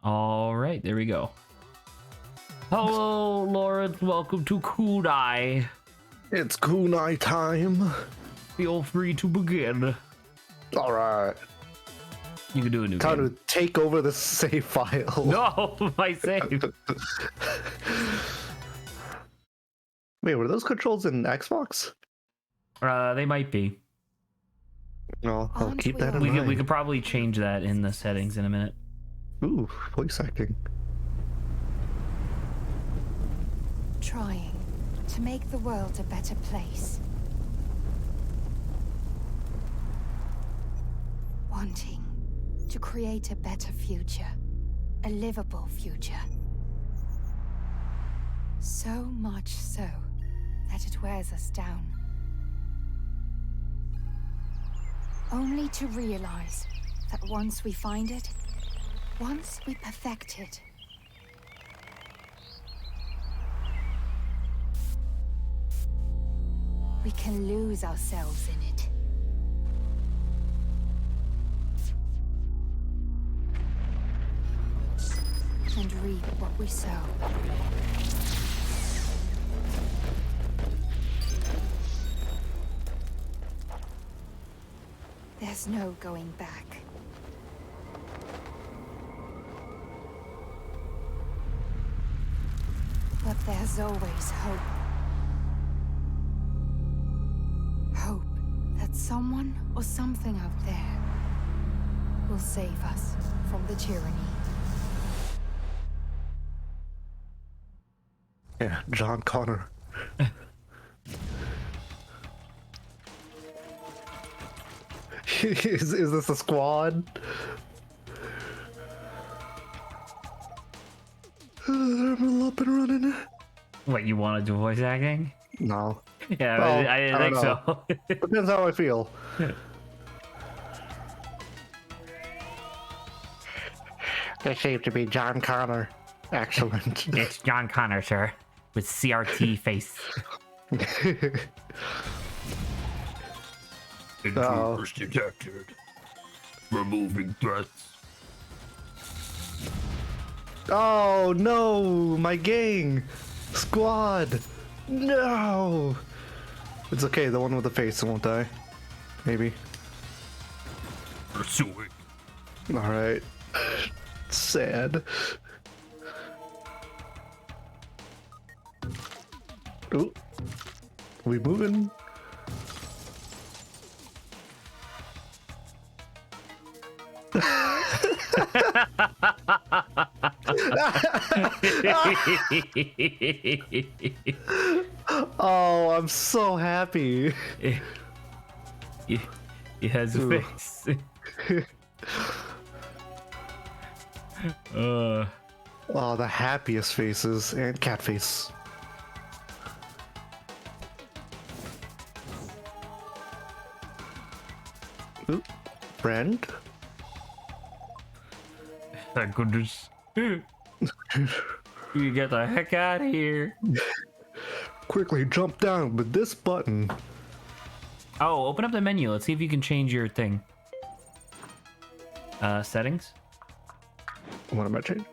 All right, there we go. Hello, Lawrence. Welcome to Kunai. It's Kunai time. Feel free to begin. All right. You can do a new Time game. to take over the save file. No, my save. Wait, were those controls in Xbox? They might be. No, I'll Aren't keep we that in all? mind. We could probably change that in the settings in a minute. Ooh, voice acting. Trying to make the world a better place. Wanting to create a better future. A livable future. So much so that it wears us down. Only to realize that once we find it, once we perfect it, we can lose ourselves in it. And reap what we sow. There's no going back. But there's always hope. Hope that someone or something out there will save us from the tyranny. Yeah, John Connor. is this a squad? I'm up and running. What, you want to do voice acting? No. Yeah, Well, I didn't think don't so. Depends how I feel. That seems to be John Connor. Excellent. It's John Connor, sir, with CRT face. Uh-oh. Intruders detected. Removing threats. Oh no, my gang, squad, no. It's okay. The one with the face won't die. Maybe. Pursuing. All right. Sad. Ooh. We moving? Oh, I'm so happy. He has a Ooh. face. Oh, the happiest faces and cat face. Ooh, friend. Thank goodness. You get the heck out of here. Quickly jump down with this button. Oh, open up the menu. Let's see if you can change your thing. Settings. What am I changing?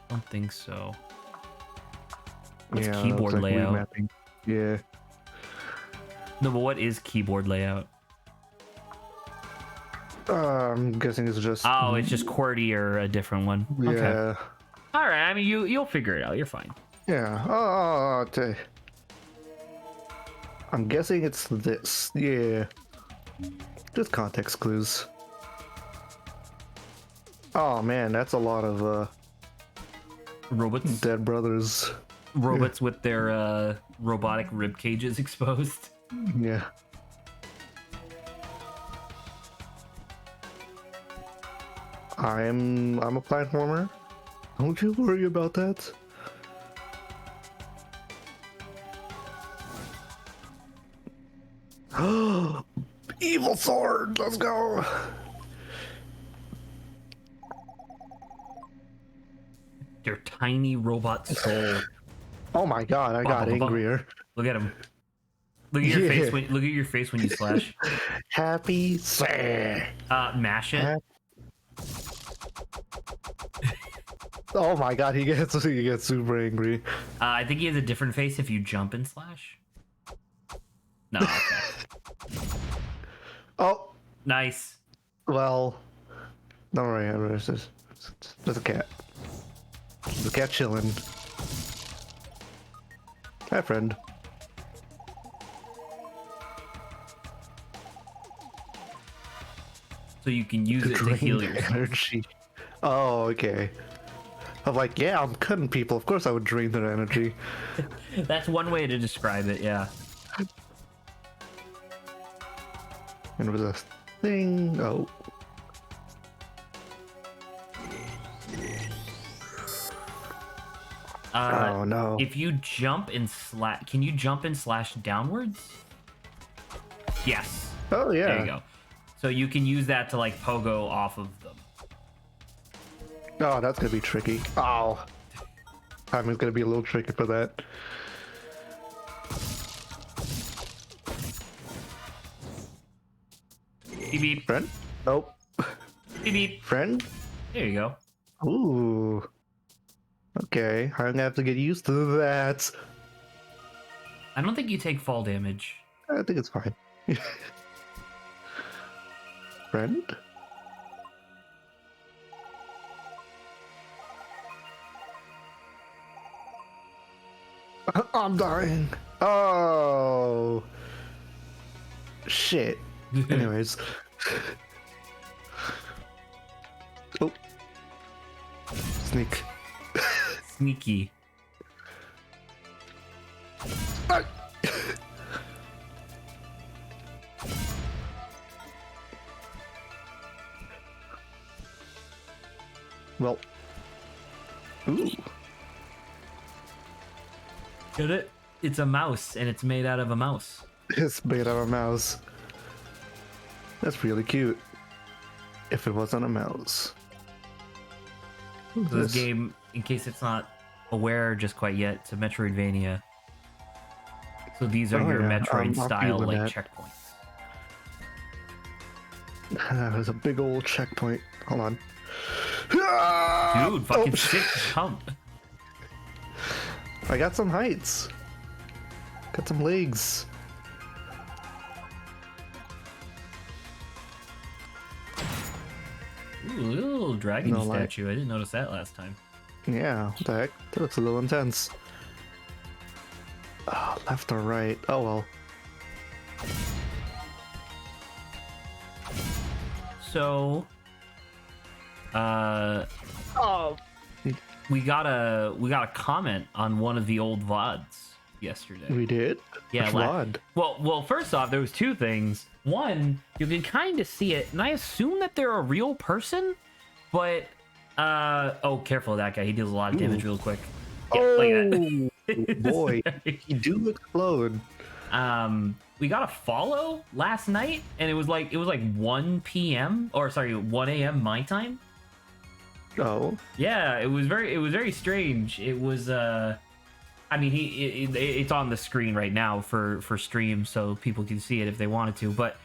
Don't think so. What's keyboard layout? remapping. Yeah. No, but what is keyboard layout? I'm guessing it's just. Oh, it's just QWERTY or a different one. Yeah. Okay. All right. I mean, you'll figure it out. You're fine. Yeah. Oh, okay. I'm guessing it's this. Yeah. Just context clues. Oh man, that's a lot of Robots. dead brothers. Robots with their robotic rib cages exposed. Yeah. I'm a platformer. Don't you worry about that. Evil sword, let's go. Their tiny robot soul. Oh my god, I got angrier. Look at him. Look at your Yeah. face when you slash. Happy sir. Mash it. Oh my god, he gets super angry. I think he has a different face if you jump and slash. No. Okay. Oh, Nice. well. Don't worry, there's a cat. The cat chilling. Hi, friend. So you can use it to Drain heal yourself. energy. Oh, okay. I'm like, yeah, I'm cutting people. Of course I would drain their energy. That's one way to describe it, yeah. And with a thing. Oh. Oh no. If you jump and slash, can you jump and slash downwards? Yes. Oh yeah. There you go. So you can use that to like pogo off of them. Oh, that's gonna be tricky. Oh. Timing's gonna be a little tricky for that. Beep beep. Friend? Nope. Beep beep. Friend? There you go. Ooh. Okay, I'm gonna have to get used to that. I don't think you take fall damage. I think it's fine. Friend? I'm dying. Oh. Shit. Anyways. Oh. Sneak. Sneaky. Ah. Well. Ooh. Get it? It's a mouse, and it's made out of a mouse. It's made out of a mouse. That's really cute. If it wasn't a mouse. Who's So this game, in case it's not aware just quite yet, it's a Metroidvania. So these are Oh, your yeah, Metroid I'm style feeling like that. checkpoints. That was a big old checkpoint. Hold on. Dude, fucking Oh. sick jump. I got some heights. Got some legs. Ooh, little dragon No, like- statue. I didn't notice that last time. Yeah, what the heck? That looks a little intense. Oh, left or right? Oh well. So, Oh. we got a comment on one of the old VODs yesterday. We did? Yeah, Which VOD? Well, first off, there was two things. One, you can kind of see it, and I assume that they're a real person, but oh, careful of that guy. He deals a lot of damage real quick. Yeah, like that. Oh, boy. You do explode. We got a follow last night, and it was like 1 p.m. or sorry, 1 a.m. my time. Oh. Yeah, it was very strange. It was I mean, it's on the screen right now for stream, so people can see it if they wanted to. But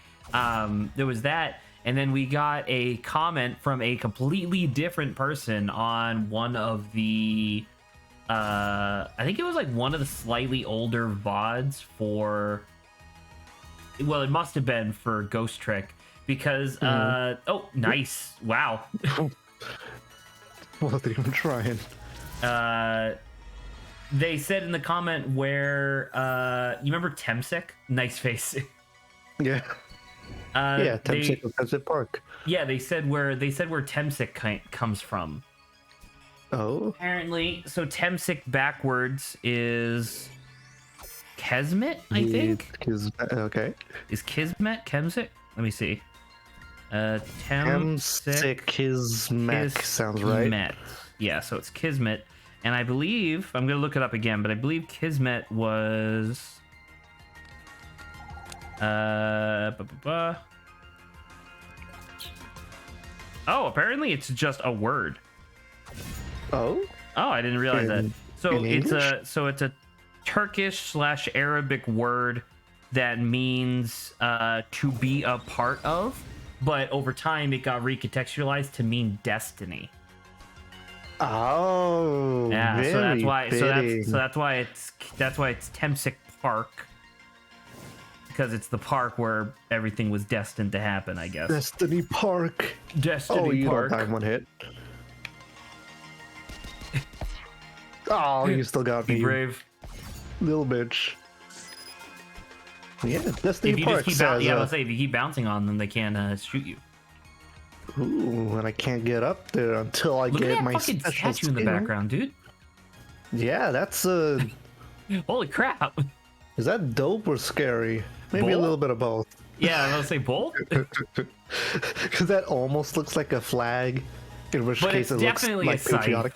there was that, and then we got a comment from a completely different person on one of the I think it was like one of the slightly older VODs for. Well, it must have been for Ghost Trick because oh, nice, wow. Wasn't even trying. They said in the comment where you remember Temsic? Nice face. Yeah. Yeah, Temsic Park. Yeah, they said where Temsic comes from. Oh. Apparently, so Temsic backwards is Kesmet, I think. Okay. Is Kismet Kemsic? Let me see. Temsic Kismet sounds right. Kismet. Yeah, so it's Kismet. And I believe, I'm going to look it up again, but I believe Kismet was... Oh, apparently it's just a word. Oh? Oh, I didn't realize that. So in it's English? a Turkish/Arabic word that means to be a part of, but over time it got recontextualized to mean destiny. Oh, Yeah, so that's why. fitting. So that's why it's Temsic Park, because it's the park where everything was destined to happen, I guess. Destiny Park. Destiny Oh, you Park. don't die one hit. Oh, you still got Be me, brave. little bitch. Yeah, Destiny If you Park just keep says, yeah, let's say if you keep bouncing on them, they can't shoot you. ooh, and I can't get up there until I Look get at that my fucking special statue in the skill. background, dude. Yeah, that's Holy crap. is that dope or scary? Maybe a Both? little bit of both. Yeah, I'm gonna say bolt. Because that almost looks like a flag, in which But case it's it looks definitely like a scythe. patriotic.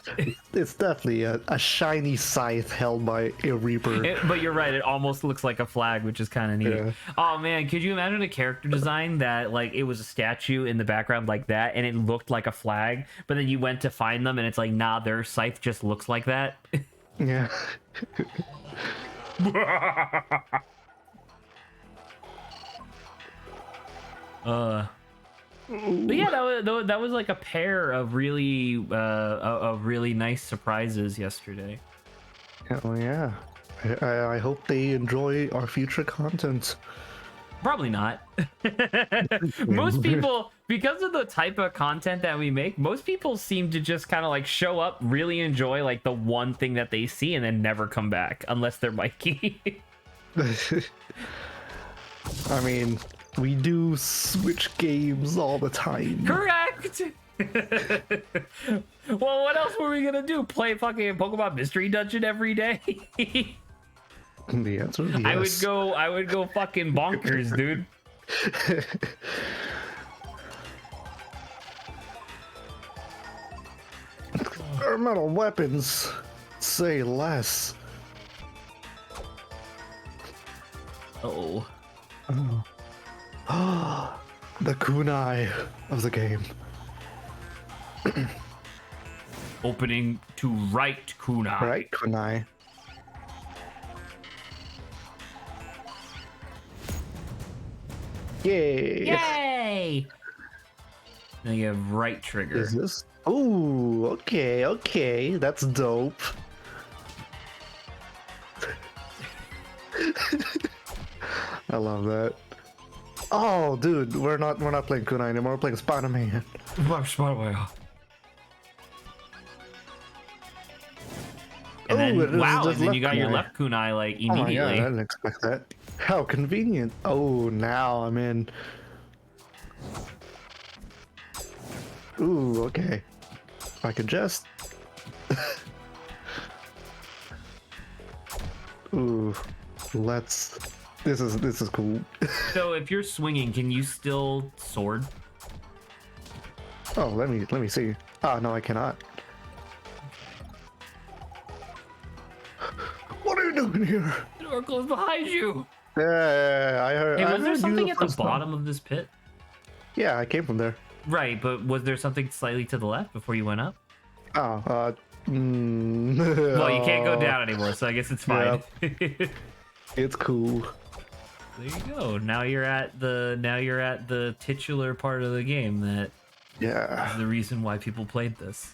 It's definitely a shiny scythe held by a reaper. But you're right, it almost looks like a flag, which is kind of neat. Yeah. Oh man, could you imagine a character design that like it was a statue in the background like that and it looked like a flag, but then you went to find them and it's like, nah, their scythe just looks like that. Yeah. But yeah, that was like a pair of really nice surprises yesterday. Oh yeah. I hope they enjoy our future content. Probably not. Most people, because of the type of content that we make, most people seem to just kind of like show up, really enjoy like the one thing that they see, and then never come back unless they're Mikey. I mean, we do switch games all the time. Correct. Well, what else were we gonna do? Play fucking Pokemon Mystery Dungeon every day? The answer is yes. I would go fucking bonkers, dude. Experimental weapons, say less. Oh. The kunai of the game. Opening to right kunai. Right, kunai. Yay! Yay! Then you have right trigger. Is this? Ooh, okay, that's dope. I love that. Oh, dude, we're not playing Kunai anymore. We're playing Spider-Man. And then, Oh, it is wow, just and then you left got your kunai. left kunai like Oh my god, I immediately. didn't expect that. How convenient. Oh, now I'm in. Ooh, okay. I can just. Ooh, let's. This is cool. So if you're swinging, can you still sword? Oh, let me see. Ah, no, I cannot. What are you doing here? The oracle is behind you. Yeah, I heard. Hey, I was there heard you something at the first time. bottom of this pit? Yeah, I came from there. Right, but was there something slightly to the left before you went up? Oh, Well, you can't go down anymore, so I guess it's fine. It's cool. There you go. Now you're at the titular part of the game that Yeah, is the reason why people played this.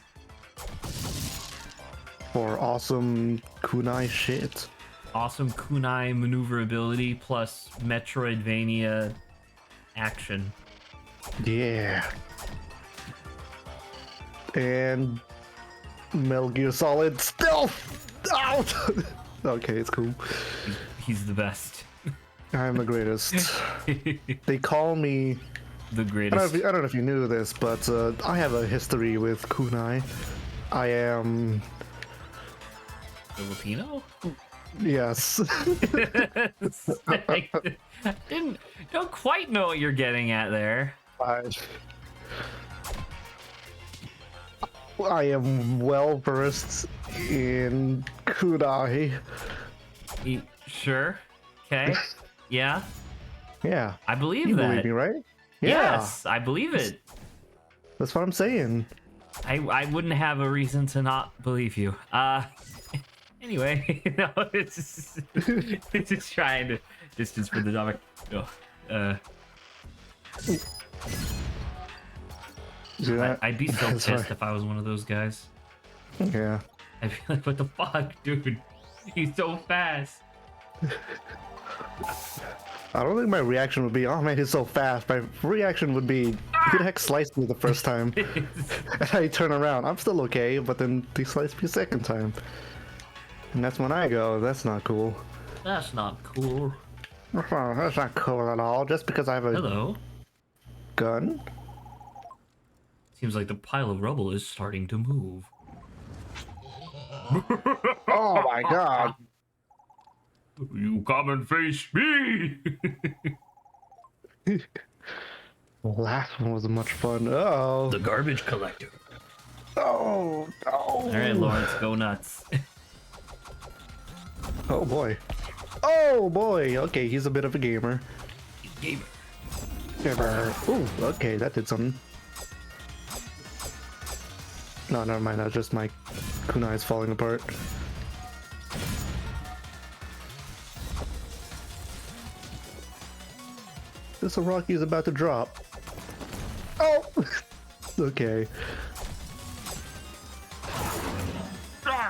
for awesome kunai shit. Awesome kunai maneuverability plus Metroidvania action. Yeah. And Metal Gear Solid stealth out. Okay, it's cool. He's the best. I'm the greatest. They call me. The I don't, greatest. I don't know if you knew this, but I have a history with kunai. I am. Filipino? Yes. I don't quite know what you're getting at there. I am well versed in kunai. Sure. Okay. Yeah. Yeah. I believe You that. believe me, right? Yeah. Yes, I believe it. That's what I'm saying. I wouldn't have a reason to not believe you. Anyway, no, it's just trying to distance for the topic. No, See that? I'd be so Sorry. pissed if I was one of those guys. Yeah. I'd be like, what the fuck, dude? He's so fast. I don't think my reaction would be, oh man, he's so fast. My reaction would be, who the heck sliced me the first time? And I turn around, I'm still okay, but then they sliced me a second time. And that's when I go, that's not cool. That's not cool. That's not cool at all, just because I have a Hello. gun. Seems like the pile of rubble is starting to move. Oh my god. You come and face me! The last one was much fun. Oh. The garbage collector. Oh. Oh. All right, Lawrence, go nuts. Oh boy. Oh boy. Okay, he's a bit of a gamer. Gamer. Gamer. Ooh, okay, that did something. No, never mind. That's just my kunai is falling apart. This Rocky is about to drop. Oh! Okay.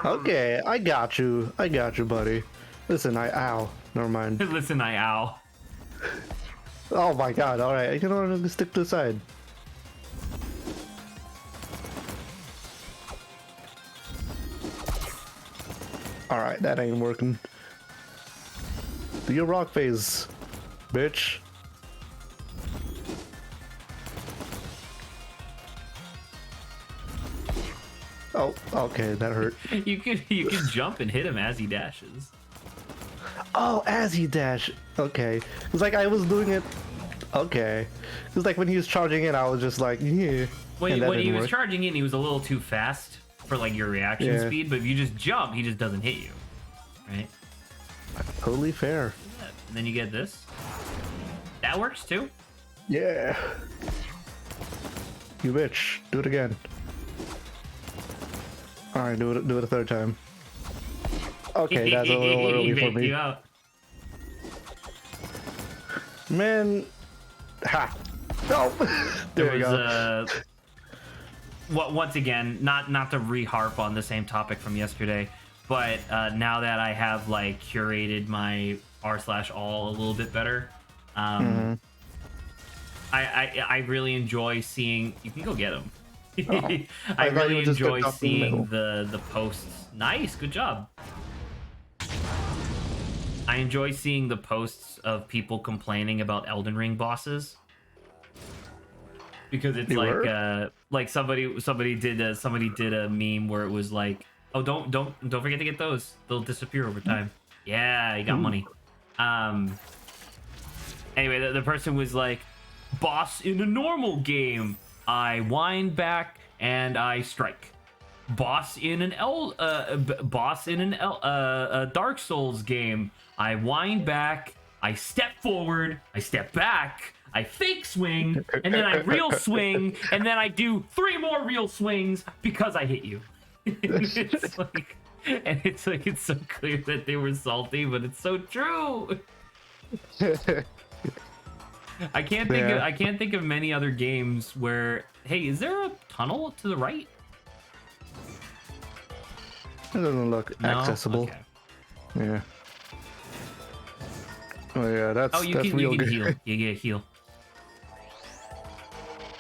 Okay, I got you. I got you, buddy. Listen, ow. Never mind. Listen, I ow. Oh my god, alright. You know what? I'm gonna stick to the side. Alright, that ain't working. Do your rock phase, bitch. Oh, okay, that hurt. You could jump and hit him as he dashes. Oh, as he dash. Okay. It's like I was doing it. Okay. It's like when he was charging in, I was just like, yeah. When And that he didn't was work. charging in, he was a little too fast for like your reaction Yeah. speed. But if you just jump, he just doesn't hit you, right? Totally fair. Yeah. And then you get this. That works too. Yeah. You bitch. Do it again. Alright, do it a third time. Okay, that's a little He early for baked me. you out. Man. Ha! No! There There you was go. once again, not to re-harp on the same topic from yesterday, but now that I have like curated my r/all a little bit better, I really enjoy seeing. You can go get them. I I thought you really were just enjoy gonna drop in the seeing middle. the posts. Nice, good job. I enjoy seeing the posts of people complaining about Elden Ring bosses because it's You were? like somebody did a meme where it was like, oh, don't forget to get those, they'll disappear over time. Yeah, you got money. Anyway, the person was like, boss in a normal game, I wind back and I strike. Boss in an Dark Souls game, I wind back, I step forward, I step back, I fake swing, and then I real swing, and then I do 3 more real swings because I hit you. It's like it's so clear that they were salty, but it's so true. I can't think of many other games where, hey, is there a tunnel to the right? It doesn't look No? accessible. Okay. Yeah. Oh yeah, that's Oh, you that's can real good. heal. You get a heal.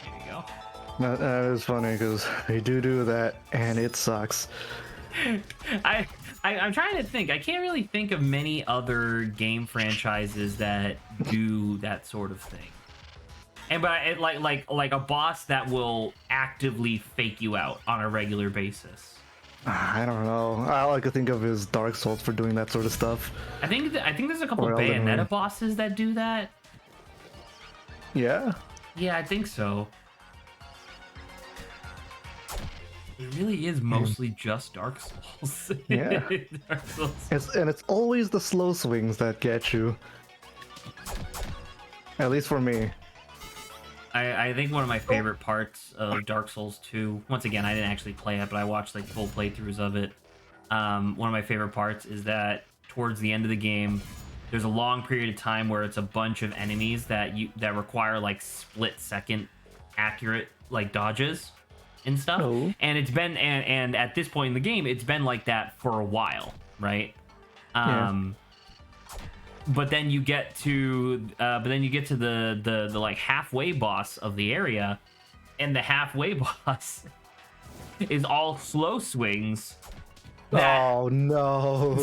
There you go. That is funny because they do that, and it sucks. I'm trying to think. I can't really think of many other game franchises that do that sort of thing. And like a boss that will actively fake you out on a regular basis. I don't know. All I could think of is Dark Souls for doing that sort of stuff. I think there's a couple Or Elden Bayonetta Ring. bosses that do that. Yeah. Yeah, I think so. It really is mostly just Dark Souls. Yeah. Dark Souls. It's always the slow swings that get you. At least for me. I think one of my favorite parts of Dark Souls 2, once again, I didn't actually play it, but I watched like full playthroughs of it, one of my favorite parts is that towards the end of the game, there's a long period of time where it's a bunch of enemies that require like split-second accurate like dodges and stuff. Oh. And it's been and at this point in the game, it's been like that for a while, right? But then you get to the like halfway boss of the area, and the halfway boss is all slow swings. Oh no.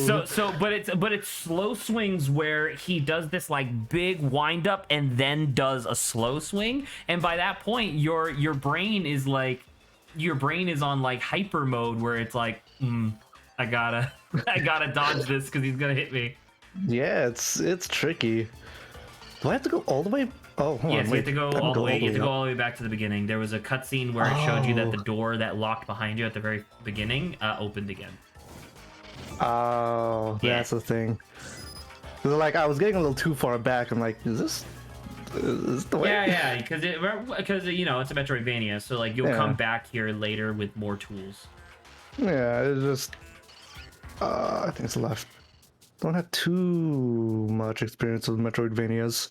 But it's slow swings where he does this like big wind up and then does a slow swing, and by that point your brain is on like hyper mode where it's like I gotta dodge this because he's gonna hit me. Yeah, it's tricky. Do I have to go all the way? Oh, hold on, Yes, you wait. have to go all the way. You have to go all the way back to the beginning. There was a cutscene where it showed you that the door that locked behind you at the very beginning opened again. Oh, Yeah. that's the thing. 'Cause, like, I was getting a little too far back. I'm like, is this the way? Yeah, because you know it's a Metroidvania, so like you'll Yeah. come back here later with more tools. Yeah, it's just. I think it's left. Don't have too much experience with Metroidvanias.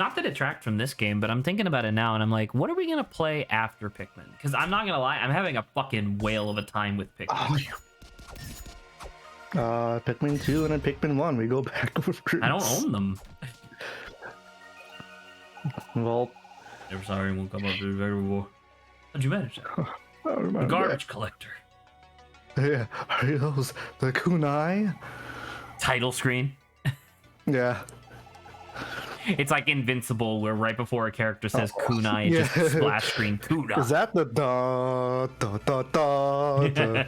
Not that it tracked from this game, but I'm thinking about it now, and I'm like, what are we gonna play after Pikmin? Because I'm not gonna lie, I'm having a fucking whale of a time with Pikmin. Pikmin 2 and then Pikmin 1. We go backwards. I don't own them. Well, Never saw anyone come up to the very war. How'd you manage that? I don't A remember. garbage collector. Yeah, are those the kunai? Title screen. Yeah. It's like Invincible, where right before a character says Kunai, yeah. it's just splash screen Kunai. Is that the da da da da? da?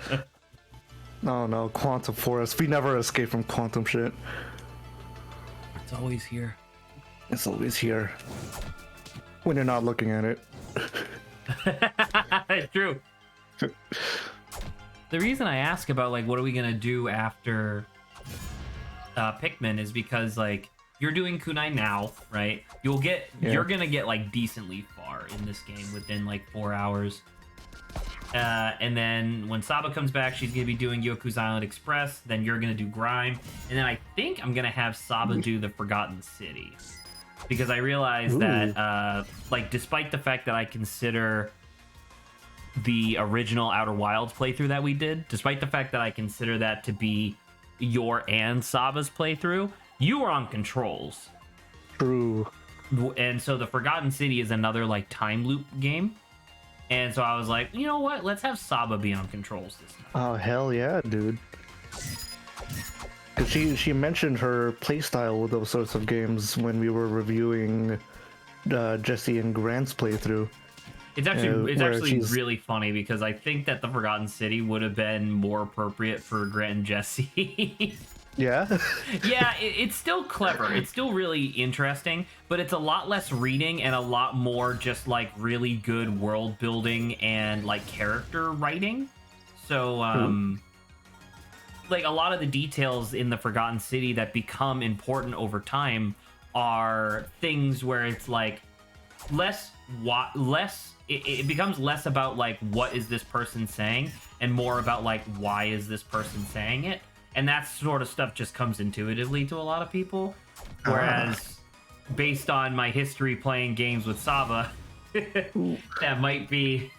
Oh no, Quantum Forest. We never escape from quantum shit. It's always here. It's always here. When you're not looking at it. It's true. The reason I ask about like what are we gonna do after Pikmin is because like you're doing Kunai now, right? You're gonna get like decently far in this game within like 4 hours. And then when Saba comes back, she's gonna be doing Yoku's Island Express. Then you're gonna do Grime, and then I think I'm gonna have Saba do the Forgotten City, because I realized that like despite the fact that I consider the original Outer Wilds playthrough that we did, despite the fact that I consider that to be your and Saba's playthrough, you were on controls. True. And so the Forgotten City is another like time loop game. And so I was like, you know what? Let's have Saba be on controls this time. Oh hell yeah, dude. Cause she mentioned her playstyle with those sorts of games when we were reviewing Jesse and Grant's playthrough. It's actually where she's- really funny because I think that the Forgotten City would have been more appropriate for Grant and Jesse. Yeah. Yeah, it's still clever. It's still really interesting, but it's a lot less reading and a lot more just like really good world building and like character writing. So, like a lot of the details in the Forgotten City that become important over time are things where it's like it becomes less about like what is this person saying and more about like why is this person saying it. And that sort of stuff just comes intuitively to a lot of people. Whereas, based on my history playing games with Saba, that might be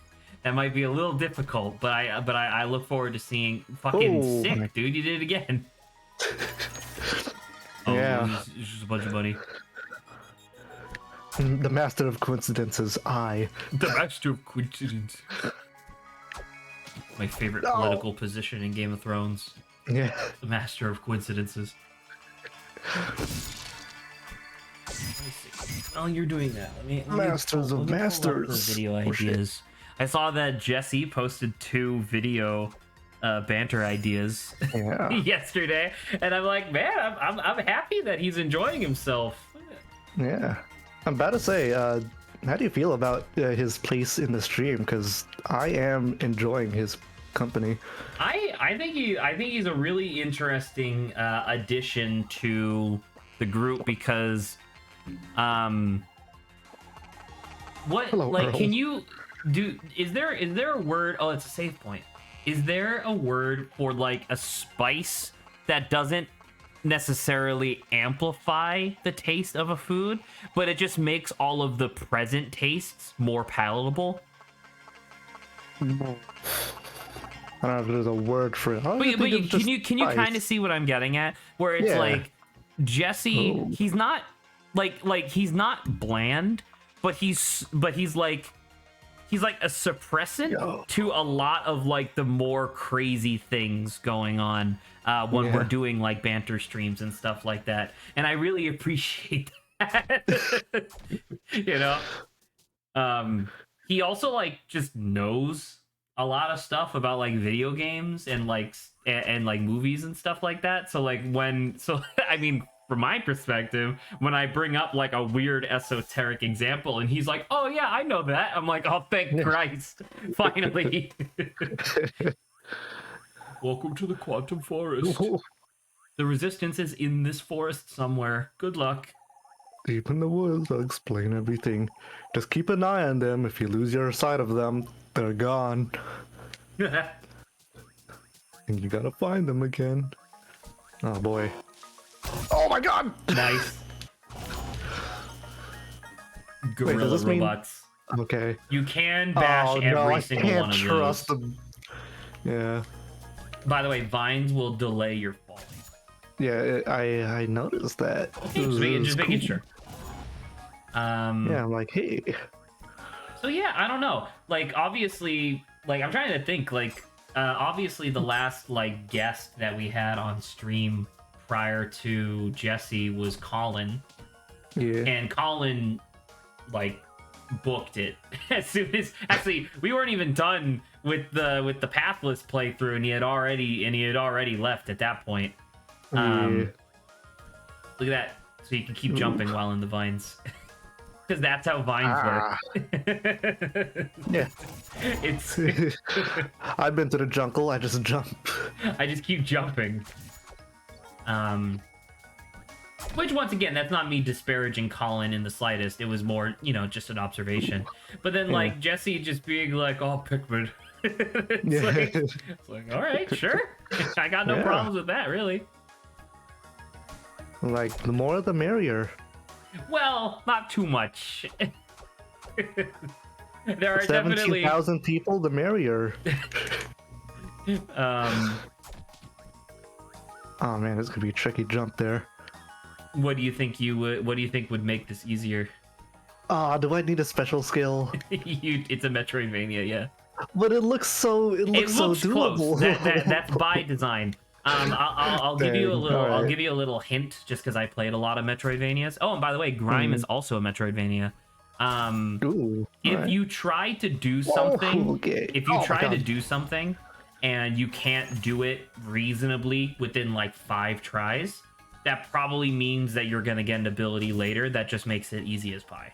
a little difficult. But I look forward to seeing fucking sick, dude. You did it again. Yeah. It's just a bunch of money. The master of coincidences, I. The master of coincidence. My favorite political position in Game of Thrones. Yeah. The master of coincidences. Oh, you're doing that. Masters of Masters. The video Oh, shit. ideas. I saw that Jesse posted 2 video banter ideas Yeah. yesterday, and I'm like, man, I'm happy that he's enjoying himself. Yeah. I'm about to say, how do you feel about his place in the stream? Because I am enjoying his company. I think he's a really interesting addition to the group because Hello, like Earl. can you is there a word? Oh, it's a save point. Is there a word for like a spice that doesn't necessarily amplify the taste of a food, but it just makes all of the present tastes more palatable? I don't know if there's a word for it. Can you kind of see what I'm getting at? Where it's like Jesse, he's not like he's not bland, but he's like a suppressant to a lot of like the more crazy things going on when we're doing like banter streams and stuff like that. And I really appreciate that. You know? He also like just knows a lot of stuff about like video games and like movies and stuff like that. So like I mean, from my perspective, when I bring up like a weird esoteric example and he's like, oh yeah, I know that, I'm like, oh thank Christ, finally. Welcome to the quantum forest. The resistance is in this forest somewhere. Good luck. Deep in the woods, I'll explain everything. Just keep an eye on them. If you lose your sight of them, they're gone. And you gotta find them again. Oh boy. Oh my god! Nice. Gorilla does this robots. Okay. You can bash every single one of I can't trust those. them. Yeah. By the way, vines will delay your falling. Yeah, I noticed that. Okay, just making sure. Yeah, I'm like, hey. So yeah, I don't know. Like, obviously, like I'm trying to think. Like, obviously, the last like guest that we had on stream prior to Jesse was Colin. Yeah. And Colin, like, booked it as soon as. Actually, we weren't even done with the Pathless playthrough, and he had already left at that point. Look at that. So you can keep jumping while in the vines. Because that's how vines work. Yeah. It's I've been to the jungle, I just jump. I just keep jumping. Which, once again, that's not me disparaging Colin in the slightest. It was more, just an observation. But then, like, Jesse just being like, oh, Pikmin. it's like, all right, sure. I got no problems with that, really. Like, the more the merrier. Well, not too much. There are definitely 17,000 people, the merrier. Oh man, this could be a tricky jump there. What do you think would make this easier? Do I need a special skill? It's a Metroidvania, yeah. But it looks so doable. Close. That's by design. I'll give you a little. Right. I'll give you a little hint, just because I played a lot of Metroidvanias. Oh, and by the way, Grime is also a Metroidvania. If you try to do something, to do something, and you can't do it reasonably within like 5 tries, that probably means that you're gonna get an ability later that just makes it easy as pie.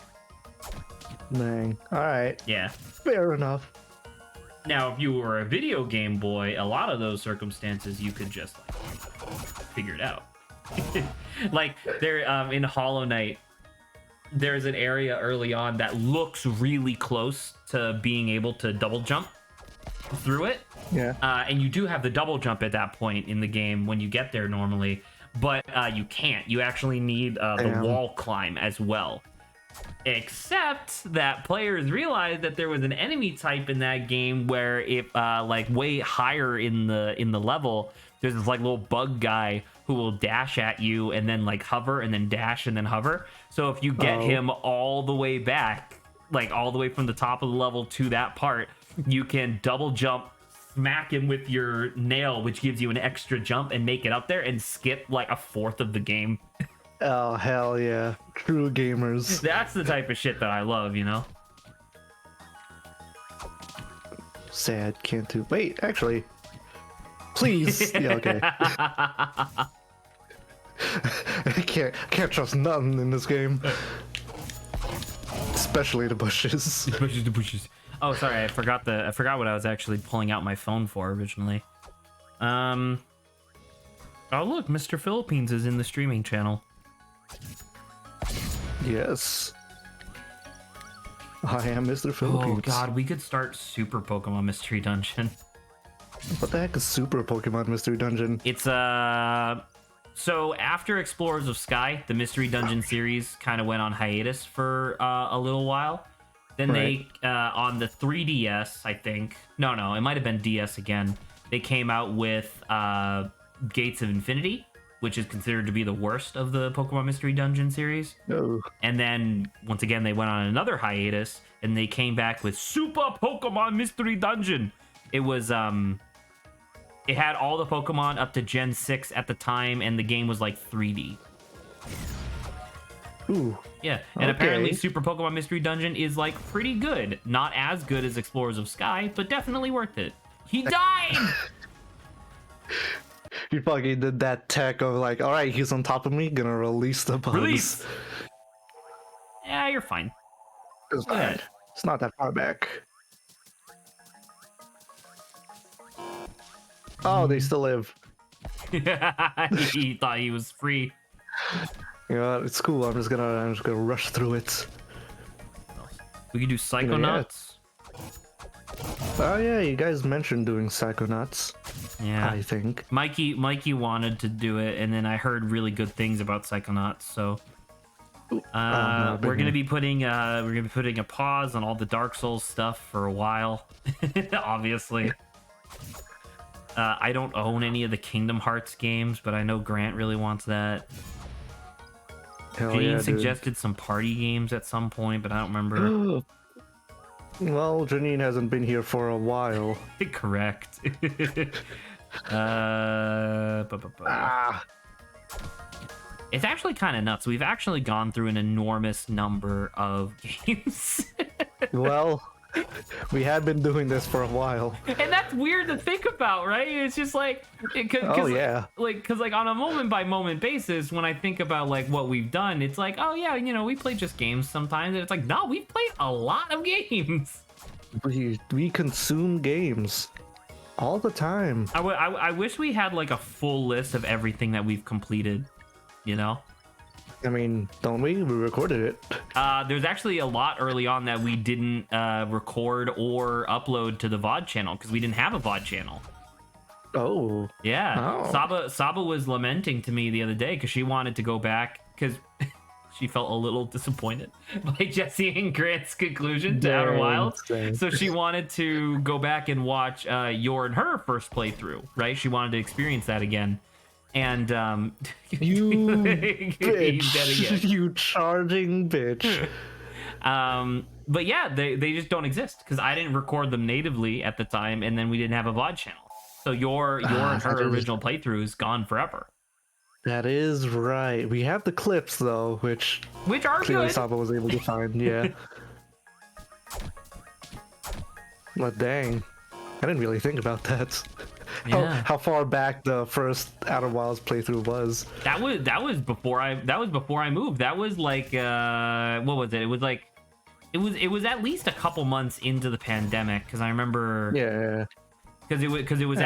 Dang. All right. Yeah. Fair enough. Now, if you were a video game boy, a lot of those circumstances you could just like figure it out. Like there in Hollow Knight, there's an area early on that looks really close to being able to double jump through it. Yeah. And you do have the double jump at that point in the game when you get there normally, but you can't. You actually need the wall climb as well. Except that players realized that there was an enemy type in that game where if like way higher in the level, there's this like little bug guy who will dash at you and then like hover and then dash and then hover. So if you get him all the way back, like all the way from the top of the level to that part, you can double jump, smack him with your nail, which gives you an extra jump, and make it up there and skip like 1/4 of the game. Oh, hell yeah. True gamers. That's the type of shit that I love, Sad, can't do. Wait, actually. Please. Yeah, okay. I can't trust nothing in this game. Especially the bushes. The bushes. Oh, sorry, I forgot what I was actually pulling out my phone for originally. Oh look, Mr. Philippines is in the streaming channel. Yes. I am Mr. Philippines. Oh god, we could start Super Pokemon Mystery Dungeon. What the heck is Super Pokemon Mystery Dungeon? It's so after Explorers of Sky, the Mystery Dungeon series kind of went on hiatus for a little while. Then Right. they on the 3DS, I think. No, it might have been DS again. They came out with Gates of Infinity, which is considered to be the worst of the Pokemon Mystery Dungeon series. Oh. And then once again they went on another hiatus and they came back with Super Pokemon Mystery Dungeon. It was it had all the Pokemon up to Gen 6 at the time, and the game was like 3D. Ooh. Yeah, and Okay. apparently Super Pokemon Mystery Dungeon is like pretty good. Not as good as Explorers of Sky, but definitely worth it. He died! You fucking did that tech of like, all right, he's on top of me, gonna release the bugs. Release! Yeah, you're fine. It's Go ahead. not, it's not that far back. Oh, they still live. He thought he was free. You know, it's cool. I'm just gonna rush through it. We could do Psychonauts. Oh yeah, you guys mentioned doing Psychonauts. Yeah. I think. Mikey wanted to do it, and then I heard really good things about Psychonauts. So no, we're gonna be putting a pause on all the Dark Souls stuff for a while. Obviously, I don't own any of the Kingdom Hearts games, but I know Grant really wants that. Hell Jane yeah, dude. suggested some party games at some point, but I don't remember. Well, Janine hasn't been here for a while. Correct. Ah, It's actually kind of nuts. We've actually gone through an enormous number of games. well, we have been doing this for a while. And that's weird to think about, right? It's just like, Oh yeah. because on a moment by moment basis, when I think about like what we've done, it's like, oh yeah, we play just games sometimes, and it's like, no, we've played a lot of games. We consume games all the time. I wish we had like a full list of everything that we've completed. I mean, don't we? We recorded it. There's actually a lot early on that we didn't record or upload to the VOD channel because we didn't have a VOD channel. Oh. Yeah, Oh. Saba was lamenting to me the other day because she wanted to go back because she felt a little disappointed by Jesse and Grant's conclusion to Outer Dang, Wilds. dang. So she wanted to go back and watch your and her first playthrough, right? She wanted to experience that again. And You he's dead again. bitch. You charging bitch. But yeah, they just don't exist because I didn't record them natively at the time, and then we didn't have a VOD channel. So your and her that is- original playthrough is gone forever. That is right. We have the clips though, which Are clearly good. Saba was able to find. Yeah. But dang, I didn't really think about that. Yeah. How far back the first Outer Wilds playthrough was. That was before I moved. That was like what was it? It was like it was at least a couple months into the pandemic because I remember Yeah. because it was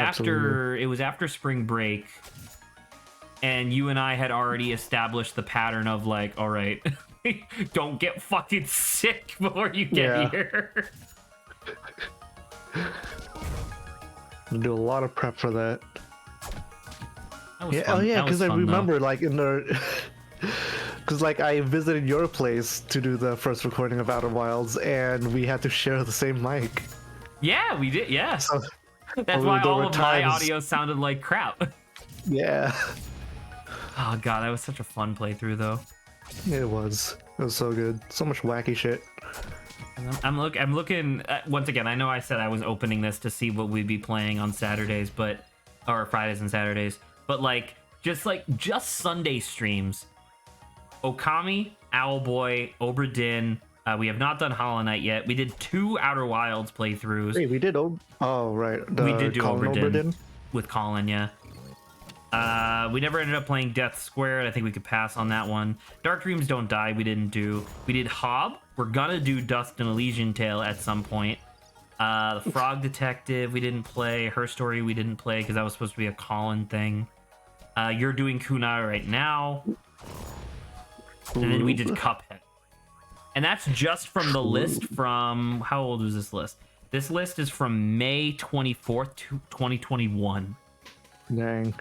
after spring break, and you and I had already established the pattern of like, all right, don't get fucking sick before you get Yeah. here. We do a lot of prep for that. That was Yeah, fun. oh yeah, That was because I fun, though. remember like in the, because like I visited your place to do the first recording of Outer Wilds, and we had to share the same mic. Yeah, we did. Yeah, So, that's why there all were of my times- audio sounded like crap. yeah, Oh god, that was such a fun playthrough though. it was so good, so much wacky shit. I'm looking once again. I know I said I was opening this to see what we'd be playing on Saturdays, or Fridays and Saturdays, but just Sunday streams. Okami, Owlboy, Obra Dinn. We have not done Hollow Knight yet. We did 2 Outer Wilds playthroughs. Hey, we did. Oh right, We did do Colin Obra Dinn Dinn. with Colin, yeah. We never ended up playing Death Squared. I think we could pass on that one. Dark Dreams Don't Die, we didn't do. We did Hob. We're gonna do Dust and Elysian Tale at some point. The Frog Detective, we didn't play. Her Story, we didn't play because that was supposed to be a Colin thing. You're doing Kunai right now. And then we did Cuphead. And that's just from the list from, how old was this list? This list is from May 24th, 2021. Dang.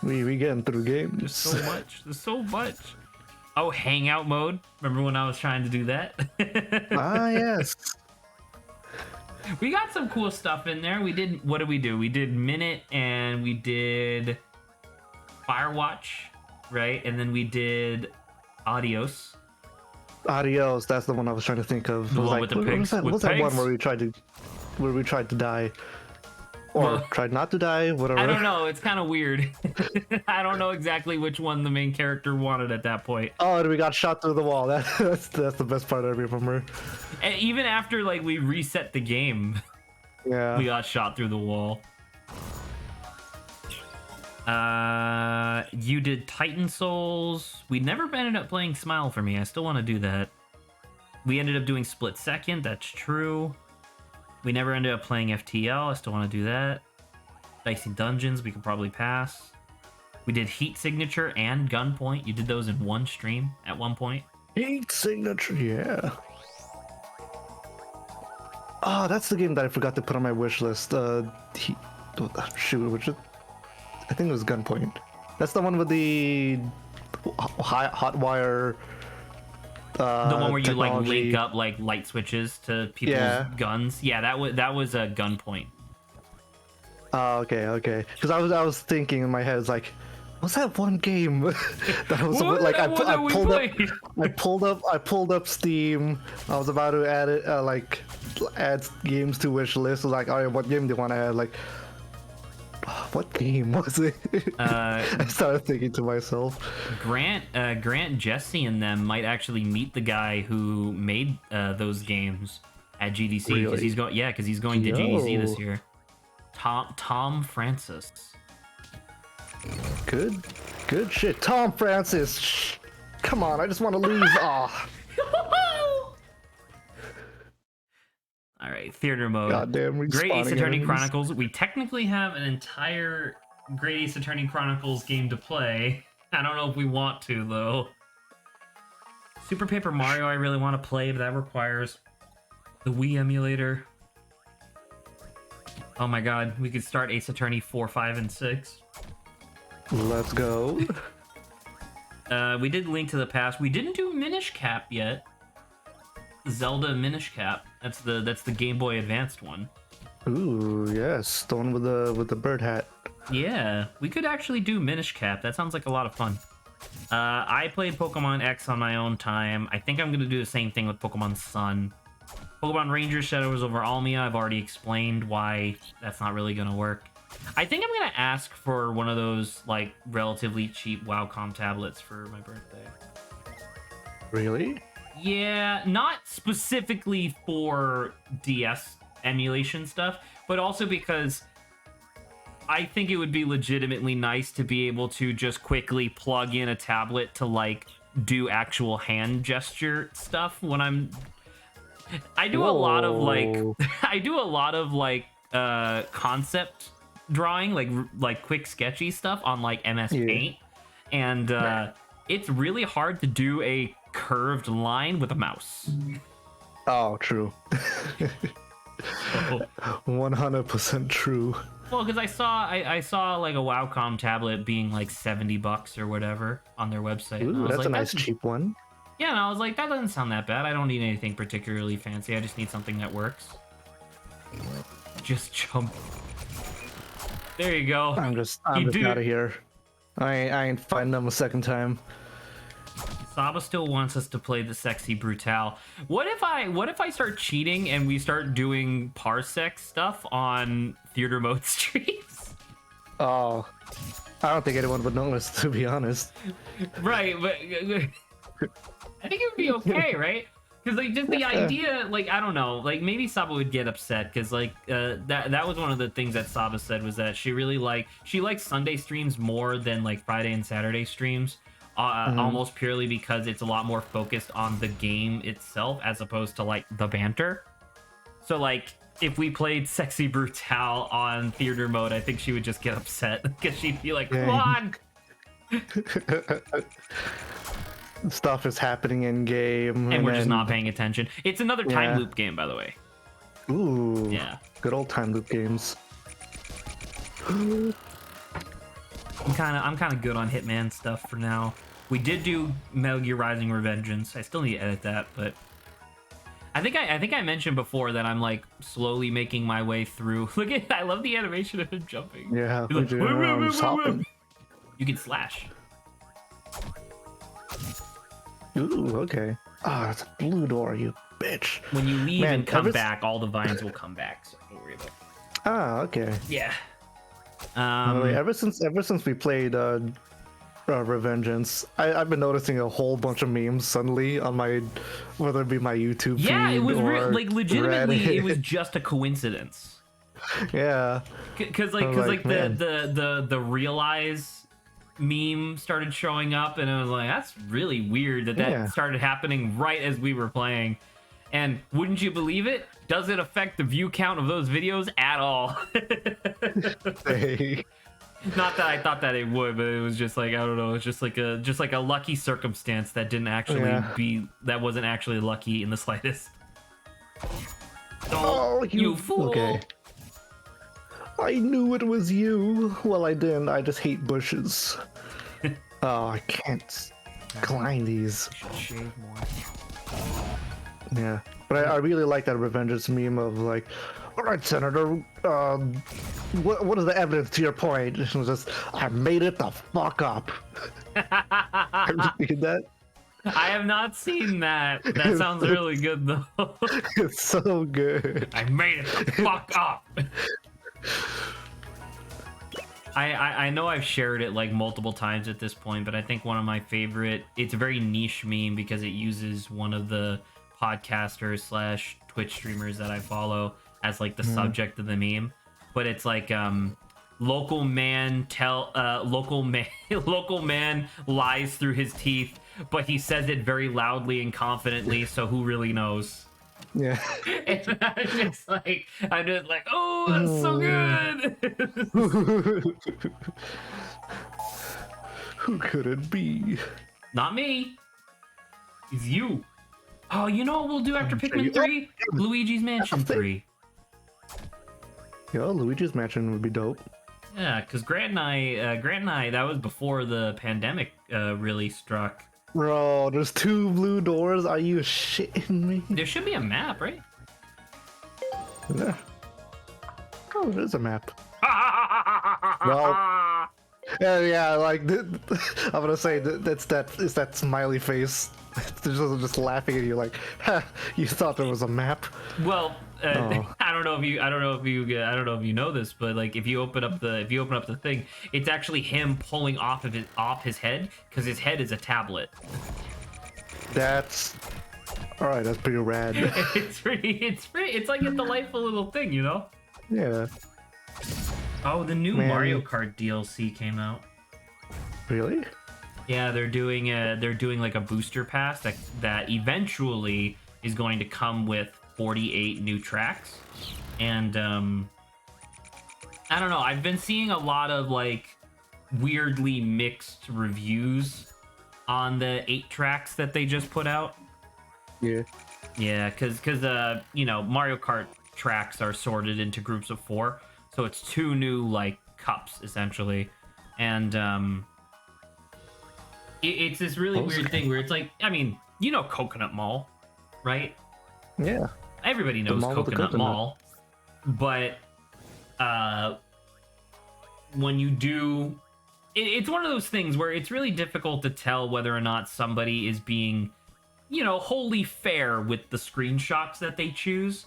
We getting through games. There's so much. There's so much. Oh, hangout mode. Remember when I was trying to do that? Ah, yes. We got some cool stuff in there. We did, what did we do? We did Minute and we did Firewatch, right? And then we did Adios. Adios, that's the one I was trying to think of. The It was one like, with the pigs? What was With that one pigs? where we tried to die? Or Well, tried not to die, whatever. I don't know. It's kind of weird. I don't know exactly which one the main character wanted at that point. Oh, and we got shot through the wall. That's the best part I remember. And even after like we reset the game, Yeah. we got shot through the wall. You did Titan Souls. We never ended up playing Smile for Me. I still want to do that. We ended up doing Split Second. That's true. We never ended up playing FTL. I still want to do that. Dicey Dungeons. We could probably pass. We did Heat Signature and Gunpoint. You did those in one stream at one point. Heat Signature, yeah. Oh, that's the game that I forgot to put on my wish list. Shoot, which is, I think it was Gunpoint. That's the one with the hot wire. The one where you like technology. link up like light switches to people's guns. Yeah, that was a Gunpoint. Oh, okay. Because I was thinking in my head, it's like, what's that one game that was What? like That one that we played. I pulled up Steam. I was about to add it, add games to wish list. I was like, all right, what game do you want to add? Like, what game was it? I started thinking to myself. Grant, Jesse, and them might actually meet the guy who made those games at GDC because Really? he's going. Yeah, because he's going to GDC this Yo. year. Tom Francis. Good shit. Tom Francis. Shh. Come on, I just want to leave. Ah, All right, theater mode. goddamn. Great Ace respawning Attorney enemies. Chronicles. We technically have an entire Great Ace Attorney Chronicles game to play. I don't know if we want to though. Super Paper Mario I really want to play, but that requires the Wii emulator. Oh my god, we could start Ace Attorney 4, 5, and 6. Let's go. We did Link to the Past. We didn't do Minish Cap yet. Zelda Minish Cap. That's the Game Boy Advanced one. Ooh, yes, the one with the bird hat. Yeah, we could actually do Minish Cap. That sounds like a lot of fun. I played Pokemon X on my own time. I think I'm gonna do the same thing with Pokemon Sun. Pokemon Rangers Shadows over Almia, I've already explained why that's not really gonna work. I think I'm gonna ask for one of those like relatively cheap Wowcom tablets for my birthday. Really? Yeah, not specifically for DS emulation stuff, but also because I think it would be legitimately nice to be able to just quickly plug in a tablet to like do actual hand gesture stuff when I do a lot of Whoa. like concept drawing, like quick sketchy stuff on like MS Yeah. Paint, and it's really hard to do a curved line with a mouse. Oh, true. 100% true. Well, because I saw like a Wowcom tablet being like $70 or whatever on their website. and I Ooh, was that's like, a nice cheap one. Yeah, and I was like, that doesn't sound that bad. I don't need anything particularly fancy. I just need something that works. Just jump. There you go. I'm just You do- out of here. I ain't fighting them a second time. Saba still wants us to play the Sexy Brutale. What if I start cheating and we start doing parsec stuff on theater mode streams? Oh, I don't think anyone would notice, to be honest. Right, but I think it would be okay, right? Because like just the idea, like I don't know, like maybe Saba would get upset because like that was one of the things that Saba said was that she likes Sunday streams more than like Friday and Saturday streams, almost purely because it's a lot more focused on the game itself as opposed to like the banter. So like if we played Sexy Brutale on theater mode, I think she would just get upset because she'd be like, "Come on." stuff is happening in game, and we're just then- not paying attention. It's another time Yeah. loop game, by the way. Ooh, Yeah. good old time loop games. I'm kind of good on Hitman stuff for now. We did do Metal Gear Rising: Revengeance. I still need to edit that, but I think I mentioned before that I'm like slowly making my way through. Look at, I love the animation of him jumping. Yeah, He's like, we do, hopping. you can slash. Ooh, okay. Ah, it's a blue door, you bitch. When you leave Man, and come ever back, all the vines will come back. So don't worry about it. Ah, okay. Yeah. By the way, ever since we played Revengeance, I've been noticing a whole bunch of memes suddenly on my, whether it be my YouTube feed yeah, it was or like legitimately, Reddit. it was just a coincidence. Yeah. Because I'm like, man. the realize meme started showing up, and I was like, that's really weird that Yeah. started happening right as we were playing. And wouldn't you believe it? Doesn't affect the view count of those videos at all. Hey. Not that I thought that it would, but it was just like, I don't know, it's just like a lucky circumstance that didn't actually that wasn't actually lucky in the slightest. Oh, you fool! Okay. I knew it was you. Well, I didn't. I just hate bushes. Oh, I can't climb these. Should shave more. Yeah, but I really like that Revengeance meme of like, all right, Senator, what is the evidence to your point? It was just, I made it the fuck up. Have you seen that? I have not seen that. That sounds really good though. It's so good. I made it the fuck up. I know I've shared it like multiple times at this point, but I think one of my favorite, it's a very niche meme because it uses one of the podcasters / Twitch streamers that I follow as like the subject of the meme. But it's like local man lies through his teeth, but he says it very loudly and confidently, so who really knows? Yeah. And I'm just like, oh, that's so good. Who could it be? Not me. It's you. Oh, you know what we'll do after Pikmin 3? Luigi's Mansion 3. Yo, Luigi's Mansion would be dope. Yeah, because Grant and I, that was before the pandemic really struck. Bro, there's 2 blue doors. Are you shitting me? There should be a map, right? Yeah. Oh, there's a map. Well, yeah, like I'm gonna say it's that smiley face. Just laughing at you like, ha, you thought there was a map. Well, I don't know if you know this, but like if you open up the thing, it's actually him pulling off his head because his head is a tablet. That's all right. That's pretty rad. It's like a delightful little thing, you know? Yeah. Oh, the new Man. Mario Kart DLC came out. Really? Yeah, they're doing like a booster pass that eventually is going to come with 48 new tracks. And I don't know, I've been seeing a lot of like weirdly mixed reviews on the 8 tracks that they just put out. Yeah. Yeah, cuz you know, Mario Kart tracks are sorted into groups of 4, so it's 2 new like cups essentially. And it's this really weird thing where it's like, I mean, you know Coconut Mall, right? Yeah. Everybody knows mall with the Coconut coconut. Mall, but when you do, it's one of those things where it's really difficult to tell whether or not somebody is being, you know, wholly fair with the screenshots that they choose.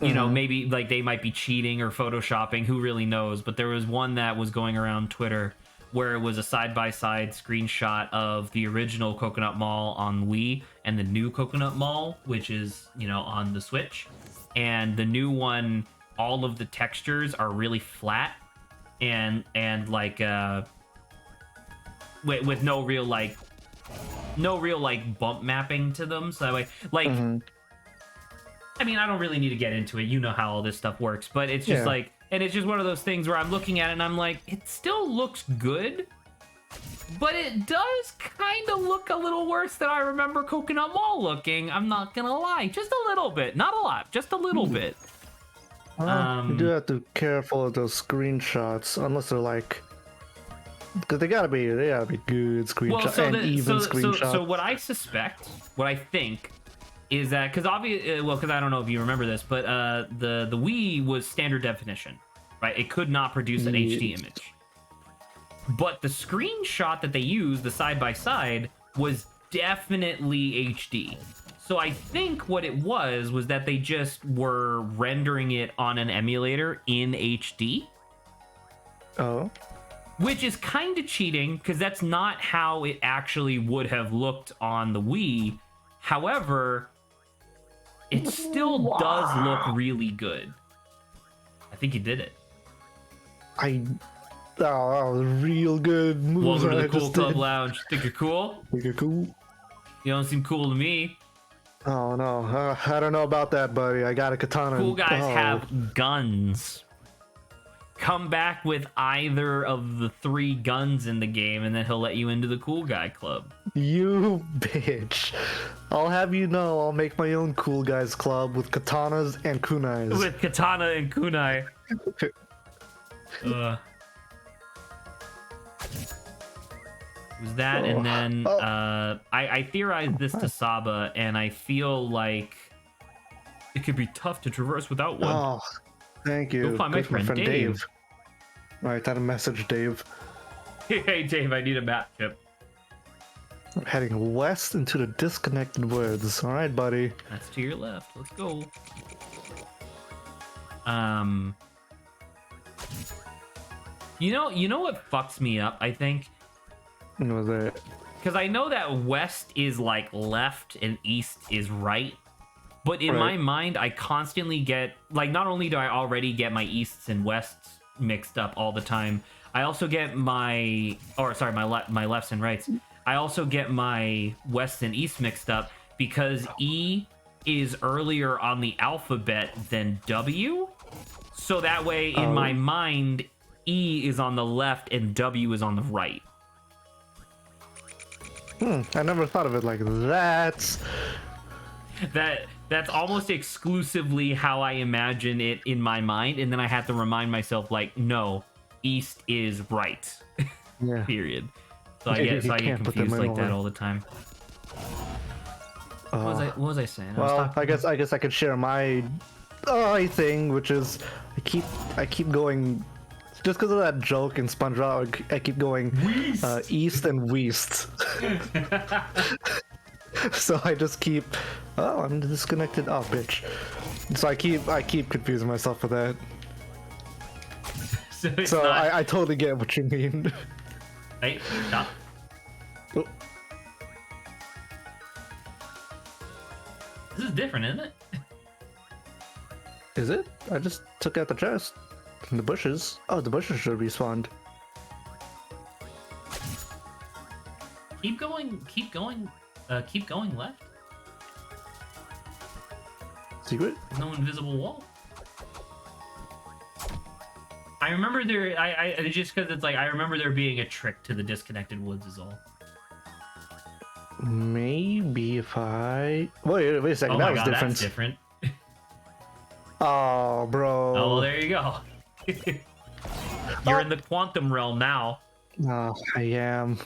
You know, maybe like they might be cheating or photoshopping, who really knows? But there was one that was going around Twitter where it was a side-by-side screenshot of the original Coconut Mall on Wii and the new Coconut Mall, which is, you know, on the Switch. And the new one, all of the textures are really flat and like with no real like bump mapping to them. So like I mean, I don't really need to get into it. You know how all this stuff works, but it's just like, and it's just one of those things where I'm looking at it and I'm like, it still looks good, But it does kind of look a little worse than I remember Coconut Mall looking. I'm not gonna lie, just a little bit, not a lot, just a little bit. You do have to be careful of those screenshots, unless they're like, because they gotta be good screenshots and even screenshots. So what I suspect, what I think, is that because obviously, because I don't know if you remember this, but the Wii was standard definition, right? It could not produce an HD image. But the screenshot that they used, the side by side, was definitely HD. So I think what it was that they just were rendering it on an emulator in HD. Oh. Which is kind of cheating, because that's not how it actually would have looked on the Wii. However, it still does look really good. I think you did it. That was real good moves. Welcome to the Cool Club Lounge. Think you're cool? Think you're cool? You don't seem cool to me. Oh no, I don't know about that, buddy. I got a katana. Cool guys have guns. Come back with either of the 3 guns in the game, and then he'll let you into the cool guy club. You bitch. I'll have you know, I'll make my own cool guys club with katanas and kunais. With katana and kunai. Was that, and then I theorized this to Saba, and I feel like it could be tough to traverse without one. Oh, thank you. Go find my friend Dave. Alright, that a message, Dave. Hey Dave, I need a map chip. I'm heading west into the disconnected woods. Alright, buddy. That's to your left. Let's go. You know what fucks me up, I think? What was that? Because I know that west is like left and east is right. But in my mind, I constantly get, like, not only do I already get my easts and wests mixed up all the time, I also get my lefts and rights. I also get my west and east mixed up because E is earlier on the alphabet than W. So that way, in my mind, E is on the left and W is on the right. I never thought of it like that. That's almost exclusively how I imagine it in my mind, and then I have to remind myself, like, no, east is right. Yeah. Period. So I get confused like that all the time. What was I saying? I guess I could share my thing, which is I keep going. Just because of that joke in SpongeBob, I keep going east and west. So I just keep, I'm disconnected. Oh, bitch. So I keep confusing myself with that. So I totally get what you mean. Hey, stop. Oh. This is different, isn't it? Is it? I just took out the chest. In the bushes. Oh, the bushes should have respawned. Keep going left. Secret? There's no invisible wall. I remember there. I just because it's like I remember there being a trick to the disconnected woods is all. Maybe if I wait a second. Oh That my was god, different. that's different. Oh, bro. Oh, well, there you go. You're in the quantum realm now. Oh, I am.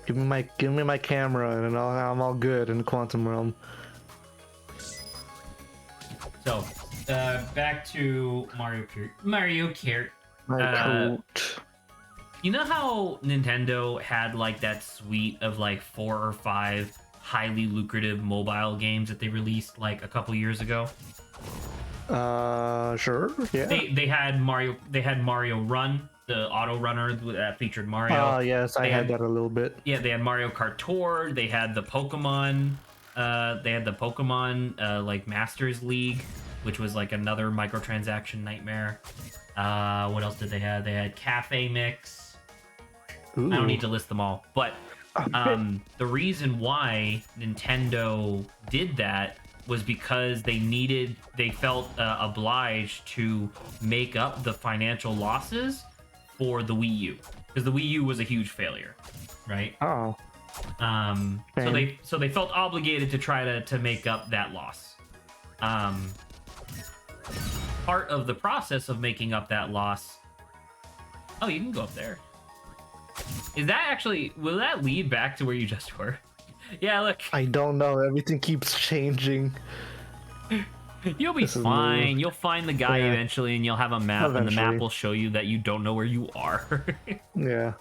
Give me my camera, and I'm all good in the quantum realm. So, back to Mario Kart. You know how Nintendo had like that suite of like 4 or 5 highly lucrative mobile games that they released like a couple years ago? Sure, yeah. They had Mario Run, the auto runner that featured Mario. Oh, yes, I had that a little bit. Yeah, they had Mario Kart Tour. They had the Pokemon. Like Masters League, which was like another microtransaction nightmare. What else did they have? They had Cafe Mix. Ooh. I don't need to list them all, but the reason why Nintendo did that was because they felt obliged to make up the financial losses for the Wii U. because the Wii U was a huge failure, right? Oh. So they felt obligated to try to make up that loss. Part of the process of making up that loss. Oh, you can go up there. Is that actually? Will that lead back to where you just were? Yeah, look. I don't know. Everything keeps changing. You'll be fine. You'll find the guy eventually, and you'll have a map, and the map will show you that you don't know where you are. Yeah.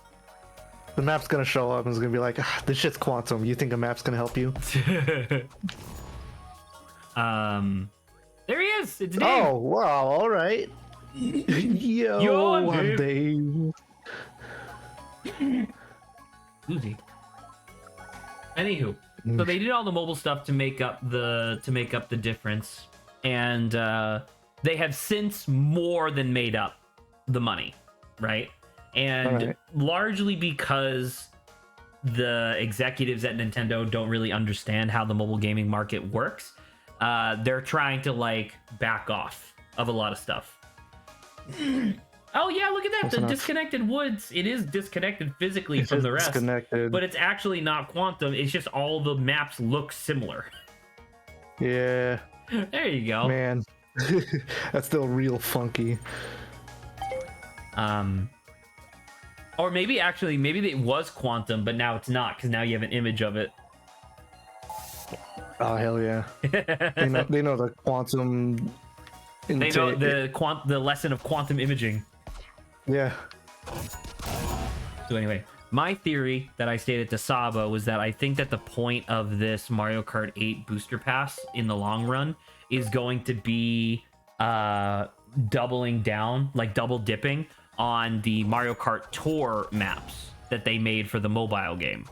The map's gonna show up and it's gonna be like, this shit's quantum. You think a map's gonna help you? There he is. It's Dave. Oh, wow. All right. Yo, I'm Dave. Uzi. Anywho, so they did all the mobile stuff to make up the difference, and they have since more than made up the money, right? And largely because the executives at Nintendo don't really understand how the mobile gaming market works, they're trying to like back off of a lot of stuff. Oh yeah, look at that. The disconnected woods. It is disconnected physically from the rest. But it's actually not quantum. It's just all the maps look similar. Yeah. There you go. Man. That's still real funky. Or maybe it was quantum, but now it's not, because now you have an image of it. Oh hell yeah. they know the quantum. They know the lesson of quantum imaging. Yeah. So anyway, my theory that I stated to Saba was that I think that the point of this Mario Kart 8 booster pass in the long run is going to be doubling down, like double dipping on the Mario Kart Tour maps that they made for the mobile game.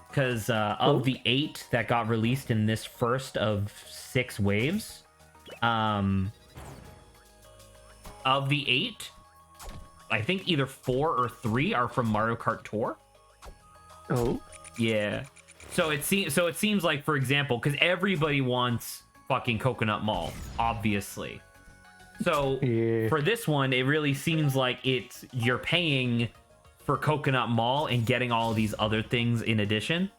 Because of the 8 that got released in this first of 6 waves, of the 8, I think either 4 or 3 are from Mario Kart Tour. Oh. Yeah. So it seems like, for example, because everybody wants fucking Coconut Mall, obviously. So for this one, it really seems like you're paying for Coconut Mall and getting all of these other things in addition.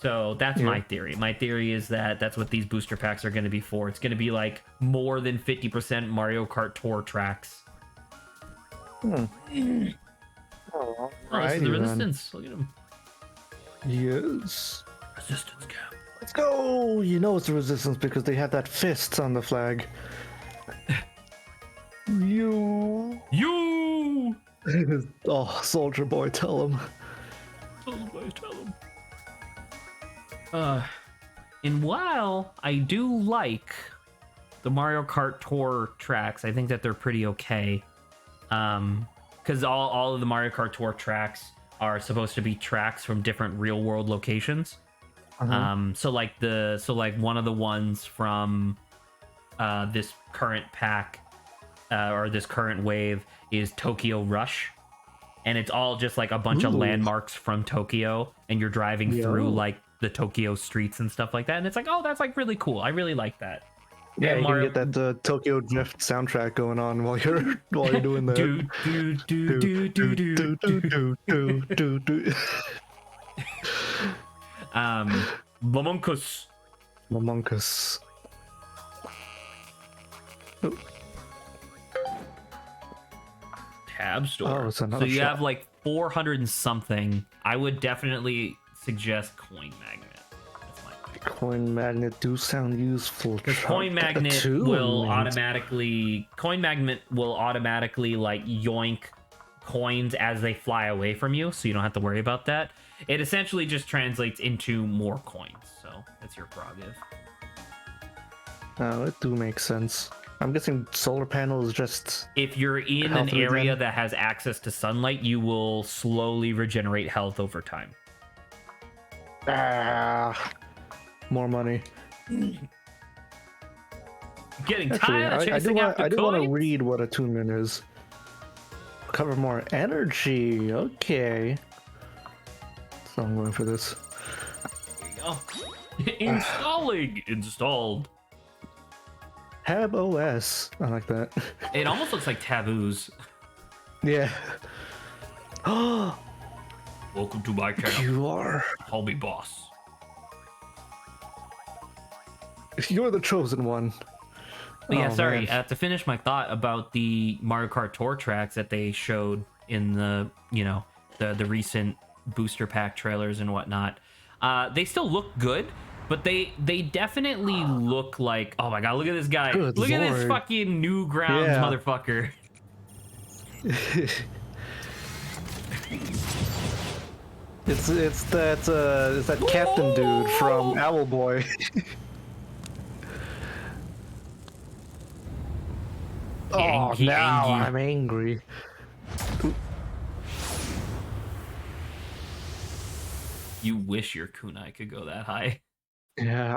So that's my theory. My theory is that that's what these booster packs are going to be for. It's going to be like more than 50% Mario Kart Tour tracks. Oh, this is the Resistance. Look at him. Yes. Resistance cap. Let's go. You know it's the Resistance because they had that fist on the flag. You. Oh, Soldier Boy, tell him. Soldier Boy, tell him. And while I do like the Mario Kart Tour tracks, I think that they're pretty okay. Because all of the Mario Kart Tour tracks are supposed to be tracks from different real world locations. So like one of the ones from this current pack or this current wave is Tokyo Rush, and it's all just like a bunch of landmarks from Tokyo, and you're driving through like the Tokyo streets and stuff like that, and it's like, oh, that's like really cool. I really like that. Yeah, you can get that Tokyo Drift soundtrack going on while you're doing that. Mamonkus. Oh. Tab store. Oh, it's so another you shop. have like 400 and something. I would definitely suggest Coin Magnet. That's my pick. Coin Magnet do sound useful. Because Coin Magnet will automatically like yoink coins as they fly away from you, so you don't have to worry about that. It essentially just translates into more coins, so that's your prerogative. Oh, it do make sense. I'm guessing solar panels just... If you're in an area that has access to sunlight, you will slowly regenerate health over time. More money. Getting Actually, tired of chasing after I do want to coins? read what attunement is. Cover more energy. Okay. So I'm going for this. There you go. Installed. Tab OS. I like that. It almost looks like taboos. Yeah. Welcome to my channel. You are. Call me boss. You're the chosen one. But yeah, Oh, sorry. man. To finish my thought about the Mario Kart Tour tracks that they showed in the, you know, the recent booster pack trailers and whatnot, they still look good, but they definitely look like, oh my god, look at this guy. Good Look at this lord. fucking Newgrounds Yeah. motherfucker. It's that captain dude from Owlboy. Oh, He now angry. I'm angry. You wish your kunai could go that high. Yeah,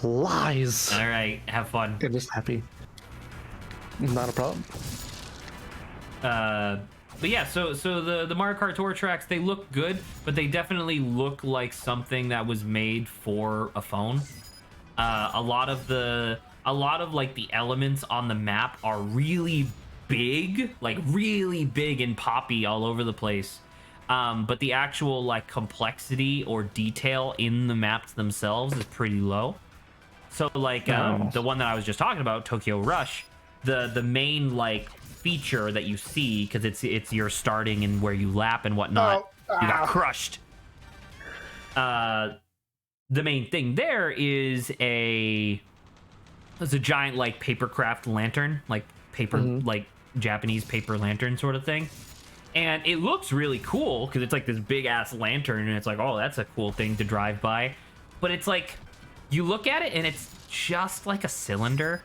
lies. All right, have fun. I'm just happy. Not a problem. But yeah, so the Mario Kart Tour tracks, they look good, but they definitely look like something that was made for a phone. A lot of like the elements on the map are really big, like really big and poppy all over the place. But the actual like complexity or detail in the maps themselves is pretty low. So like the one that I was just talking about, Tokyo Rush, the main like feature that you see, because it's your starting and where you lap and whatnot, you got crushed. The main thing there is a giant like papercraft lantern, like paper like Japanese paper lantern sort of thing. And it looks really cool because it's like this big ass lantern, and it's like, oh, that's a cool thing to drive by. But it's like, you look at it and it's just like a cylinder.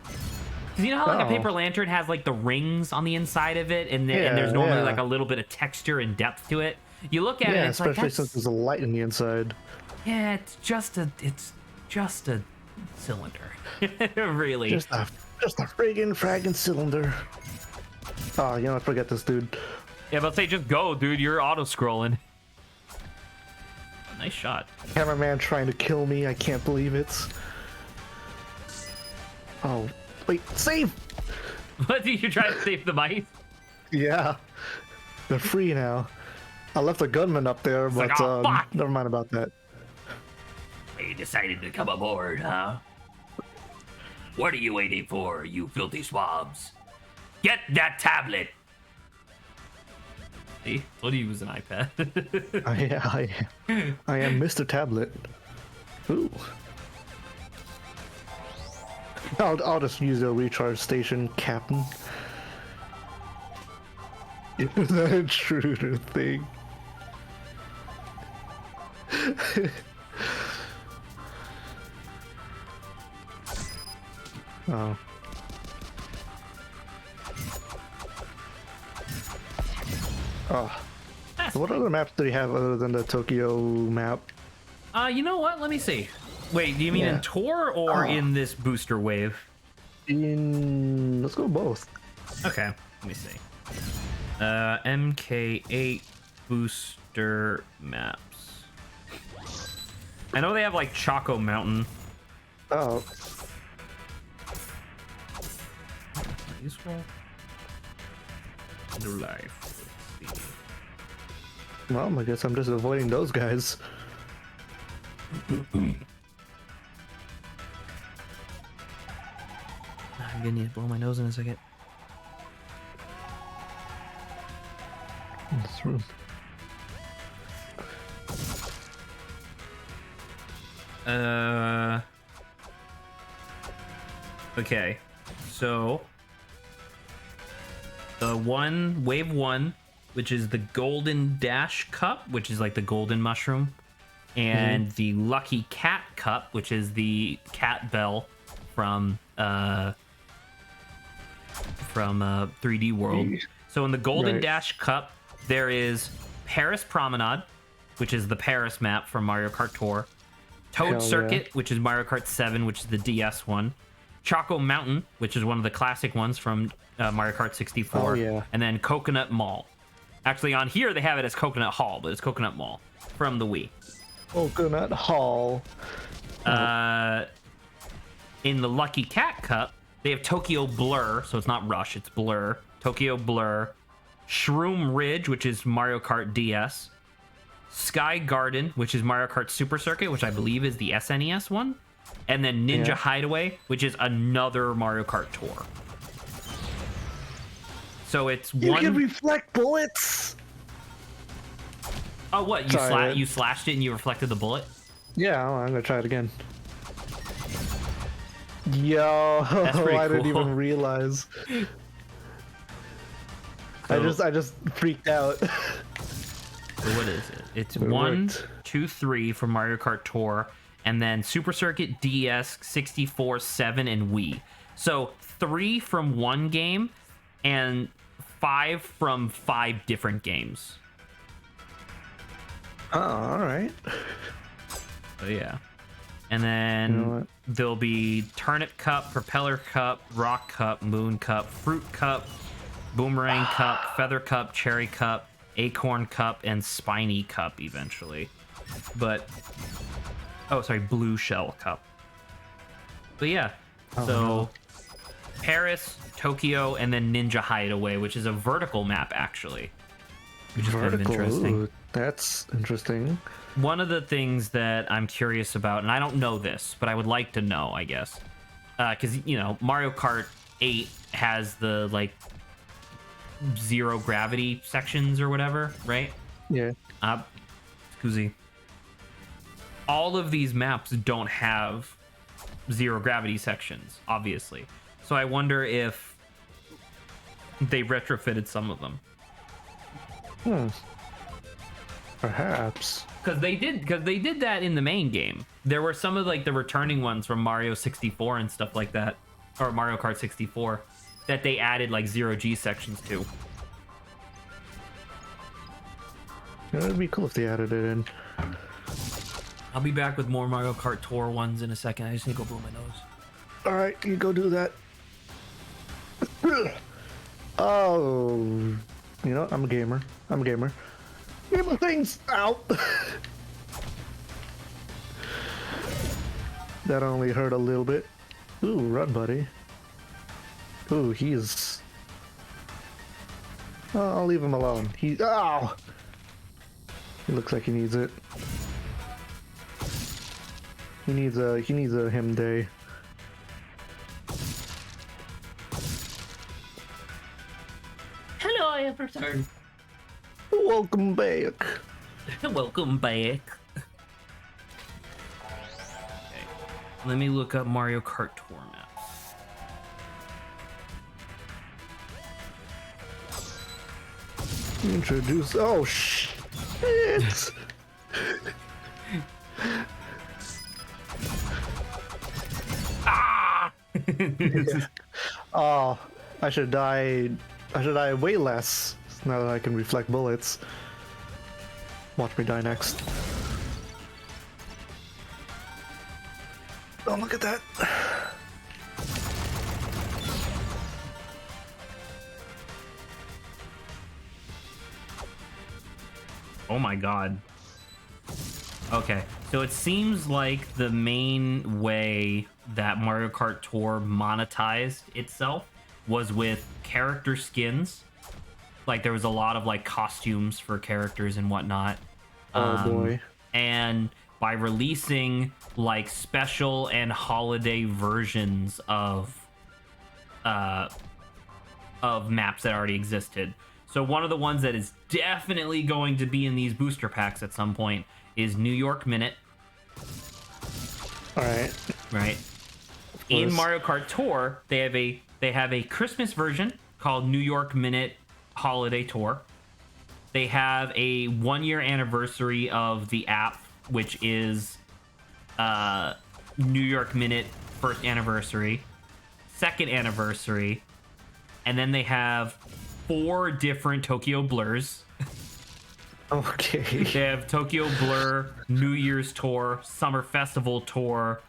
'Cause you know how like a paper lantern has like the rings on the inside of it, and there's normally like a little bit of texture and depth to it. You look at it, and it's like, especially since there's a light in the inside. yeah, it's just a cylinder. Really. Just a friggin' fraggin' cylinder. Oh, you know, I forget this dude. Yeah, but say just go, dude. You're auto scrolling. Nice shot. Cameraman trying to kill me. I can't believe it. Oh, wait, save! What, did you try to save the mice? Yeah, they're free now. I left a gunman up there, but like, oh, fuck. never mind about that. You decided to come aboard, huh? What are you waiting for, you filthy swabs? Get that tablet! See? Told you it was an iPad. I am Mr. Tablet. Ooh. I'll just use a recharge station, Captain. That intruder thing. Oh. Oh. What other maps do you have other than the Tokyo map? You know what? Let me see. Wait, do you mean in Tour or in this booster wave? Let's go both. Okay, let me see. MK8 booster maps. I know they have like Choco Mountain. Oh. Useful. New life. Let's see. Well, I guess I'm just avoiding those guys. I'm gonna need to blow my nose in a second. This room. Okay. So the wave one, which is the Golden Dash Cup, which is like the golden mushroom, and the Lucky Cat Cup, which is the cat bell from 3D World. So in the Golden Dash Cup, there is Paris Promenade, which is the Paris map from Mario Kart Tour. Toad Circuit, which is Mario Kart 7, which is the DS one. Choco Mountain, which is one of the classic ones from Mario Kart 64. Oh, yeah. And then Coconut Mall. Actually, on here they have it as Coconut Hall, but it's Coconut Mall from the Wii. Coconut Hall. In the Lucky Cat Cup, they have Tokyo Blur, so it's not Rush, it's Blur. Tokyo Blur, Shroom Ridge, which is Mario Kart DS, Sky Garden, which is Mario Kart Super Circuit, which I believe is the SNES one, and then Ninja Hideaway, which is another Mario Kart Tour. So it's You one. can reflect bullets. Oh, what? You slashed it and you reflected the bullet? Yeah, I'm gonna try it again. Yo, That's pretty I didn't cool. even realize. So- I just freaked out. So what is it? It's It 1, worked. 2, 3 for Mario Kart Tour, and then Super Circuit, DS, 64, 7, and Wii. So 3 from one game, and 5 from 5 different games. Oh, all right. So yeah. And then You know what? there'll be Turnip Cup, Propeller Cup, Rock Cup, Moon Cup, Fruit Cup, Boomerang Cup, Feather Cup, Cherry Cup, Acorn Cup, and Spiny Cup eventually. But Blue Shell Cup. But yeah, so Paris, Tokyo, and then Ninja Hideaway, which is a vertical map actually, which is kind of interesting. Ooh, that's interesting. One of the things that I'm curious about, and I don't know this, but I would like to know, I guess, because Mario Kart 8 has the like zero gravity sections or whatever, right? Yeah. Scusi. All of these maps don't have zero gravity sections, obviously. So I wonder if they retrofitted some of them. Perhaps. Because they did that in the main game. There were some of like the returning ones from Mario 64 and stuff like that, or Mario Kart 64, that they added like zero G sections to. It would be cool if they added it in. I'll be back with more Mario Kart Tour ones in a second. I just need to go blow my nose. All right, you go do that. Oh, you know, I'm a gamer. Gamer things out. That only hurt a little bit. Ooh, run, buddy. Ooh, he's. Oh, I'll leave him alone. Ow! He looks like he needs it. He needs a him day. Hello, I have returned. Welcome back. Welcome back. Okay. Let me look up Mario Kart Tour maps. Introduce. Oh shit! Ah! Oh, I should die. I should die way less now that I can reflect bullets. Watch me die next. Oh, look at that. Oh my god. Okay, so it seems like the main way that Mario Kart Tour monetized itself was with character skins. Like there was a lot of like costumes for characters and whatnot. Oh boy. And by releasing like special and holiday versions of maps that already existed. So one of the ones that is definitely going to be in these booster packs at some point is New York Minute. All right. Right. In Mario Kart Tour, they have a Christmas version called New York Minute Holiday Tour. They have a 1-year anniversary of the app, which is New York Minute first anniversary, second anniversary, and then they have 4 different Tokyo Blurs. Okay. They have Tokyo Blur, New Year's Tour, Summer Festival Tour,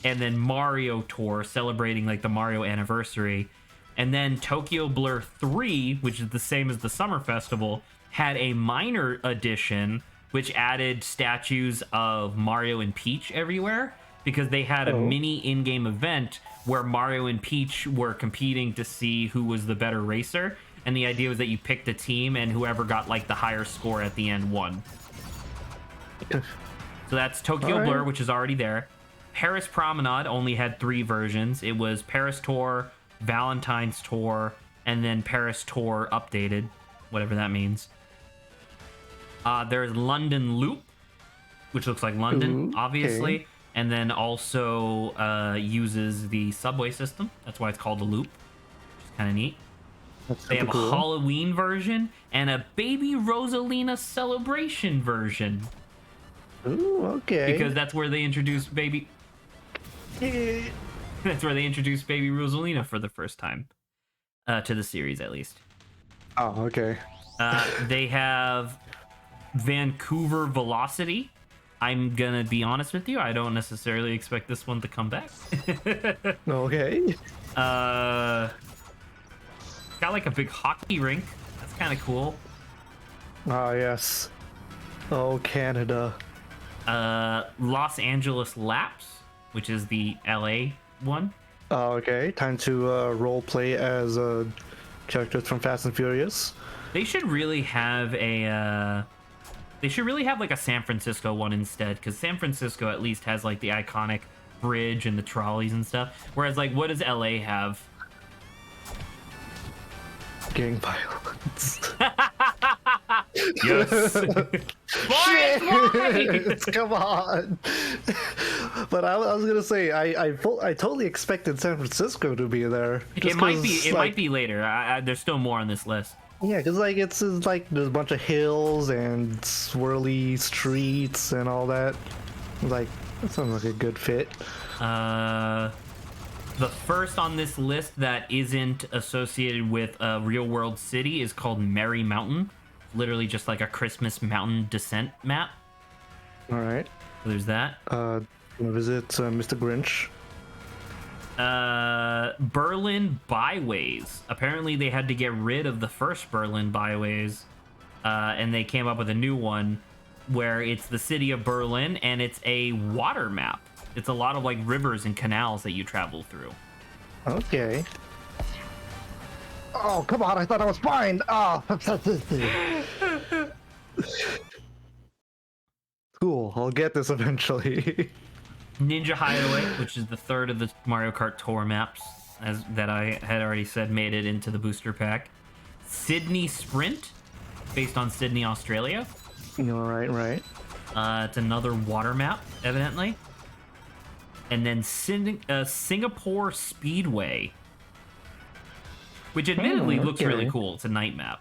and then Mario Tour, celebrating like the Mario anniversary. And then Tokyo Blur 3, which is the same as the Summer Festival, had a minor edition which added statues of Mario and Peach everywhere, because they had a mini in-game event where Mario and Peach were competing to see who was the better racer. and the idea was that you picked a team, and whoever got like the higher score at the end won. So that's Tokyo All right. Blur, which is already there. Paris Promenade only had 3 versions. It was Paris Tour, Valentine's Tour, and then Paris Tour updated, whatever that means. There's London Loop, which looks like London, Ooh, obviously, okay. and then also uses the subway system. That's why it's called a loop, which is kind of neat. That's They have super a cool. Halloween version and a Baby Rosalina celebration version, Ooh, okay. because that's where they introduced Baby. That's where they introduced Baby Rosalina for the first time to the series, at least. Oh, okay. They have Vancouver Velocity. I'm gonna be honest with you, I don't necessarily expect this one to come back. Okay. Got like a big hockey rink. That's kind of cool. Ah, yes. Oh, Canada. Los Angeles Laps, which is the LA one. Oh, okay. Time to role play as characters from Fast and Furious. They should really have a like a San Francisco one instead, because San Francisco at least has like the iconic bridge and the trolleys and stuff. Whereas like, what does LA have? Gang violence. Yes. Come on. But I was gonna say I totally expected San Francisco to be there. It might be. It might be later. There's still more on this list. Yeah, because like it's like there's a bunch of hills and swirly streets and all that. Like that sounds like a good fit. The first on this list that isn't associated with a real world city is called Merry Mountain. Literally just like a Christmas mountain descent map. All right. So there's that. Gonna visit Mr. Grinch. Berlin Byways. Apparently they had to get rid of the first Berlin Byways, and they came up with a new one where it's the city of Berlin and it's a water map. It's a lot of like rivers and canals that you travel through. Okay. Oh, come on, I thought I was fine. Oh. Cool, I'll get this eventually. Ninja Hideaway, which is the third of the Mario Kart Tour maps, as that I had already said made it into the booster pack. Sydney Sprint, based on Sydney, Australia. Right. It's another water map, evidently. And then Singapore Speedway, which admittedly looks really okay. cool. It's a night map.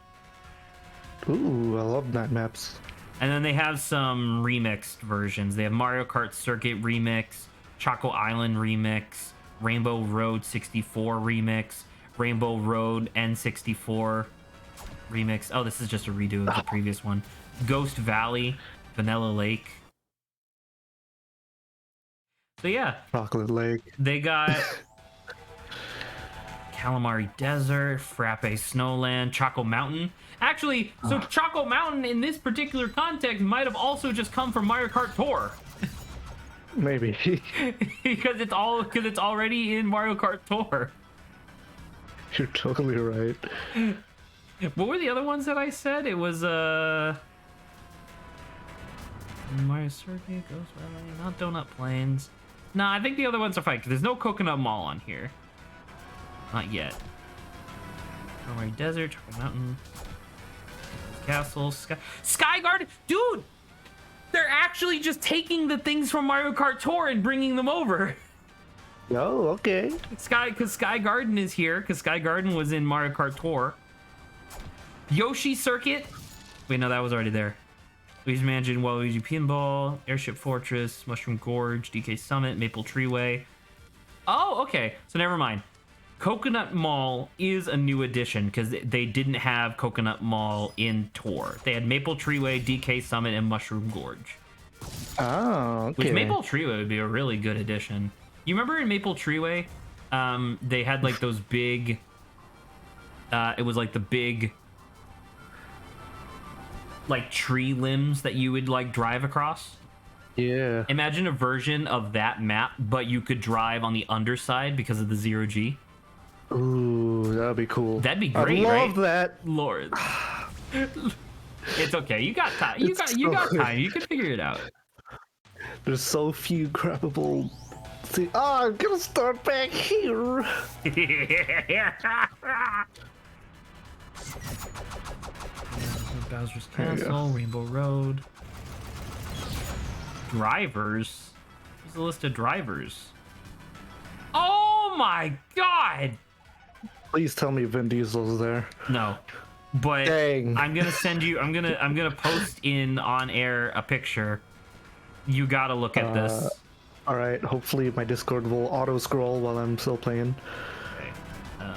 Ooh, I love night maps. And then they have some remixed versions. They have Mario Kart Circuit Remix, Choco Island Remix, Rainbow Road 64 Remix, Rainbow Road N64 Remix. Oh, this is just a redo of the previous one. Ghost Valley, Vanilla Lake. So yeah, Chocolate Lake. they got Calamari Desert, Frappe Snowland, Choco Mountain. Actually, so Choco Mountain in this particular context might have also just come from Mario Kart Tour. Maybe. because it's already in Mario Kart Tour. You're totally right. What were the other ones that I said? It was Mario Circuit, Ghost Valley, not Donut Plains. Nah, I think the other ones are fine, because there's no Coconut Mall on here. Not yet. Calamari Desert, Choco Mountain, Castle, Sky Garden. Dude! They're actually just taking the things from Mario Kart Tour and bringing them over. Oh, okay. Because Sky Garden is here, because Sky Garden was in Mario Kart Tour. Yoshi Circuit. Wait, no, that was already there. Luigi's Mansion, Waluigi Pinball, Airship Fortress, Mushroom Gorge, DK Summit, Maple Treeway. Oh, okay. So never mind. Coconut Mall is a new addition because they didn't have Coconut Mall in Tour. They had Maple Treeway, DK Summit, and Mushroom Gorge. Oh, okay. Which Maple Treeway would be a really good addition. You remember in Maple Treeway, they had like those big. It was like the big, like tree limbs that you would like drive across. Yeah. Imagine a version of that map, but you could drive on the underside because of the 0G. Ooh, that'd be cool. That'd be great, I right? love that. Lord. It's okay. You got time. You got time. You can figure it out. There's so few grabbable. See, I'm gonna start back here. Bowser's There you go. Castle, Rainbow Road. Drivers? There's a list of drivers. Oh my god! Please tell me Vin Diesel's there. No. But Dang. I'm gonna send you I'm gonna post in on air a picture. You gotta look at this. All right. Hopefully my Discord will auto scroll while I'm still playing. Okay.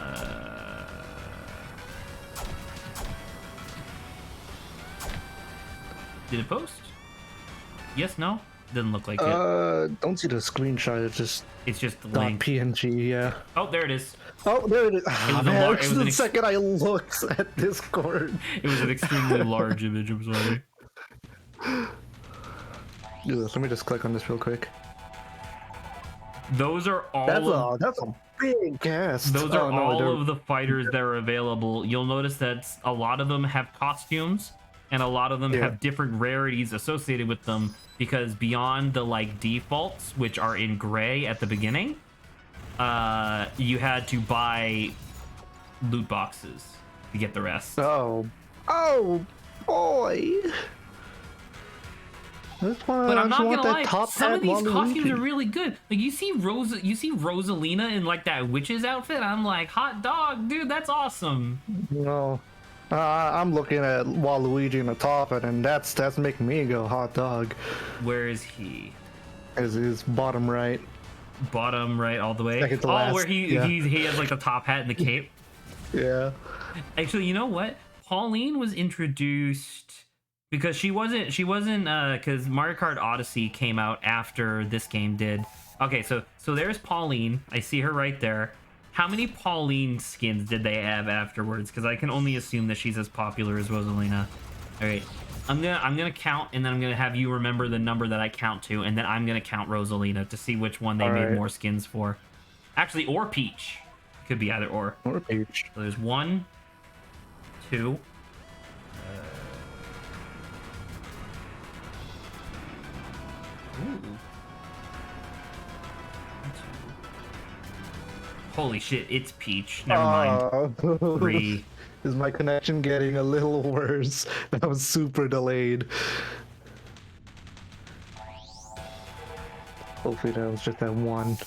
Did it post? Yes, no? Doesn't look like it. Don't see the screenshot. It's just the dot link. PNG. Yeah. Oh, there it is. Oh, there it is. Ah, was a man, lar- it was the an second I looked at Discord. It was an extremely large image, I'm sorry. Yeah, let me just click on this real quick. Those are all That's a big cast. those are Oh, no, all they're- of the fighters that are available. You'll notice that a lot of them have costumes and a lot of them Yeah. have different rarities associated with them because beyond the like defaults, which are in gray at the beginning, you had to buy loot boxes to get the rest. Oh boy. This one, But I I'm just not want gonna that lie, top some hat of these costumes Waluigi. are really good. Like you see Rosalina in like that witch's outfit. I'm like, hot dog, dude, that's awesome. No. I'm looking at Waluigi in the top hat, and that's making me go hot dog. Where is he? Is bottom right. Bottom right all the way. Second to Oh, last, where yeah. he has like the top hat and the cape. Yeah. Actually, you know what? Pauline was introduced because she wasn't because Mario Kart Odyssey came out after this game did. Okay, so there's Pauline. I see her right there. How many Pauline skins did they have afterwards? Because I can only assume that she's as popular as Rosalina. All right, I'm gonna count, and then I'm gonna have you remember the number that I count to, and then I'm gonna count Rosalina to see which one they made Alright. more skins for. Actually, or Peach. Could be either or. Or Peach. So there's 1, 2. Ooh. Holy shit, it's Peach. Never mind. 3. Is my connection getting a little worse? That was super delayed. Hopefully that was just that one.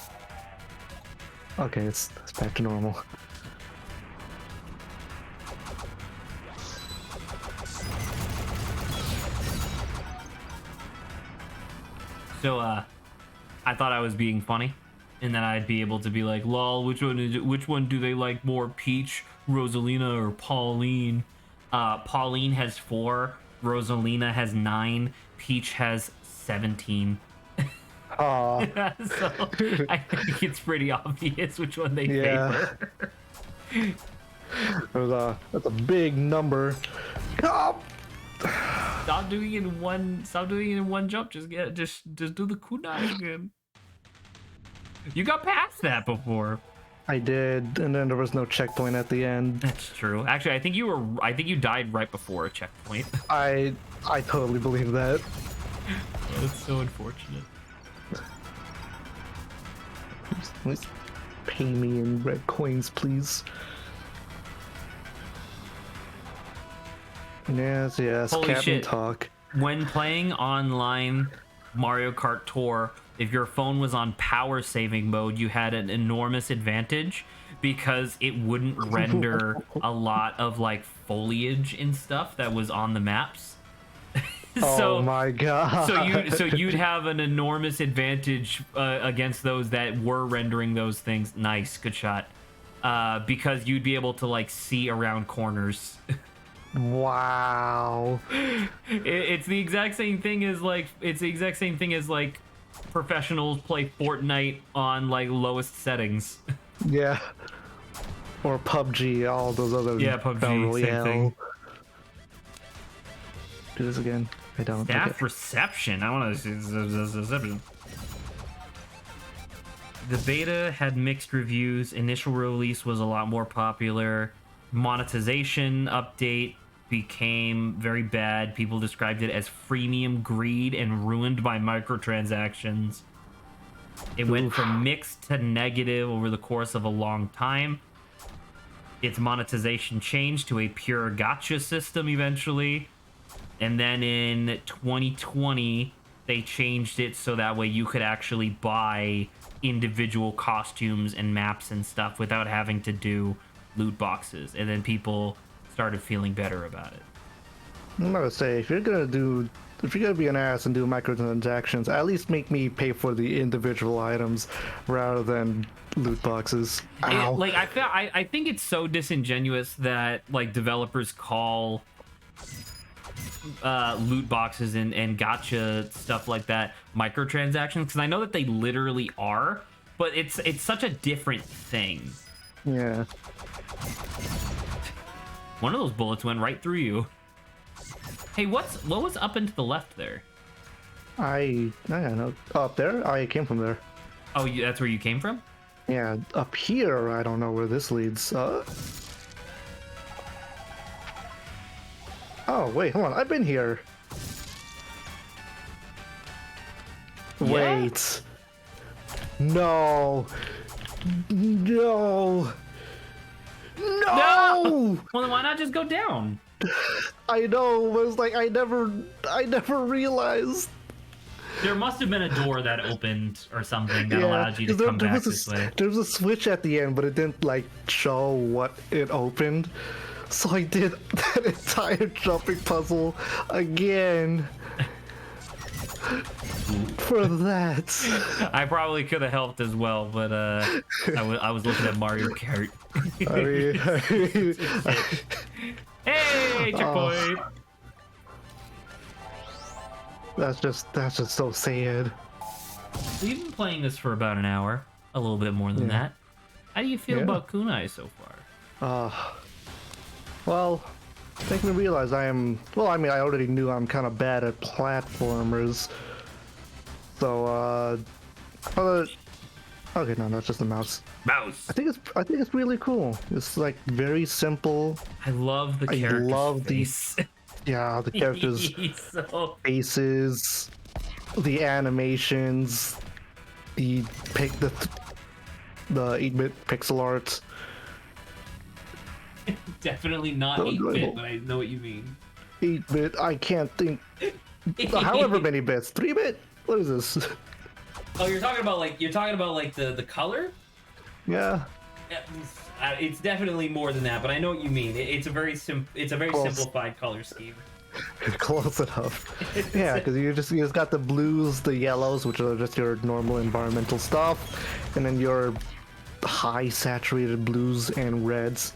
Okay, it's back to normal. So, I thought I was being funny, and then I'd be able to be like, "Lol, which one do they like more, Peach, Rosalina, or Pauline?" Pauline has 4, Rosalina has 9, Peach has 17. Aw, So I think it's pretty obvious which one they Yeah. favor. that's a big number. Oh, Stop doing it in one. Stop doing it in one jump. Just do the kunai again. You got past that before. I did, and then there was no checkpoint at the end. That's true. Actually, I think you died right before a checkpoint. I totally believe that. That's so unfortunate. Please pay me in red coins, please. Yes, Holy Captain shit. Talk. When playing online Mario Kart Tour, if your phone was on power saving mode, you had an enormous advantage because it wouldn't render a lot of like foliage and stuff that was on the maps. Oh my god. So you'd have an enormous advantage against those that were rendering those things. Nice, good shot. Because you'd be able to like see around corners. Wow. It's the exact same thing as like professionals play Fortnite on like lowest settings. Yeah. Or PUBG, all those other Yeah, PUBG, Battle same Royale. thing. Do this again. I don't. Staff Okay. reception. I want to see reception. The beta had mixed reviews. Initial release was a lot more popular. Monetization update became very bad. People described it as freemium greed and ruined by microtransactions. It went from mixed to negative over the course of a long time. Its monetization changed to a pure gacha system eventually. And then in 2020, they changed it so that way you could actually buy individual costumes and maps and stuff without having to do loot boxes. And then people started feeling better about it. I'm gonna say, if you're gonna be an ass and do microtransactions, at least make me pay for the individual items rather than loot boxes. Ow. I think it's so disingenuous that like developers call loot boxes and gacha stuff like that microtransactions, because I know that they literally are, but it's such a different thing. Yeah. One of those bullets went right through you. Hey, what was up and to the left there? I don't know. Up there? I came from there. Oh, that's where you came from? Yeah, up here, I don't know where this leads. Oh, wait, hold on. I've been here. Yeah? Wait. No. No. No! Well, then why not just go down? I know, but it's like I never realized. There must have been a door that opened or something that allowed you to come back this way. There was a switch at the end, but it didn't like show what it opened. So I did that entire jumping puzzle again. For that. I probably could have helped as well, but I was looking at Mario Kart. Hey, checkpoint! That's just so sad. So you've been playing this for about an hour, a little bit more than that. How do you feel about Kunai so far? Well, making me realize I already knew I'm kind of bad at platformers. So, okay, no, that's just a mouse. Mouse. I think it's really cool. It's like very simple. I love the character's face. Yeah, the characters' faces, the animations, the 8-bit pixel art. Definitely not 8-bit, but I know what you mean. 8-bit, I can't think. However many bits. 3-bit? What is this? Oh, you're talking about like the color? Yeah. It's definitely more than that, but I know what you mean. It's a very simplified color scheme. Close enough. Yeah, because you just got the blues, the yellows, which are just your normal environmental stuff, and then your high saturated blues and reds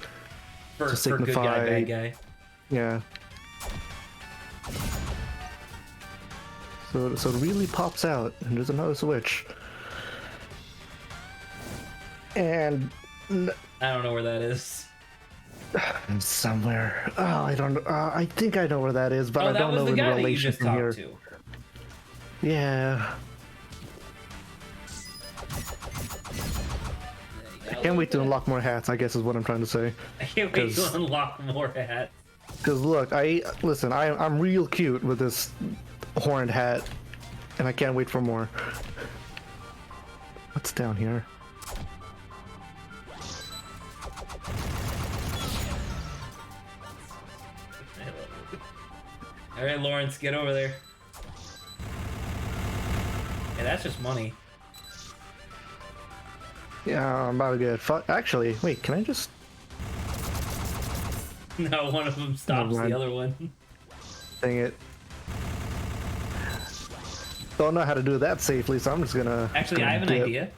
For good guy, bad guy. Yeah. So it really pops out, and there's another switch. And I don't know where that is. Somewhere. Oh, I don't know. I think I know where that is, but I don't know in relation to here. Yeah. I can't wait to unlock more hats, I guess is what I'm trying to say. I can't wait to unlock more hats. Because look, I'm real cute with this horned hat, and I can't wait for more. What's down here? All right, Lawrence, get over there. Yeah, that's just money. Yeah, I'm about to get Actually, wait, can I just... No, one of them stops the other one. Dang it. Don't know how to do that safely, so I'm just gonna... Actually, I have an idea.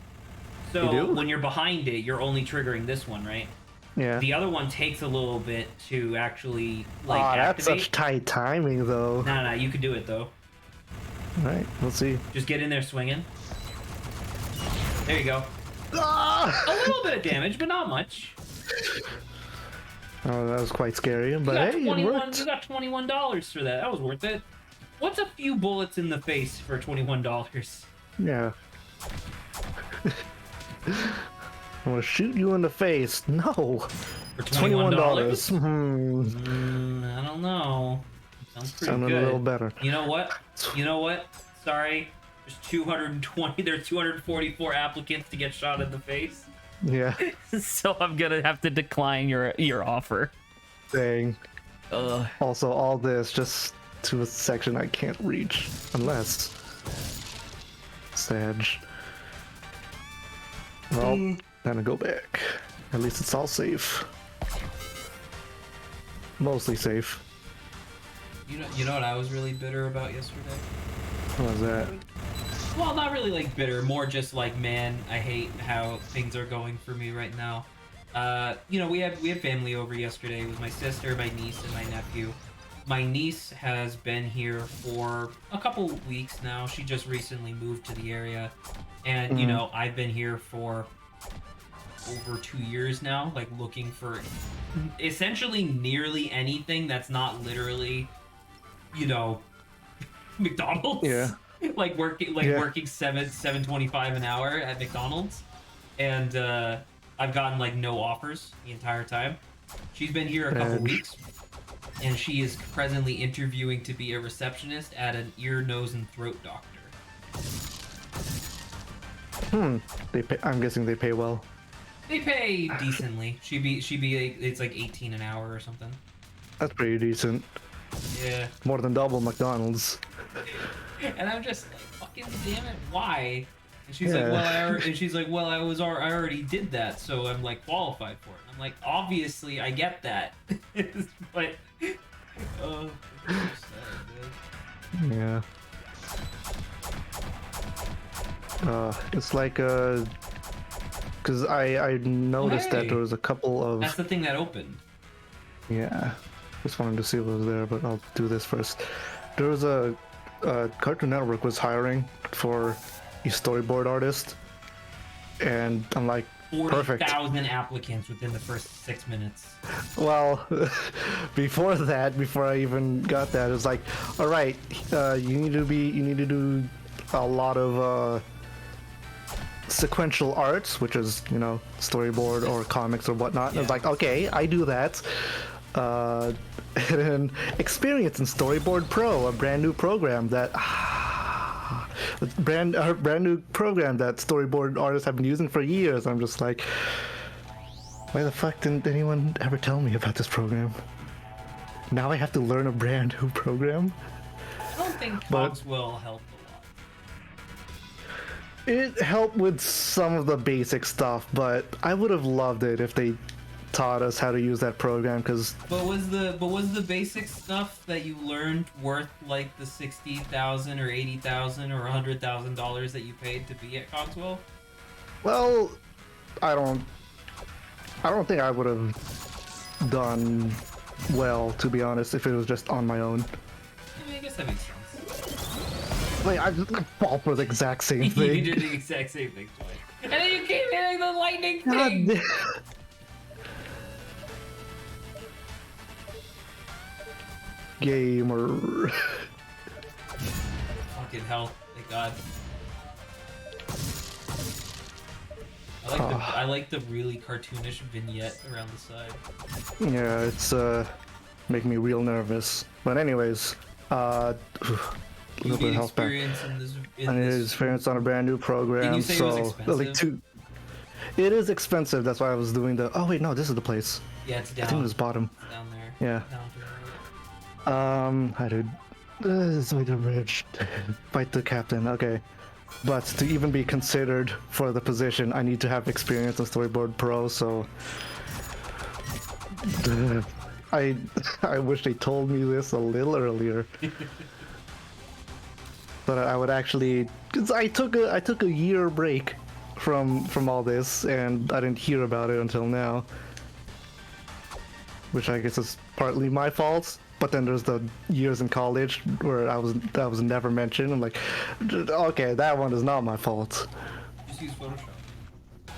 So, when you're behind it, you're only triggering this one, right? Yeah. The other one takes a little bit to actually, like, that's activate. such tight timing, though. No, you can do it, though. Alright, let's see. Just get in there swinging. There you go. Ah! A little bit of damage, but not much. Oh, that was quite scary, but hey, it worked. You got $21 for that. That was worth it. What's a few bullets in the face for $21? Yeah. I'm gonna shoot you in the face. No. For $21. I don't know. Sounds pretty Sounding good. a little better. You know what? You know what? Sorry. There's 220. There's 244 applicants to get shot in the face. Yeah. So I'm gonna have to decline your offer. Dang. Ugh. Also, all this just to a section I can't reach. Unless... Sag. Well, gonna go back. At least it's all safe. Mostly safe. You know what I was really bitter about yesterday? What was that? Well, not really like bitter, more just like, man, I hate how things are going for me right now. You know, we had family over yesterday. It was my sister, my niece, and my nephew. My niece has been here for a couple weeks now. She just recently moved to the area, and you know, I've been here for over 2 years now, like looking for essentially nearly anything that's not literally, you know, McDonald's. Yeah. Like working 7.25 an hour at McDonald's, and I've gotten like no offers the entire time. She's been here a couple weeks, and she is presently interviewing to be a receptionist at an ear, nose, and throat doctor. They pay, I'm guessing they pay well. They pay decently. She'd be it's like 18 an hour or something. That's pretty decent. Yeah. More than double McDonald's. And I'm just like, fucking damn it, why? And she's Yeah. like, well, I already did that, so I'm like qualified for it. And I'm like, obviously, I get that, but oh, it's so sad, dude. Yeah. It's like because I noticed that hey. there was a couple of That's the thing that opened. yeah. Just wanted to see what was there, but I'll do this first. There was a Cartoon Network was hiring for a storyboard artist, and I'm like, perfect. 40,000 applicants within the first 6 minutes. Well, before I even got that, it was like, all right, you need to do a lot of sequential arts, which is, you know, storyboard or comics or whatnot. And I was like, okay, I do that. And then Experience in Storyboard Pro, a brand new program that brand new program that storyboard artists have been using for years. I'm just like, why the fuck didn't anyone ever tell me about this program? Now I have to learn a brand new program. I don't think But- Cogswell helped a lot. It helped with some of the basic stuff, but I would have loved it if they taught us how to use that program, because But was the basic stuff that you learned worth like the $60,000 or $80,000 or $100,000 that you paid to be at Cogswell? well, I don't think I would have done well, to be honest, if it was just on my own. I mean, I guess that makes sense. Like, I fall for the exact same You thing. did the exact same thing twice. And then you keep hitting the lightning God thing! damn. Gamer. Fucking hell, thank God. I like the really cartoonish vignette around the side. Yeah, it's making me real nervous. But anyways, little You bit of need health back. experience in this. I need experience on a brand new program, Didn't you say it was so like expensive? it is expensive. That's why I was doing the. Oh wait, no, this is the place. Yeah, it's I down. think it was bottom. Down there. Yeah. Down to the right. I did. This way the bridge. Fight the captain. Okay. But to even be considered for the position, I need to have experience in Storyboard Pro. So I wish they told me this a little earlier. But I would actually, cause I took a year break from all this, and I didn't hear about it until now, which I guess is partly my fault. But then there's the years in college where that was never mentioned. I'm like, okay, that one is not my fault. Just use Photoshop.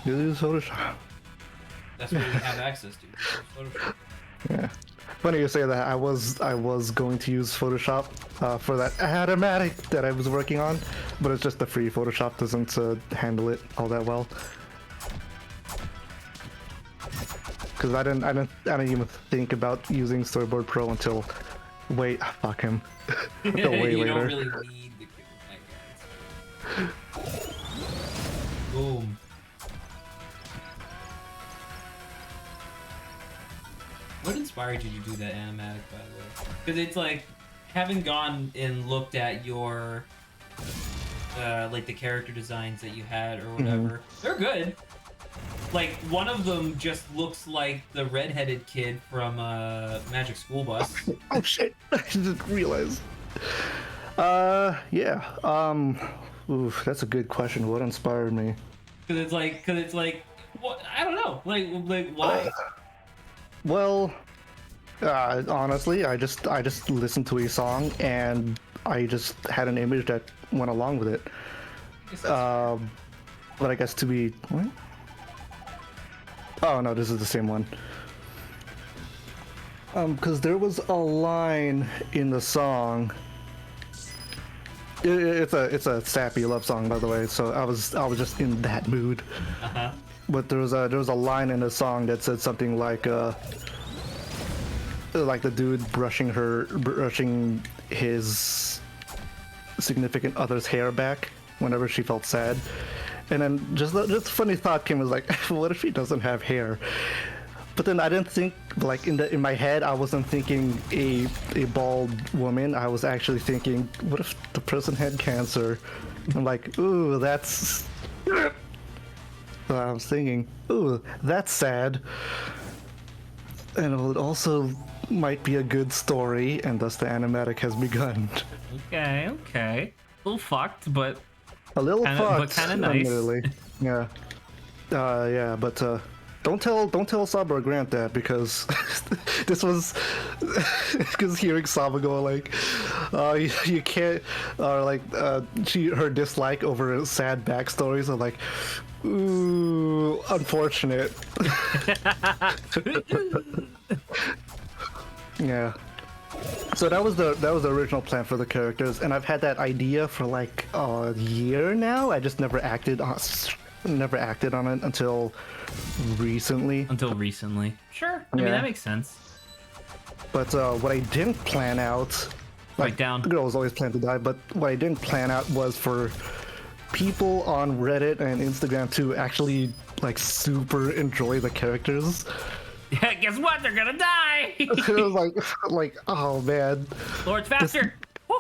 Use Photoshop. That's what we have access to. Use Photoshop. Yeah. Funny you say that. I was going to use Photoshop for that automatic that I was working on, but it's just the free Photoshop doesn't handle it all that well. because I didn't even think about using Storyboard Pro until fuck him. Until way You later. don't really need the Kunai guys. Boom. What inspired you to do that animatic, by the way? Because it's like, having gone and looked at your, like the character designs that you had or whatever, they're good. Like, one of them just looks like the redheaded kid from Magic School Bus. Oh shit! I didn't realize. Yeah. Oof, that's a good question. What inspired me? Because it's like, what? I don't know. Like why? Well, honestly, I just listened to a song and I just had an image that went along with it. I guess that's But I guess to be what? Oh no, this is the same one. Because there was a line in the song. It's a sappy love song, by the way. So I was just in that mood. Uh-huh. But there was a line in the song that said something like the dude brushing his significant other's hair back whenever she felt sad. And then just a funny thought came, was like, what if she doesn't have hair? But then I didn't think, like, in my head, I wasn't thinking a bald woman. I was actually thinking, what if the person had cancer? I'm like, ooh, that's. So I was thinking, ooh, that's sad. And it also might be a good story, and thus the animatic has begun. Okay. A little fucked, but A little Kinda- fucked, but kinda nice. admittedly. Yeah. Yeah, but don't tell Saba or Grant that, because this was because hearing Saba go like, you can't, or like her dislike over sad backstories are like, ooh, unfortunate. Yeah. So that was the original plan for the characters, and I've had that idea for like a year now. I just never acted on it until recently. Sure. I mean, Yeah. that makes sense. But what I didn't plan out, Write down. the girl was always planned to die, but what I didn't plan out was for people on Reddit and Instagram to actually like super enjoy the characters. Yeah, guess what? They're gonna die. It was like, oh man. Lord's faster. Woo.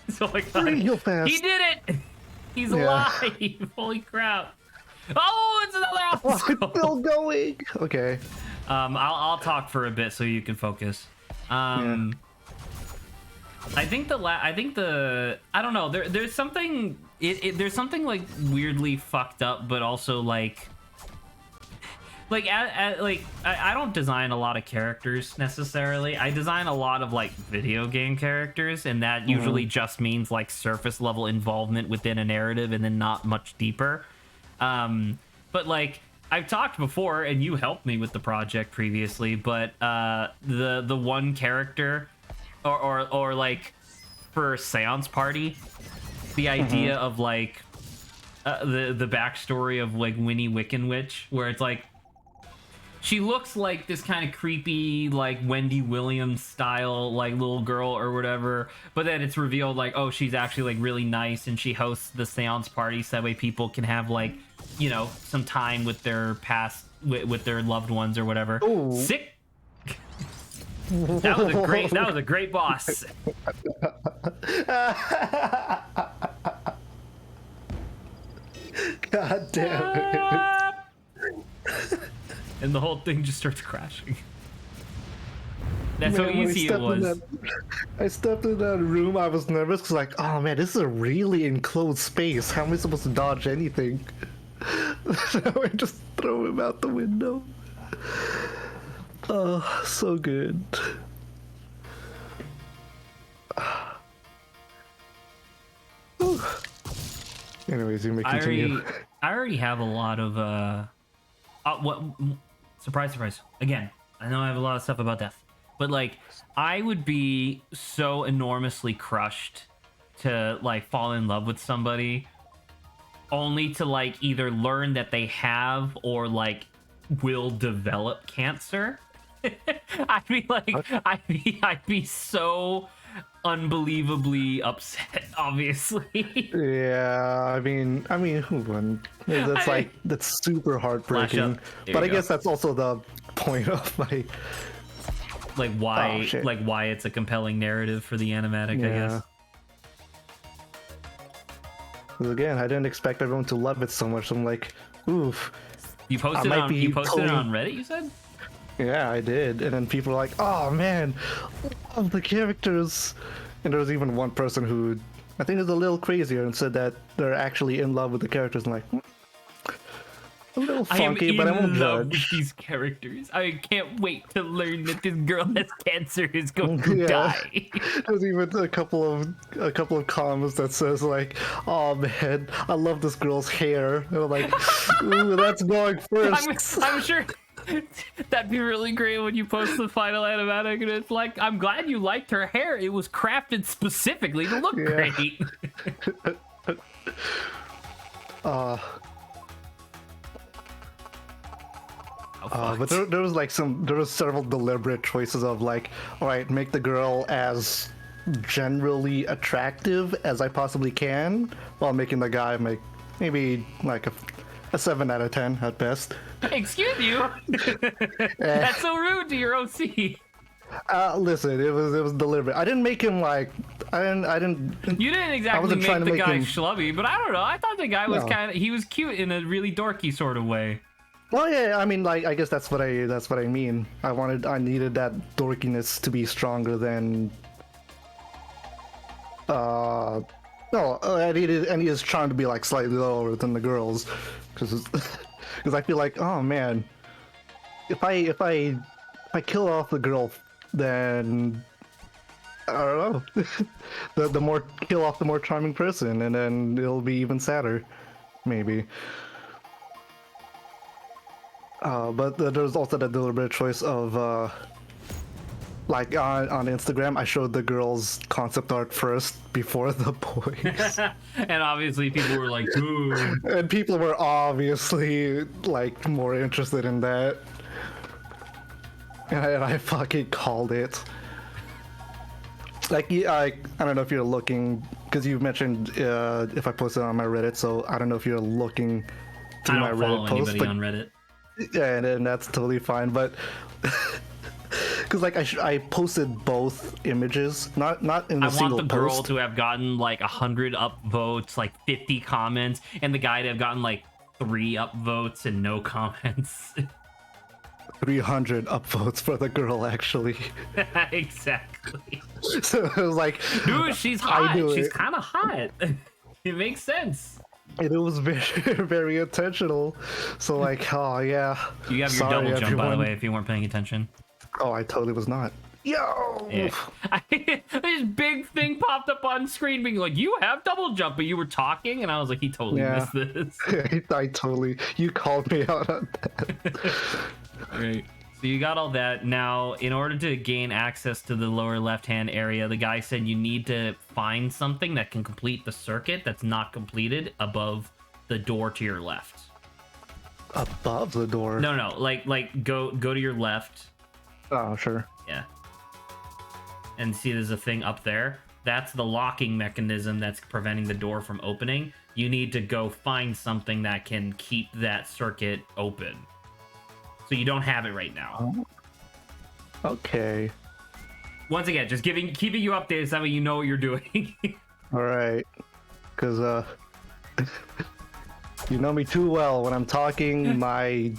So like, Real fast. he did it. He's Yeah. alive. Holy crap. Oh, it's another Oh, obstacle. it's still going. Okay. I'll talk for a bit so you can focus. I think I don't know. There's something. There's something like weirdly fucked up, but also like I don't design a lot of characters necessarily. I design a lot of like video game characters, and that usually just means like surface level involvement within a narrative and then not much deeper. But like I've talked before, and you helped me with the project previously, but the one character or like for Seance Party, the idea of like the backstory of like Winnie Wiccan-Witch, where it's like she looks like this kind of creepy, like Wendy Williams style, like little girl or whatever. But then it's revealed like, oh, she's actually like really nice, and she hosts the seance party so that way people can have like, you know, some time with their past, with their loved ones or whatever. Ooh. Sick. That was a great boss. God damn it. And the whole thing just starts crashing. That's Man, how when easy it was. I stepped in that room, I was nervous because like, oh man, this is a really enclosed space. How am I supposed to dodge anything? I just throw him out the window. Oh, so good. Whew. Anyways, you may continue. I already have a lot of what surprise again, I know I have a lot of stuff about death, but like I would be so enormously crushed to like fall in love with somebody only to like either learn that they have or like will develop cancer. I'd be like, I'd be so unbelievably upset. Obviously, Yeah, I mean, who wouldn't? That's like that's super heartbreaking. There But you I go. guess that's also the point of my. like why, Oh, shit. like why it's a compelling narrative for the animatic. I Yeah. guess. 'Cause again, I didn't expect everyone to love it so much. So I'm like, oof. You posted might on be you posted it totally- on Reddit. You said. Yeah, I did. And then people were like, oh man, love the characters. And there was even one person who I think is a little crazier and said that they're actually in love with the characters. And like, a little funky, but I won't love with judge. these characters. I can't wait to learn that this girl has cancer is going to Yeah. die. There's even a couple of comments that says like, "Oh man, I love this girl's hair." And I'm like, "Ooh, that's going first." I'm sure that'd be really great when you post the final animatic and it's like, I'm glad you liked her hair. It was crafted specifically to look Yeah. great. But there was like there was several deliberate choices of like, all right, make the girl as generally attractive as I possibly can, while making the guy make maybe like a 7 out of 10 at best. Excuse you. That's so rude to your OC. Listen, it was deliberate. I didn't make him like I didn't. You didn't exactly wasn't make trying to the make guy him- schlubby, but I don't know. I thought the guy was No. he was cute in a really dorky sort of way. Well, yeah, I mean, like, I guess that's what I mean. I needed that dorkiness to be stronger than. No, I needed his charm to be like slightly lower than the girls, because I feel like, oh man, if I kill off the girl, then I don't know, the more kill off the more charming person, and then it'll be even sadder, maybe. But there's also the deliberate choice of, like on Instagram, I showed the girls concept art first before the boys, And obviously people were like, ooh. and people were obviously like more interested in that, and I fucking called it. Like, yeah, I don't know if you're looking, because you mentioned if I posted on my Reddit, so I don't know if you're looking I through my don't follow Reddit post, anybody but on Reddit. yeah, and that's totally fine, but because like I posted both images, not in a I want single the girl post. to have gotten like 100 upvotes, like 50 comments, and the guy to have gotten like 3 upvotes and no comments. 300 upvotes for the girl, actually. Exactly. So it was like, Dude, she's I hot. do She's it. kind of hot. It makes sense. and it was very, very intentional. So like, oh yeah. You have your Sorry, double jump, by the everyone. way, if you weren't paying attention. Oh, I totally was not. Yo. Yeah. This big thing popped up on screen being like, you have double jump, but you were talking, and I was like, he totally Yeah. missed this. I totally. You called me out on that. Right. So you got all that. Now, in order to gain access to the lower left-hand area, the guy said you need to find something that can complete the circuit that's not completed above the door to your left. Above the door. No, like go to your left. Oh, sure. Yeah. And see there's a thing up there. That's the locking mechanism that's preventing the door from opening. You need to go find something that can keep that circuit open. So you don't have it right now. Okay. Once again, just keeping you updated so that way you know what you're doing. All right. Because you know me too well. When I'm talking, my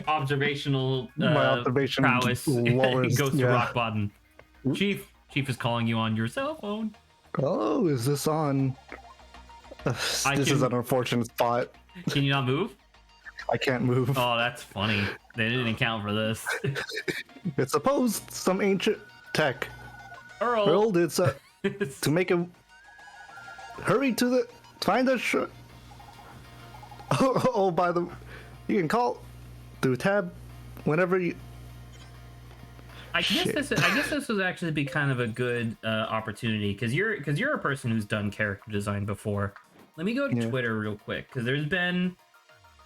Observational My observation prowess lowers, goes to yeah. rock bottom. Chief is calling you on your cell phone. Oh, is this on? This is can- an unfortunate spot. Can you not move? I can't move. Oh, that's funny. They didn't account for this. It's supposed some ancient tech. Earl. Earl did so to make him hurry to the find the Oh, by the you can call through tab whenever you. I guess Shit. this would actually be kind of a good opportunity because you're a person who's done character design before. Let me go to Yeah. Twitter real quick because there's been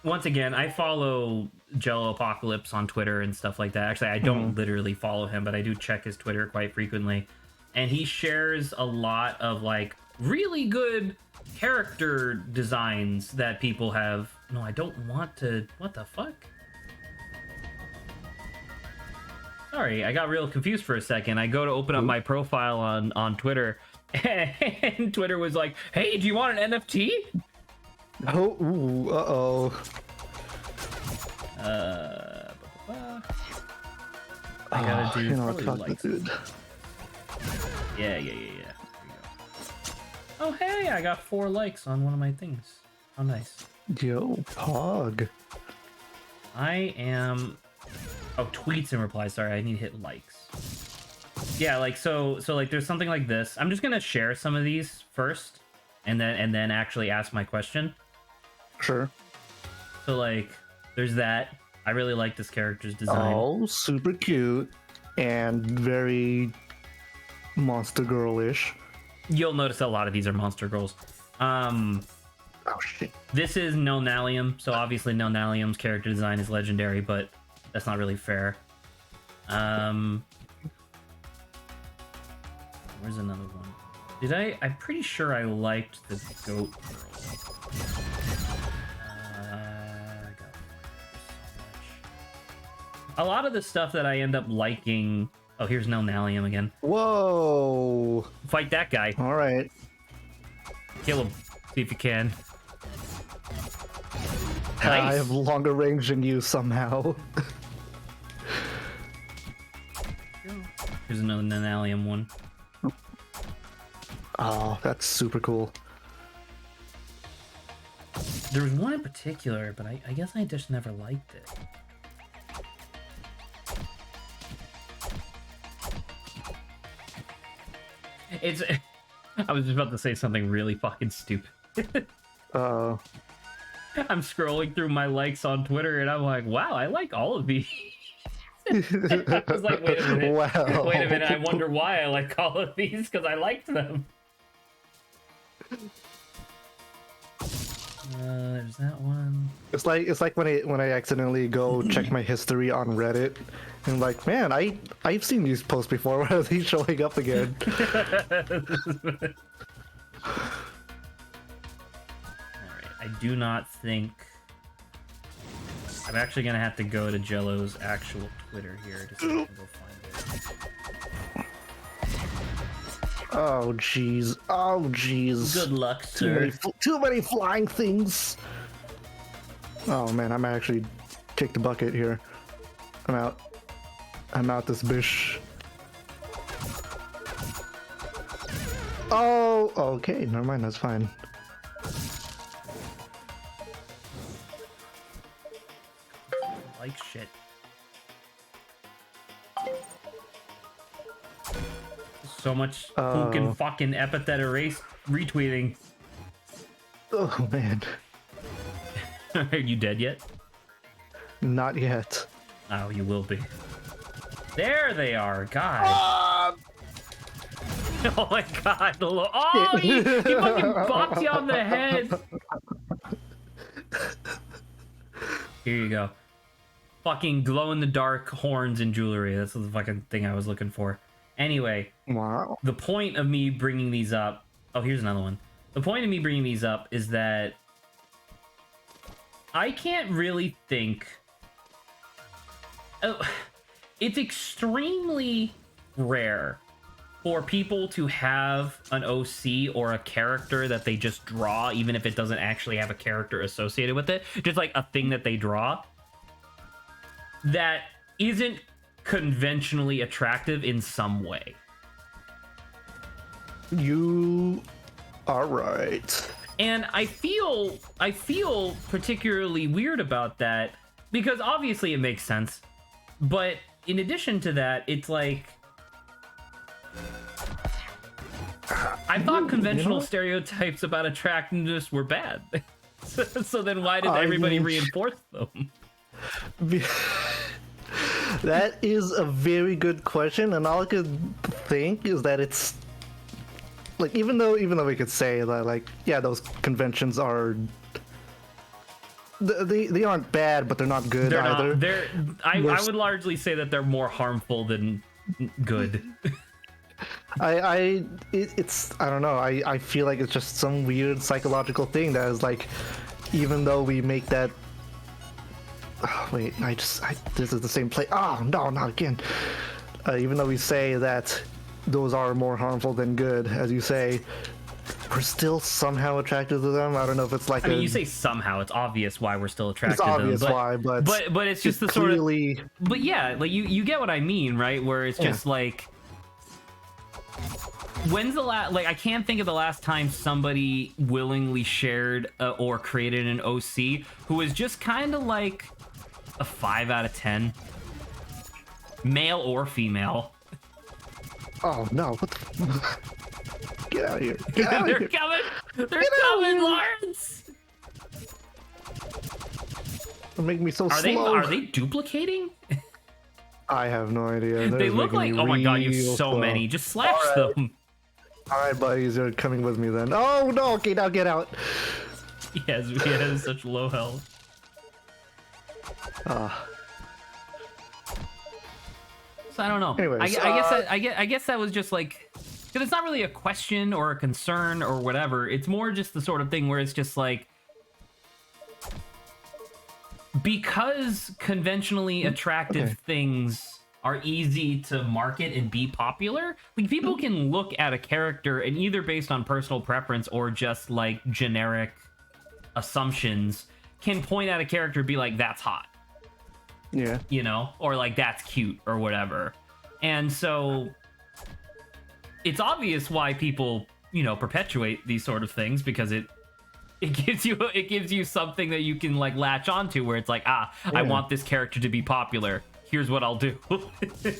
once again, I follow Jello Apocalypse on Twitter and stuff like that. Actually, I don't literally follow him, but I do check his Twitter quite frequently. And he shares a lot of like really good character designs that people have. No, I don't want to. What the fuck? Sorry, I got real confused for a second. I go to open up my profile on Twitter, and Twitter was like, "Hey, do you want an NFT?" Oh, ooh, uh-oh. I gotta do you know, probably fuck likes. the dude. Yeah. There you go. Oh, hey, I got 4 likes on one of my things. How nice. Yo, Pog. I am... Oh, tweets and replies. Sorry, I need to hit likes. Yeah, like, so like, there's something like this. I'm just gonna share some of these first, and then actually ask my question. Sure. So, like, there's that. I really like this character's design. Oh, super cute and very monster girl-ish. You'll notice a lot of these are monster girls. Oh shit. This is Nalnalium, so obviously Nalnalium's character design is legendary, but that's not really fair. Where's another one? I'm pretty sure I liked the goat girl. A lot of the stuff that I end up liking... Oh, here's Nalnalium again. Whoa. Fight that guy. All right. Kill him. See if you can. I Nice. have longer range than you somehow. Here's another Nalnalium one. Oh, that's super cool. There was one in particular, but I guess I just never liked it. It's... I was just about to say something really fucking stupid. Uh-oh. I'm scrolling through my likes on Twitter and I'm like, wow, I like all of these. I was like, wait a minute. Wow. Wait a minute, I wonder why I like all of these, because I liked them. There's that one. It's like when I accidentally go check my history on Reddit and I'm like, man, I've seen these posts before. Why are these showing up again? Alright, I do not think... I'm actually gonna have to go to Jello's actual Twitter here to see if I can go find it. Oh jeez. Oh jeez. Good luck, Too sir. too many flying things. Oh man, I might actually kick the bucket here. I'm out. I'm out this bish. Oh, okay. Never mind. That's fine. Like shit. So much fucking epithet erase retweeting. Oh man. Are you dead yet? Not yet. Oh, you will be. There they are. God. Oh my god. Oh, he fucking bopped you on the head. Here you go. Fucking glow-in-the-dark horns and jewelry. That's the fucking thing I was looking for. Anyway, Wow. the point of me bringing these up... Oh, here's another one. The point of me bringing these up is that I can't really think... Oh, it's extremely rare for people to have an OC or a character that they just draw, even if it doesn't actually have a character associated with it. Just like a thing that they draw that isn't conventionally attractive in some way. You are right. And I feel particularly weird about that because obviously it makes sense. But in addition to that, it's like I thought conventional stereotypes about attractiveness were bad. So then why did everybody reinforce them? That is a very good question, and all I could think is that it's like even though we could say that like yeah those conventions are They aren't bad, but they're not good They're either. not. I would largely say that they're more harmful than good. It's I don't know. I feel like it's just some weird psychological thing that is like, even though we make that. Oh, wait, this is the same play. Oh no, not again. Even though we say that those are more harmful than good, as you say, we're still somehow attracted to them. I don't know if it's like I mean, you say somehow. It's obvious why we're still attracted it's obvious to them. why, but it's just the clearly... sort of. But yeah, like you get what I mean, right? Where it's just like. When's the last? Like, I can't think of the last time somebody willingly shared or created an OC who was just kind of like a 5 out of 10, male or female. Oh no! What the... Get out of here! Get out of They're here! coming! They're coming, Lawrence! They're making me so Are slow. they duplicating? I have no idea. They look like, oh my god, you have so many. Just slash them. Alright, buddies, you're coming with me then. Oh no, okay, now get out. He has such low health. So I don't know. Anyways, I guess that was just like, because it's not really a question or a concern or whatever. It's more just the sort of thing where it's just like, because conventionally attractive things are easy to market and be popular, like people can look at a character and either based on personal preference or just like generic assumptions can point at a character and be like, that's hot. Yeah. You know, or like that's cute or whatever. And so it's obvious why people, you know, perpetuate these sort of things, because it gives you something that you can like latch onto, where it's like, I want this character to be popular. Here's what I'll do.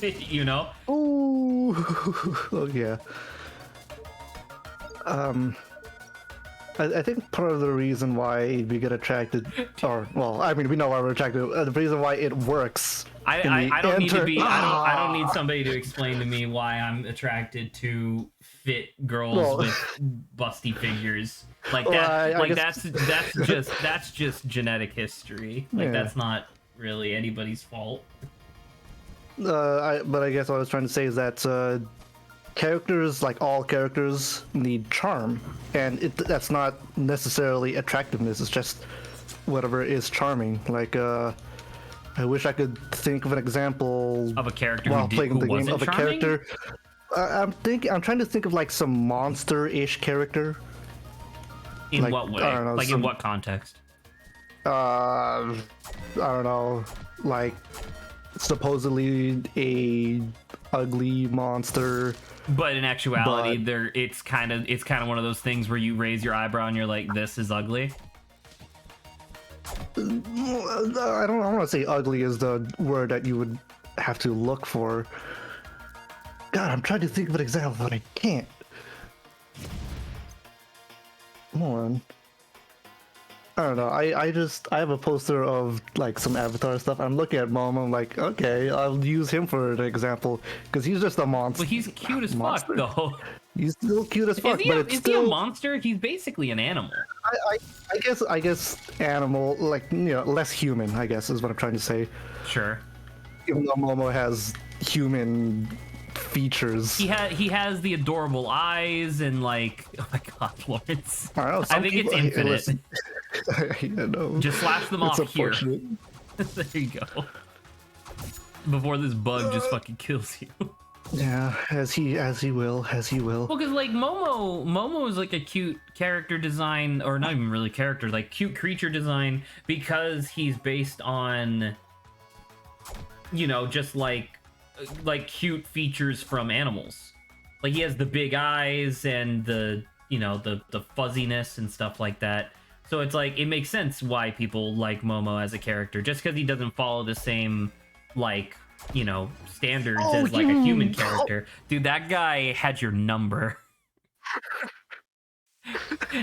You know? Ooh. Oh yeah. I think part of the reason why we get attracted, or well, I mean, we know why we're attracted. The reason why it works. I don't need to be. I don't need somebody to explain to me why I'm attracted to fit girls with busty figures like that. Well, like that's just genetic history. Like that's not really anybody's fault. But I guess what I was trying to say is that characters, like all characters, need charm, and that's not necessarily attractiveness. It's just whatever is charming. Like I wish I could think of an example of a character while playing the game of a charming? character. I'm trying to think of like some monster-ish character. In like, what way? I don't know, Like in what context? I don't know, like supposedly a ugly monster, but in actuality, it's kind of one of those things where you raise your eyebrow and you're like, this is ugly. I don't want to say ugly is the word that you would have to look for. God, I'm trying to think of an example, but I can't. Come on. I don't know. I have a poster of like some Avatar stuff. I'm looking at Momo. I'm like, okay, I'll use him for an example because he's just a monster. But he's cute as fuck, though. He's still cute as fuck. Is he a monster? He's basically an animal. I guess animal, like, you know, less human, I guess is what I'm trying to say. Sure. Even though Momo has human features. He has the adorable eyes and like, oh my god, Lawrence. I think it's infinite. I know. Just slash them off here. There you go. Before this bug just fucking kills you. Yeah, as he will. Well, because like Momo is like a cute character design, or not even really character, like cute creature design, because he's based on, you know, just like cute features from animals. Like he has the big eyes and the, you know, the fuzziness and stuff like that. So it's like, it makes sense why people like Momo as a character, just because he doesn't follow the same, like, you know, standards as like a human character. Dude, that guy had your number.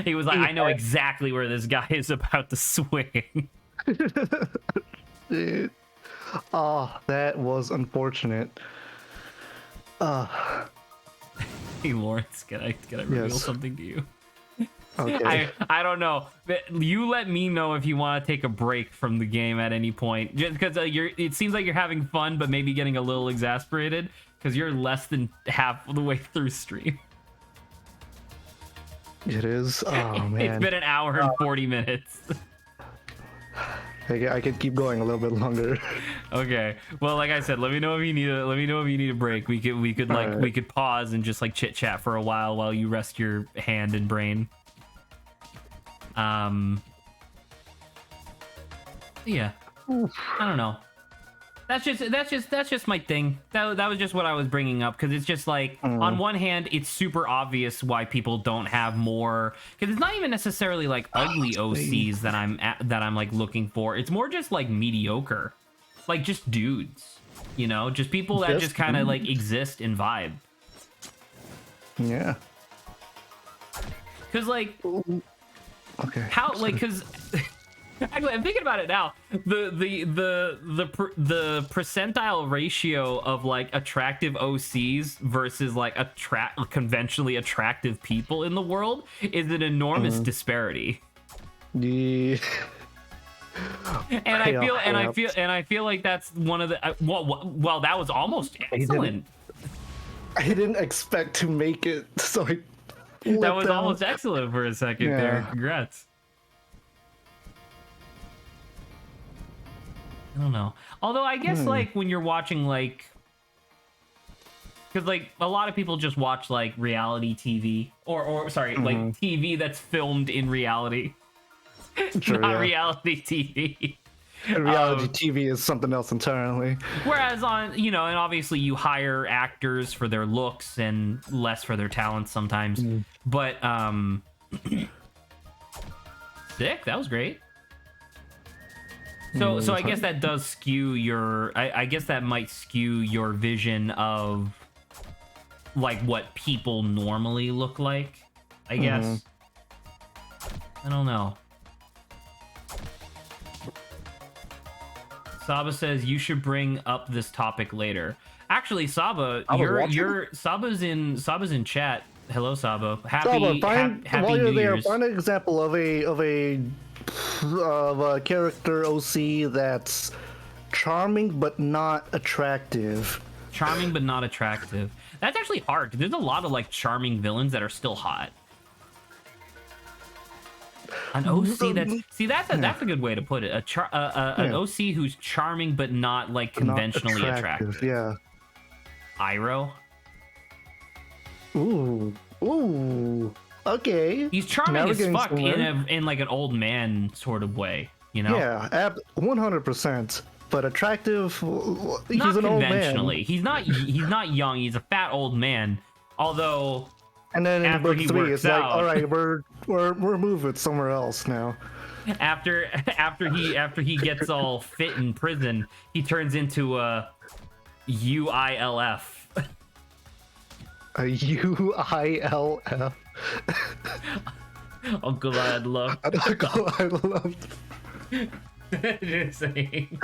He was like, I know exactly where this guy is about to swing. Dude. Oh, that was unfortunate. Hey Lawrence, can I reveal something to you? Okay. I don't know. You let me know if you want to take a break from the game at any point. Just because it seems like you're having fun, but maybe getting a little exasperated because you're less than half the way through stream. It is. Oh man. It's been an hour and 40 minutes. I could keep going a little bit longer. Okay. Well, like I said, let me know if you need a break. We could Alright. we could pause and just like chit chat for a while you rest your hand and brain. Yeah. I don't know. That's just my thing. That was just what I was bringing up because it's just like on one hand it's super obvious why people don't have more because it's not even necessarily like ugly OCs that I'm like looking for. It's more just like mediocre, like just dudes, you know, just people that just kind of like exist and vibe. Yeah. Because like Okay. how like because. Actually, I'm thinking about it now. The percentile ratio of like attractive OCs versus like conventionally attractive people in the world is an enormous disparity. Yeah. And I feel like that's one of the well that was almost excellent. I didn't expect to make it, so I That was flipped out. almost excellent for a second there. Yeah. Congrats. I don't know. Although I guess like when you're watching like, because like a lot of people just watch like reality TV or sorry like TV that's filmed in reality, Sure, not yeah. reality TV. Reality TV is something else entirely. Whereas on and obviously you hire actors for their looks and less for their talents sometimes. But sick. That was great. So I guess that does skew your I guess that might skew your vision of like what people normally look like, I guess. I don't know. Saba says you should bring up this topic later. Actually, Saba, Saba's in chat. Hello, Saba. Happy while you're New there, Year's. find an example of a character OC that's charming but not attractive. Charming but not attractive. That's actually hard. There's a lot of like charming villains that are still hot. An OC that's a good way to put it. An OC who's charming but not like conventionally Not attractive. Yeah. Iroh. Ooh. Okay. He's charming Now we're as getting fuck somewhere. in like an old man sort of way, you know? Yeah, 100%. But attractive. He's Not an old man. conventionally. He's not young. He's a fat old man. Although And then in after book he 3, works it's like, out- all right, we're moving somewhere else now. after he gets all fit in prison, he turns into a UILF. A UILF. Uncle I'd love. I love. Just saying.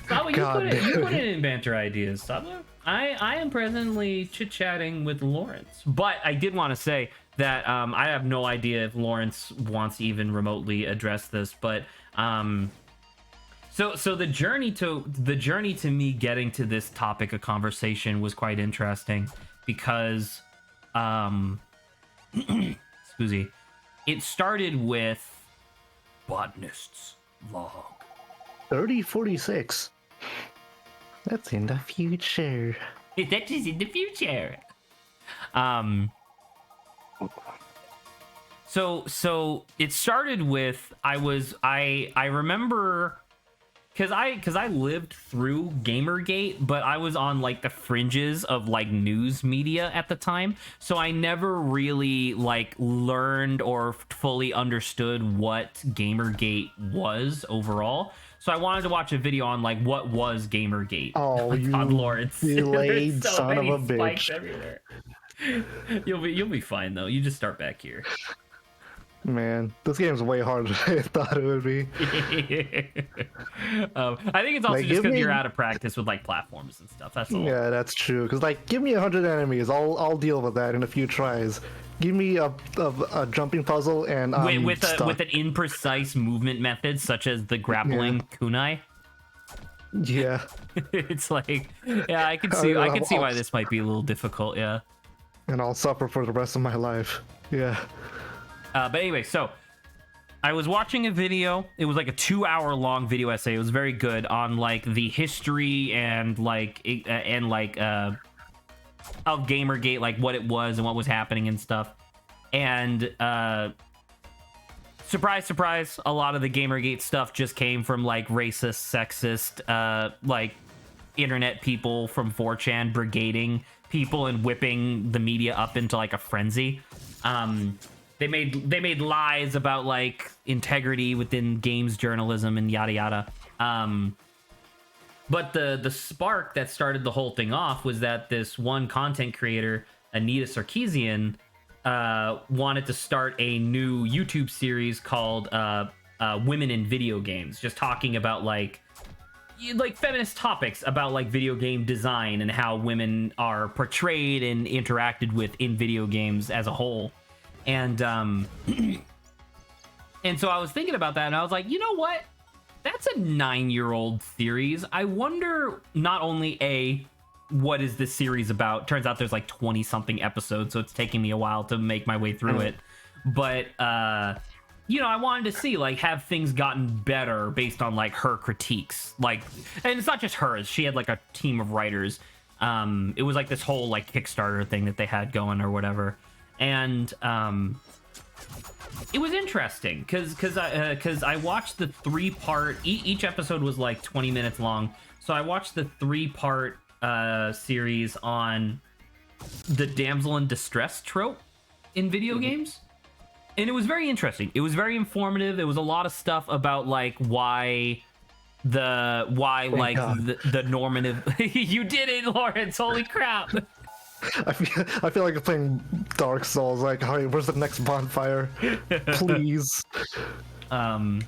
Saba, you God put damn it in banter ideas, Saba. I am presently chit-chatting with Lawrence, but I did want to say that I have no idea if Lawrence wants to even remotely address this, but so the journey to me getting to this topic of conversation was quite interesting because excuse me, it started with botanist's log. 3046. That's in the future. That is in the future. So it started with I remember because I lived through Gamergate, but I was on like the fringes of like news media at the time, so I never really like learned or fully understood what Gamergate was overall. So I wanted to watch a video on like what was Gamergate. Oh, you on Lawrence. delayed There's son of many a spikes bitch. everywhere. You'll be fine though. You just start back here. Man, this game's way harder than I thought it would be. I think it's also Like, just give because me- you're out of practice with like platforms and stuff. That's all. Yeah, that's true. Cause like, give me 100 enemies, I'll deal with that in a few tries. give me a jumping puzzle and with stuck. an imprecise movement method such as the grappling kunai. Yeah. It's like, yeah, I can see why this might be a little difficult. Yeah. And I'll suffer for the rest of my life. Yeah. But anyway, so I was watching a video. It was like a 2-hour long video essay. It was very good on like the history and of Gamergate, like what it was and what was happening and stuff. And surprise, surprise, a lot of the Gamergate stuff just came from like racist, sexist, like internet people from 4chan brigading people and whipping the media up into like a frenzy. They made lies about like integrity within games journalism and yada yada. But the spark that started the whole thing off was that this one content creator, Anita Sarkeesian, wanted to start a new YouTube series called Women in Video Games, just talking about like feminist topics about like video game design and how women are portrayed and interacted with in video games as a whole. And and so I was thinking about that and I was like, you know what? That's a 9-year-old series. I wonder not only what is this series about? Turns out there's like 20 something episodes, so it's taking me a while to make my way through it. But you know, I wanted to see like have things gotten better based on like her critiques. Like, and it's not just hers. She had like a team of writers. It was like this whole like Kickstarter thing that they had going or whatever. And it was interesting because I watched the 3-part. Each episode was like 20 minutes long, so I watched the 3-part series on the damsel in distress trope in video games, and it was very interesting. It was very informative. It was a lot of stuff about like why the normative. You did it, Lawrence! Holy crap! I feel like I'm playing Dark Souls. Like, hey, where's the next bonfire? Please. But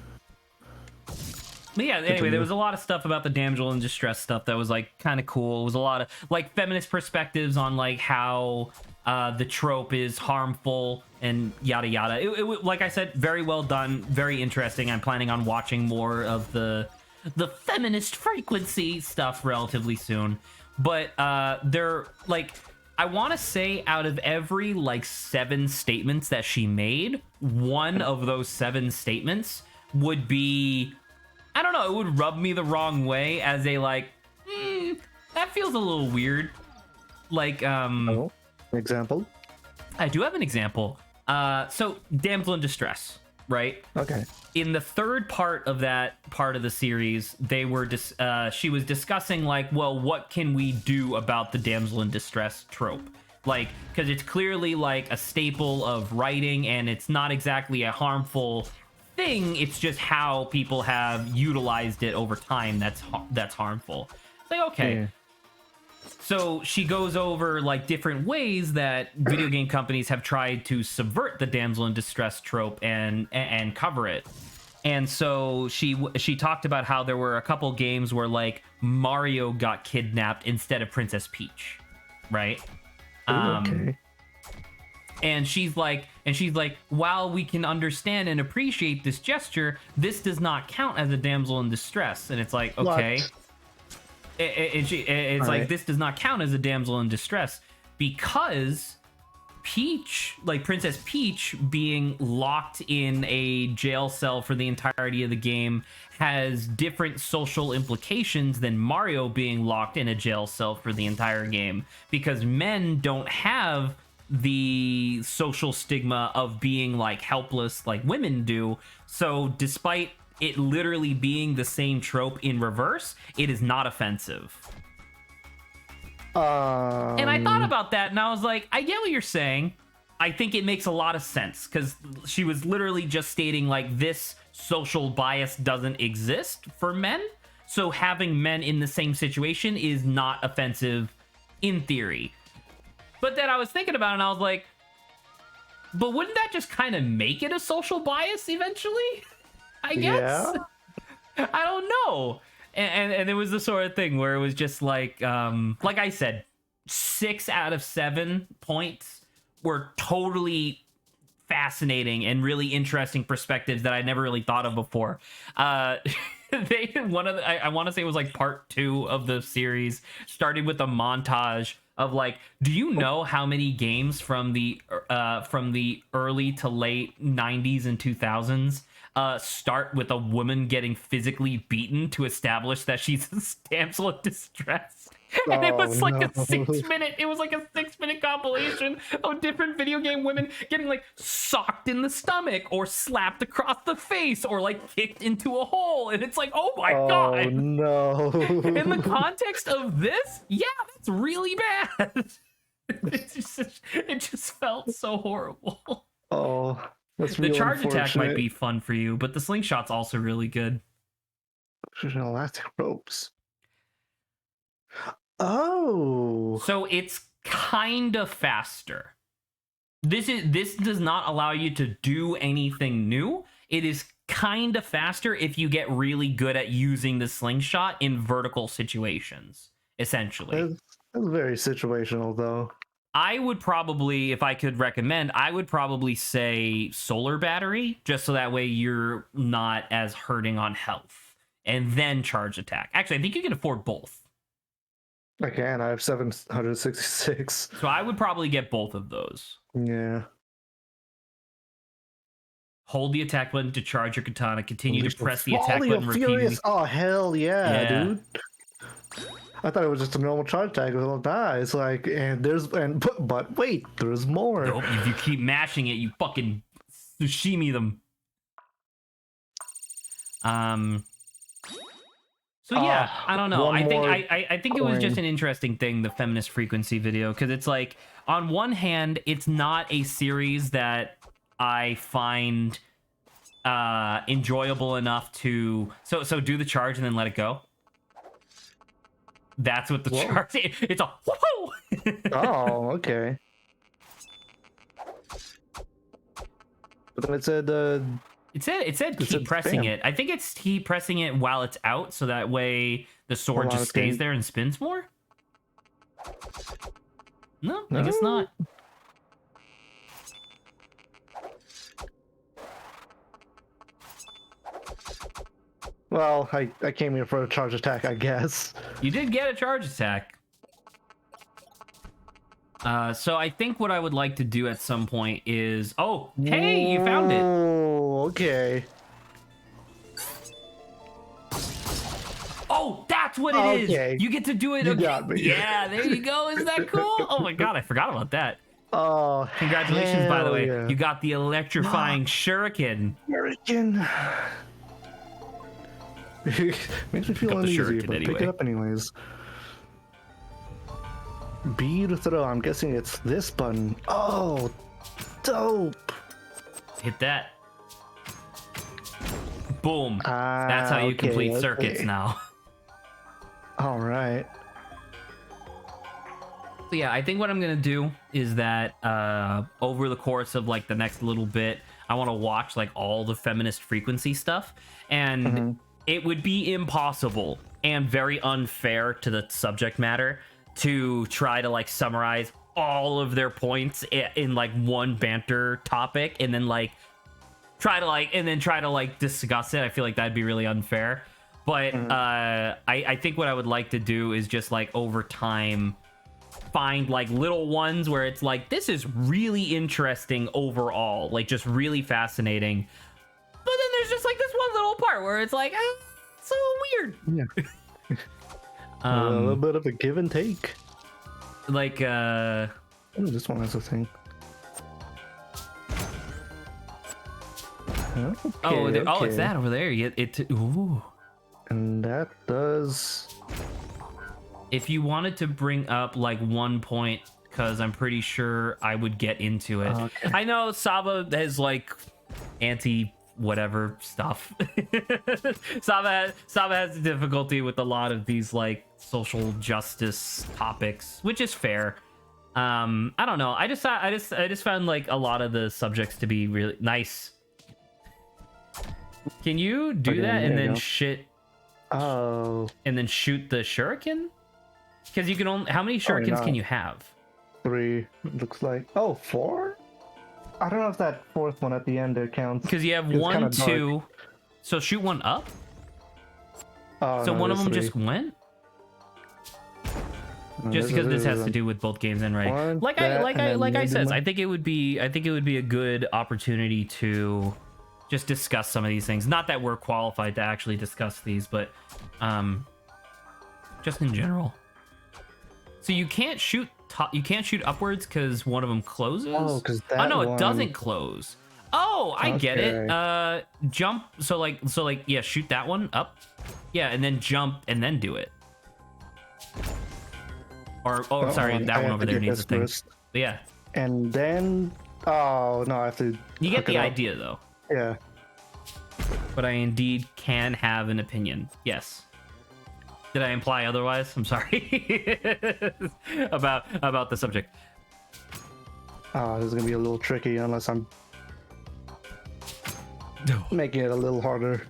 yeah, anyway, there was a lot of stuff about the damsel in distress stuff that was like kind of cool. It was a lot of like feminist perspectives on like how the trope is harmful and yada yada. It like I said, very well done, very interesting. I'm planning on watching more of the feminist frequency stuff relatively soon. But they're like, I want to say out of every like 7 statements that she made, one of those 7 statements would be, I don't know, it would rub me the wrong way as a like, that feels a little weird. Like, Oh, example? I do have an example. So damsel in distress, right? Okay. In the 3rd part of that part of the series, she was discussing like, well, what can we do about the damsel in distress trope? Like, because it's clearly like a staple of writing and it's not exactly a harmful thing. It's just how people have utilized it over time that's harmful. It's like, okay. Yeah. So she goes over like different ways that video game companies have tried to subvert the damsel in distress trope and cover it. And so she talked about how there were a couple games where like Mario got kidnapped instead of Princess Peach, right? Okay. And she's like, while we can understand and appreciate this gesture, this does not count as a damsel in distress. And it's like, okay. What? It's like, right. this does not count as a damsel in distress because Peach, like Princess Peach being locked in a jail cell for the entirety of the game has different social implications than Mario being locked in a jail cell for the entire game, because men don't have the social stigma of being like helpless like women do. So despite it literally being the same trope in reverse, it is not offensive. And I thought about that and I was like, I get what you're saying. I think it makes a lot of sense because she was literally just stating like this social bias doesn't exist for men. So having men in the same situation is not offensive in theory. But then I was thinking about it and I was like, but wouldn't that just kind of make it a social bias eventually? I guess. Yeah. I don't know. And it was the sort of thing where it was just like I said, 6 out of 7 points were totally fascinating and really interesting perspectives that I never really thought of before. They one of the, I want to say it was like part 2 of the series started with a montage of like, do you know how many games from the early to late 90s and 2000s start with a woman getting physically beaten to establish that she's a damsel in distress? And it was like a 6-minute compilation of different video game women getting like socked in the stomach or slapped across the face or like kicked into a hole. And it's like, oh my god. No. In the context of this, yeah, that's really bad. It just felt so horrible. Oh, that's The real charge attack might unfortunate. be fun for you, but the slingshot's also really good. Elastic ropes. Oh. So it's kind of faster. This does not allow you to do anything new. It is kind of faster if you get really good at using the slingshot in vertical situations, essentially. That's very situational, though. I would probably, if I could recommend, I would probably say solar battery, just so that way you're not as hurting on health. And then charge attack. Actually, I think you can afford both. I can. I have 766. So I would probably get both of those. Yeah. Hold the attack button to charge your katana. Continue to press the attack Volley button of repeatedly. Furious. Oh, hell yeah, Yeah. dude. I thought it was just a normal charge attack with little die. It's like, but wait, there's more. Nope, if you keep mashing it, you fucking sashimi them. So yeah, I don't know. I think it was just an interesting thing, the feminist frequency video, because it's like, on one hand, it's not a series that I find enjoyable enough to so do the charge and then let it go. That's what the charge. It's a whoa. Oh, okay. But then it said keep pressing it. I think it's keep pressing it while it's out, so that way the sword just stays there and spins more. No, I guess not. Well, I came here for a charge attack, I guess. You did get a charge attack. So I think what I would like to do at some point is... Oh, hey, you found it. Oh, okay. Oh, that's what it is. You get to do it You again. got me. Yeah, there you go. Isn't that cool? Oh my god, I forgot about that. Oh, Congratulations, by the way. yeah. You got the electrifying shuriken. Shuriken. Makes me feel up the uneasy, shuriken but pick anyway. it up anyways. B to throw. I'm guessing it's this button. Oh, dope. Hit that. Boom. That's how you Okay, complete circuits okay. now. All right. So yeah, I think what I'm gonna do is that over the course of like the next little bit, I want to watch like all the feminist frequency stuff, and it would be impossible and very unfair to the subject matter to try to like summarize all of their points in like one banter topic and then try to discuss it. I feel like that'd be really unfair. But I think what I would like to do is just like over time find like little ones where it's like, this is really interesting overall, like just really fascinating. But then there's just like this one little part where it's like, it's so weird. Yeah. A little bit of a give and take. Like Oh, this one has a thing. Okay, oh, it's okay. that over there. Ooh. And that does. If you wanted to bring up like one point, because I'm pretty sure I would get into it. Okay. I know Saba has like anti whatever stuff. Saba has difficulty with a lot of these like social justice topics, which is fair. I don't know. I just found like a lot of the subjects to be really nice. Can you do Okay, that and there you then go. Oh, and then shoot the shuriken? Because you can only, how many shurikens no. can you have? 3. It looks like. Oh, 4? I don't know if that fourth one at the end there counts. Because you have It's 1, kinda dark. 2. So shoot one up. Oh, So no, one of there's them 3. just went. No, Just because this has to one. do with both games and right. One, Like that, I and then like I maybe said, one. I think it would be a good opportunity to just discuss some of these things. Not that we're qualified to actually discuss these, but just in general. So you can't shoot you can't shoot upwards because one of them closes. Oh, because that. Oh no, one... it doesn't close. Oh, I get it. Okay. Jump. So like yeah, shoot that one up. Yeah, and then jump and then do it. Or sorry, that one over there needs a thing. First. But yeah, And then. Oh no, I have to. you get hook the it up. idea though. Yeah. But I indeed can have an opinion. Yes. Did I imply otherwise? I'm sorry. about the subject. Oh, this is gonna be a little tricky unless I'm making it a little harder.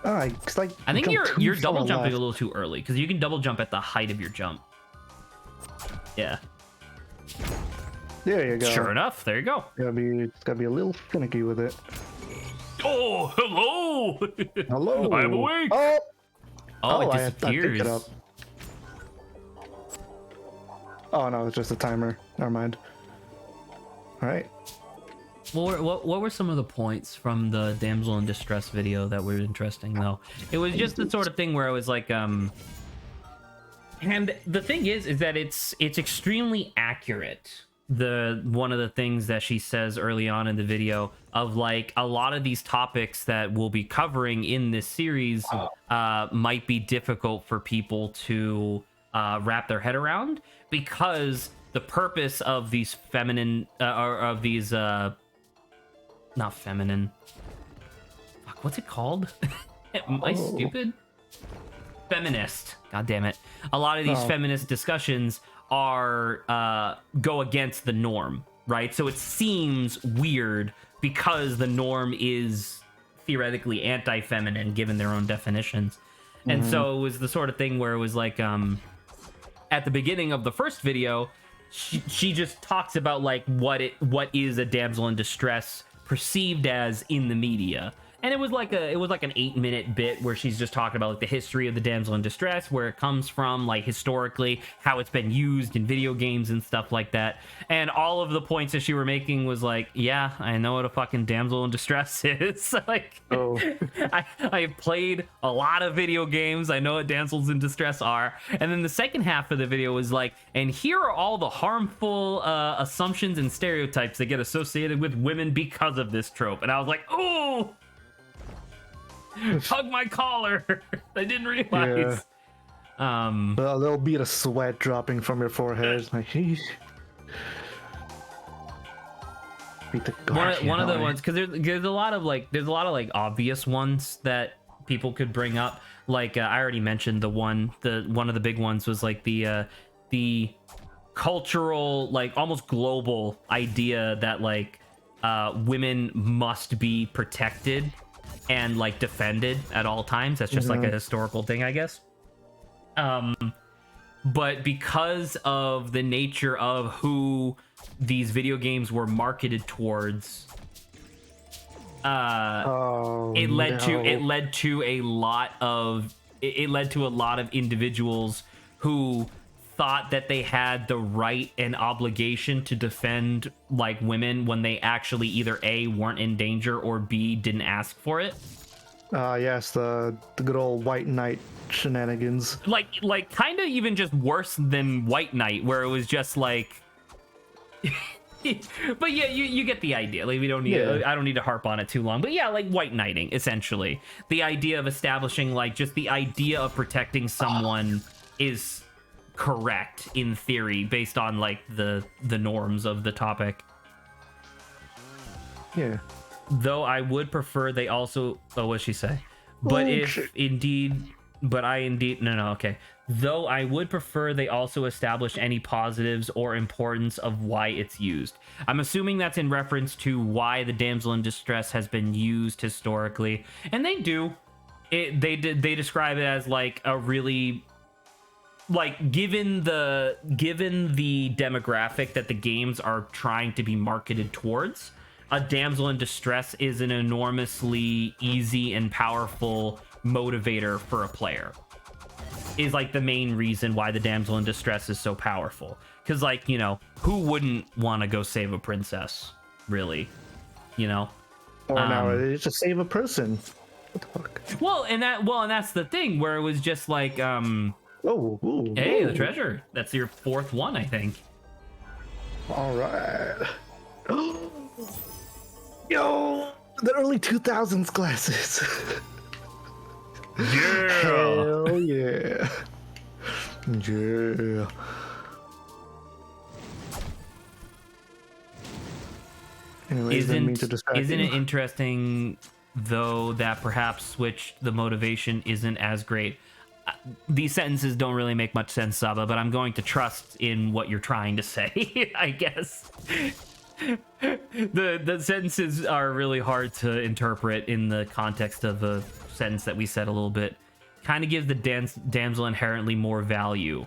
Oh, it's like I think jump too you're far double jumping left. a little too early because you can double jump at the height of your jump. Yeah. There you go. Sure enough, there you go. It's gotta be a little finicky with it. Oh, hello. Hello. I'm awake. Oh, Oh, it I picked disappears. it up. Oh no, it's just a timer. Never mind. All right. What were some of the points from the damsel in distress video that were interesting though? It was just the sort of thing where I was like, and the thing is that it's extremely accurate. One of the things that she says early on in the video of like a lot of these topics that we'll be covering in this series might be difficult for people to wrap their head around because the purpose of these feminine or of these not feminine. Fuck, what's it called? Am I stupid? Feminist. God damn it. A lot of these feminist discussions are go against the norm, right? So it seems weird because the norm is theoretically anti-feminine given their own definitions. And so it was the sort of thing where it was like at the beginning of the first video, she just talks about like what is a damsel in distress perceived as in the media. And it was like an 8-minute bit where she's just talking about like the history of the damsel in distress, where it comes from, like historically, how it's been used in video games and stuff like that. And all of the points that she were making was like, yeah, I know what a fucking damsel in distress is. Like, I have played a lot of video games. I know what damsels in distress are. And then the second half of the video was like, and here are all the harmful assumptions and stereotypes that get associated with women because of this trope. And I was like, oh. Hug my collar. I didn't realize. A little bit of sweat dropping from your forehead. Like, beat the one of the ones, because there's a lot of like obvious ones that people could bring up. Like I already mentioned one of the big ones was like the cultural, like almost global idea that like women must be protected and like defended at all times. That's just like a historical thing, I guess. But because of the nature of who these video games were marketed towards, it led to a lot of individuals who thought that they had the right and obligation to defend like women when they actually either A, weren't in danger, or B, didn't ask for it. Yes, the good old white knight shenanigans. Like kind of even just worse than White Knight, where it was just like but yeah, you get the idea. Like we don't need I don't need to harp on it too long. But yeah, like white knighting, essentially. The idea of establishing like just the idea of protecting someone is correct in theory based on like the norms of the topic. Yeah. Though I would prefer they also what'd she say? But Though I would prefer they also establish any positives or importance of why it's used. I'm assuming that's in reference to why the damsel in distress has been used historically. And they do. They describe it as like a really like given the demographic that the games are trying to be marketed towards, a damsel in distress is an enormously easy and powerful motivator for a player. Is like the main reason why the damsel in distress is so powerful. Because, like, you know, who wouldn't want to go save a princess, really? You know? Or nowadays, just save a person. What the fuck? Well, and that's the thing where it was just like, Oh, ooh, hey, ooh. the treasure. That's your 4th one, I think. All right. Yo, the early 2000s glasses. Yeah. Hell yeah. Yeah. Anyways, didn't mean to distract Isn't you. it interesting though that perhaps Switch the motivation isn't as great? These sentences don't really make much sense, Saba, but I'm going to trust in what you're trying to say. I guess the sentences are really hard to interpret in the context of a sentence that we said a little bit. Kind of gives the damsel inherently more value.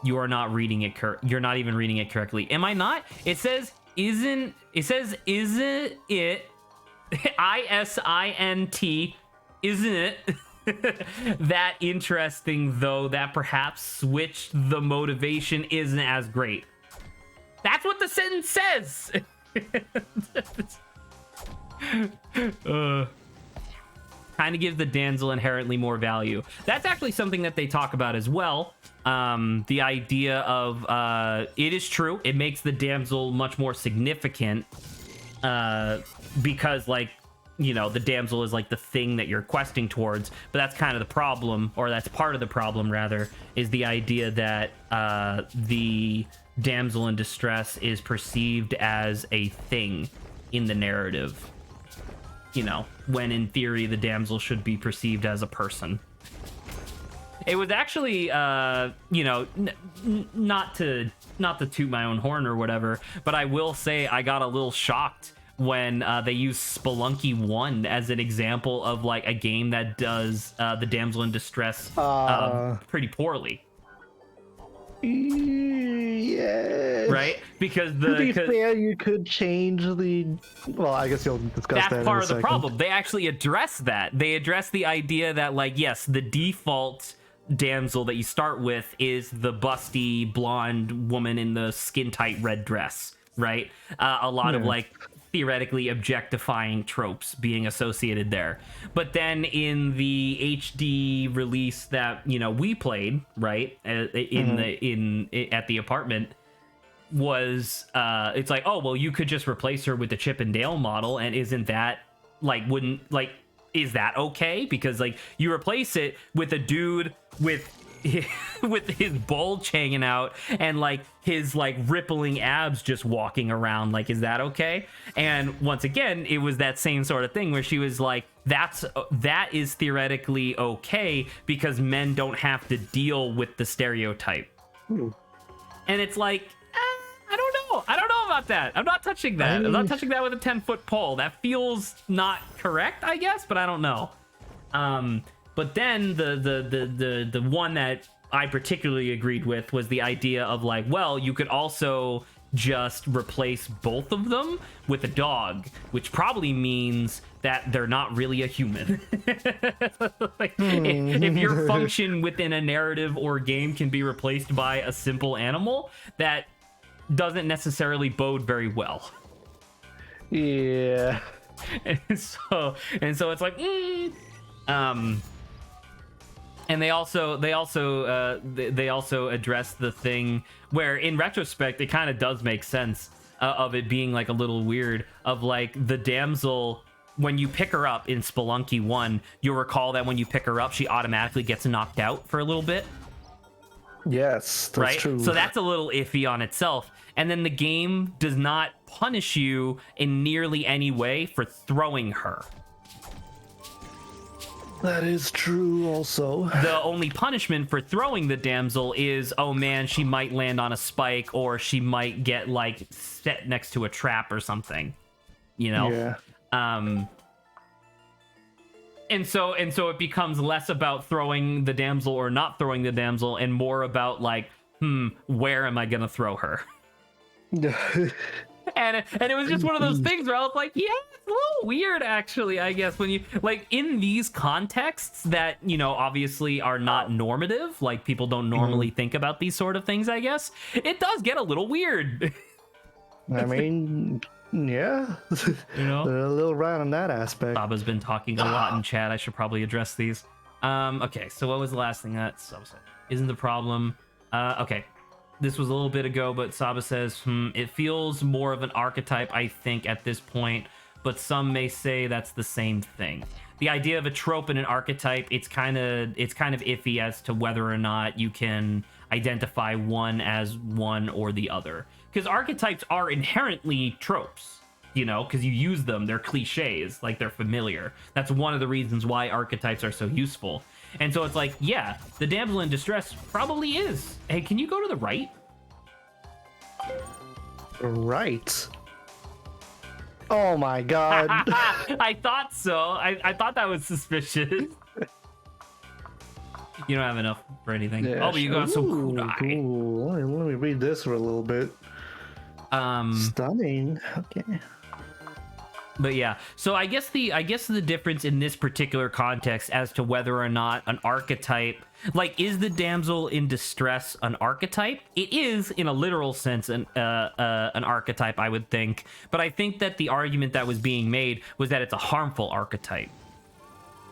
You are not reading it. You're not even reading it correctly. Am I not? It says isn't. It says isn't it? ISINT. Isn't it? That interesting though that perhaps Switch the motivation isn't as great. That's what the sentence says. Kind of gives the damsel inherently more value. That's actually something that they talk about as well. The idea of it is true. It makes the damsel much more significant because, like, you know, the damsel is like the thing that you're questing towards. But that's kind of the problem, or that's part of the problem, rather, is the idea that the damsel in distress is perceived as a thing in the narrative. You know, when in theory the damsel should be perceived as a person. It was actually, you know, not to toot my own horn or whatever, but I will say I got a little shocked when they used Spelunky 1 as an example of like a game that does the damsel in distress pretty poorly. Yeah. Right? Because to be fair, you could change the. Well, I guess you'll discuss that. That's in part a of the second. problem. They actually address that. They address the idea that, like, yes, the default damsel that you start with is the busty blonde woman in the skin tight red dress, right? A lot of like theoretically objectifying tropes being associated there. But then in the HD release that, you know, we played, right, at the apartment, was it's like, oh well, you could just replace her with the Chip and Dale model, and isn't that like, wouldn't like, is that okay? Because like you replace it with a dude with his bulge hanging out and like his like rippling abs just walking around, like, is that okay? And once again, it was that same sort of thing where she was like, that is theoretically okay because men don't have to deal with the stereotype. And it's like, I don't know about that. I'm not touching that. I'm not touching that with a 10-foot pole. That feels not correct, I guess, but I don't know. But then the one that I particularly agreed with was the idea of like, well, you could also just replace both of them with a dog, which probably means that they're not really a human. Like, if your function within a narrative or game can be replaced by a simple animal, that doesn't necessarily bode very well. Yeah. And so it's like, and they also address the thing where, in retrospect, it kind of does make sense of it being like a little weird, of like the damsel, when you pick her up in Spelunky 1, you'll recall that when you pick her up, she automatically gets knocked out for a little bit. Yes, that's right? true. So that's a little iffy on itself. And then the game does not punish you in nearly any way for throwing her. That is true also. The only punishment for throwing the damsel is, oh man, she might land on a spike, or she might get like set next to a trap or something. You know? Yeah. And so it becomes less about throwing the damsel or not throwing the damsel, and more about like, where am I gonna throw her? And it was just one of those things where I was like, yeah, it's a little weird, actually, I guess, when you, like, in these contexts that, you know, obviously are not normative, like, people don't normally think about these sort of things, I guess, it does get a little weird. I mean, yeah. You know? They're a little right on that aspect. Baba's been talking a lot in chat. I should probably address these. Okay, so what was the last thing that Saba said? Isn't the problem... okay. This was a little bit ago, but Saba says, it feels more of an archetype, I think, at this point, but some may say that's the same thing. The idea of a trope and an archetype, it's kind of iffy as to whether or not you can identify one as one or the other. Because archetypes are inherently tropes, you know, because you use them, they're cliches, like they're familiar. That's one of the reasons why archetypes are so useful. And so it's like, yeah, the damsel in distress probably is. Hey, can you go to the right? Right. Oh my god. I thought so. I thought that was suspicious. You don't have enough for anything. Yeah, oh, but you got some kunai. Cool. Let me read this for a little bit. Stunning. Okay. But yeah, so I guess the difference in this particular context as to whether or not an archetype, like, is the damsel in distress an archetype? It is, in a literal sense, an archetype, I would think. But I think that the argument that was being made was that it's a harmful archetype.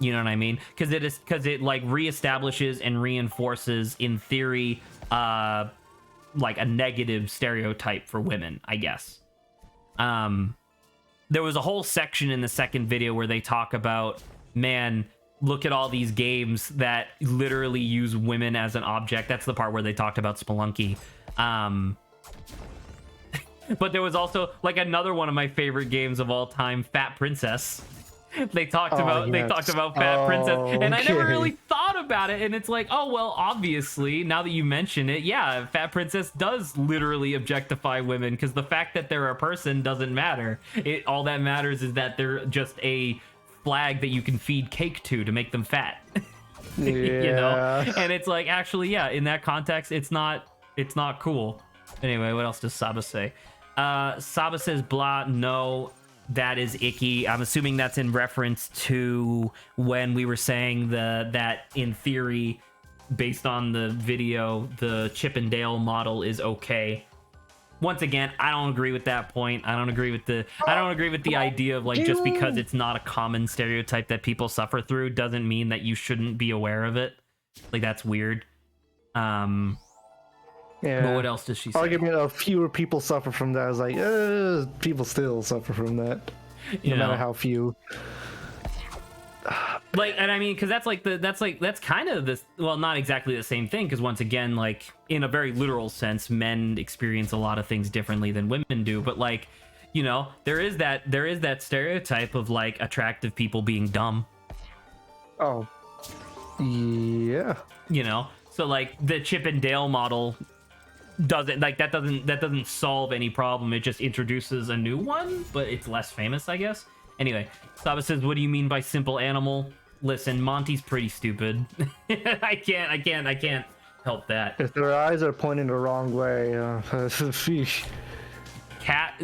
You know what I mean? Because it like reestablishes and reinforces, in theory, like a negative stereotype for women, I guess. There was a whole section in the second video where they talk about, man, look at all these games that literally use women as an object. That's the part where they talked about Spelunky. But there was also like another one of my favorite games of all time, Fat Princess. They talked about Fat Princess, and I never really thought about it. And it's like, oh well, obviously now that you mention it, yeah, Fat Princess does literally objectify women, because the fact that they're a person doesn't matter. All that matters is that they're just a flag that you can feed cake to make them fat. Yeah. You know, and it's like, actually, yeah, in that context, it's not cool. Anyway, what else does Saba say? Saba says, blah, no. That is icky. I'm assuming that's in reference to when we were saying that in theory, based on the video, the Chip and Dale model is okay. Once again, I don't agree with that point. I don't agree with the idea of like, just because it's not a common stereotype that people suffer through doesn't mean that you shouldn't be aware of it. Like, that's weird. Yeah. But what else does she say? Argument of fewer people suffer from that. I was like, people still suffer from that, no matter how few. Like, and I mean, because that's kind of this. Well, not exactly the same thing, because once again, like, in a very literal sense, men experience a lot of things differently than women do. But like, you know, there is that stereotype of like attractive people being dumb. Oh, yeah. You know, so like the Chip and Dale model doesn't solve any problem. It just introduces a new one, but it's less famous, I guess. Anyway, Saba says, what do you mean by simple animal? Listen, Monty's pretty stupid. I can't help that. If their eyes are pointing the wrong way,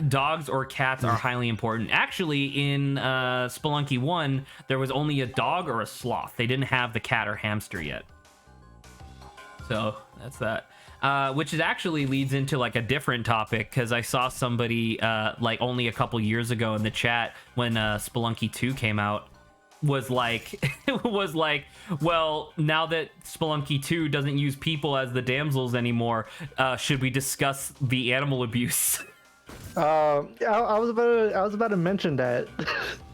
Dogs or cats are highly important. Actually, in Spelunky 1, there was only a dog or a sloth. They didn't have the cat or hamster yet. So that's that. Which is actually leads into like a different topic, because I saw somebody like only a couple years ago in the chat when Spelunky 2 came out was like well, now that Spelunky 2 doesn't use people as the damsels anymore, should we discuss the animal abuse? I was about to mention that.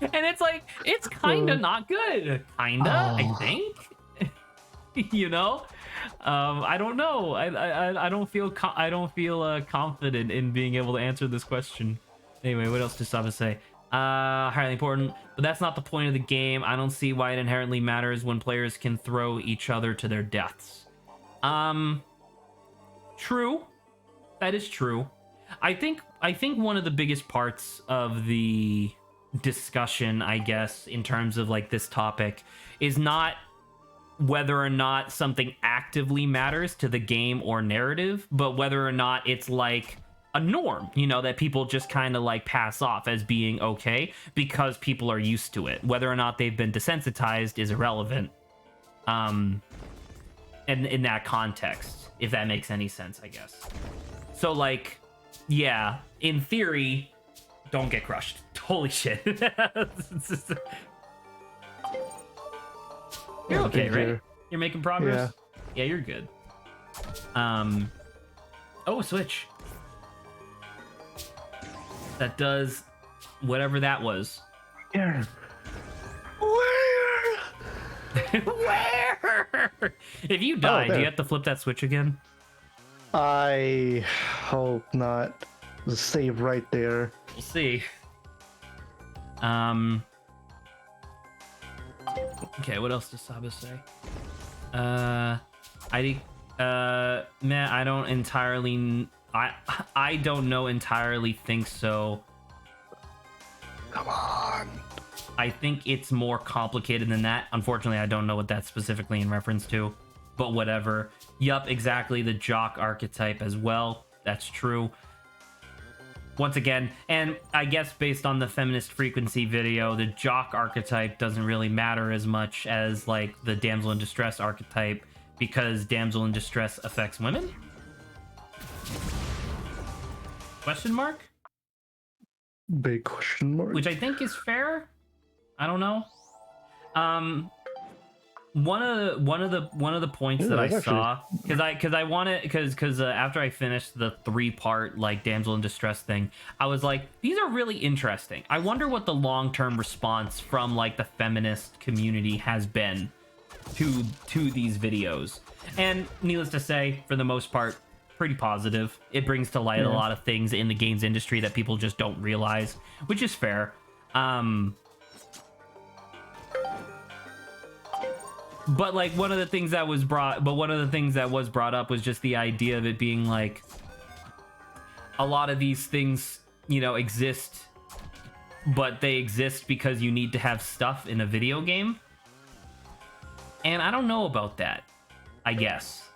And it's like, it's kind of not good. I think. You know? I don't know. I don't feel confident in being able to answer this question. Anyway, what else does Saba say? Highly important, but that's not the point of the game. I don't see why it inherently matters when players can throw each other to their deaths. True. That is true. I think one of the biggest parts of the discussion, I guess, in terms of like this topic is not whether or not something actively matters to the game or narrative, but whether or not it's like a norm, you know, that people just kind of like pass off as being okay because people are used to it. Whether or not they've been desensitized is irrelevant. And in that context, if that makes any sense, I guess. So like, yeah, in theory, don't get crushed. Holy shit. You're okay, right? You're making progress? Yeah, you're good. Oh, switch. That does whatever that was. Yeah. Where? If you die, do there. you have to flip that switch again? I hope not. The save right there. We'll see. Okay, what else does Saba say? Man, I don't entirely. I don't know entirely. Think so. Come on. I think it's more complicated than that. Unfortunately, I don't know what that's specifically in reference to, but whatever. Yup, exactly. The jock archetype as well. That's true. Once again, and I guess based on the feminist frequency video, the jock archetype doesn't really matter as much as like the damsel in distress archetype because damsel in distress affects women? Question mark? Big question mark. Which I think is fair. I don't know. One of the points that I saw because I wanted because after I finished the 3-part like damsel in distress thing, I was like, these are really interesting. I wonder what the long-term response from like the feminist community has been to these videos. And needless to say, for the most part, pretty positive. It brings to light a lot of things in the games industry that people just don't realize, which is fair. But like one of the things that was brought up was just the idea of it being like a lot of these things, you know, exist, but they exist because you need to have stuff in a video game. And I don't know about that, I guess.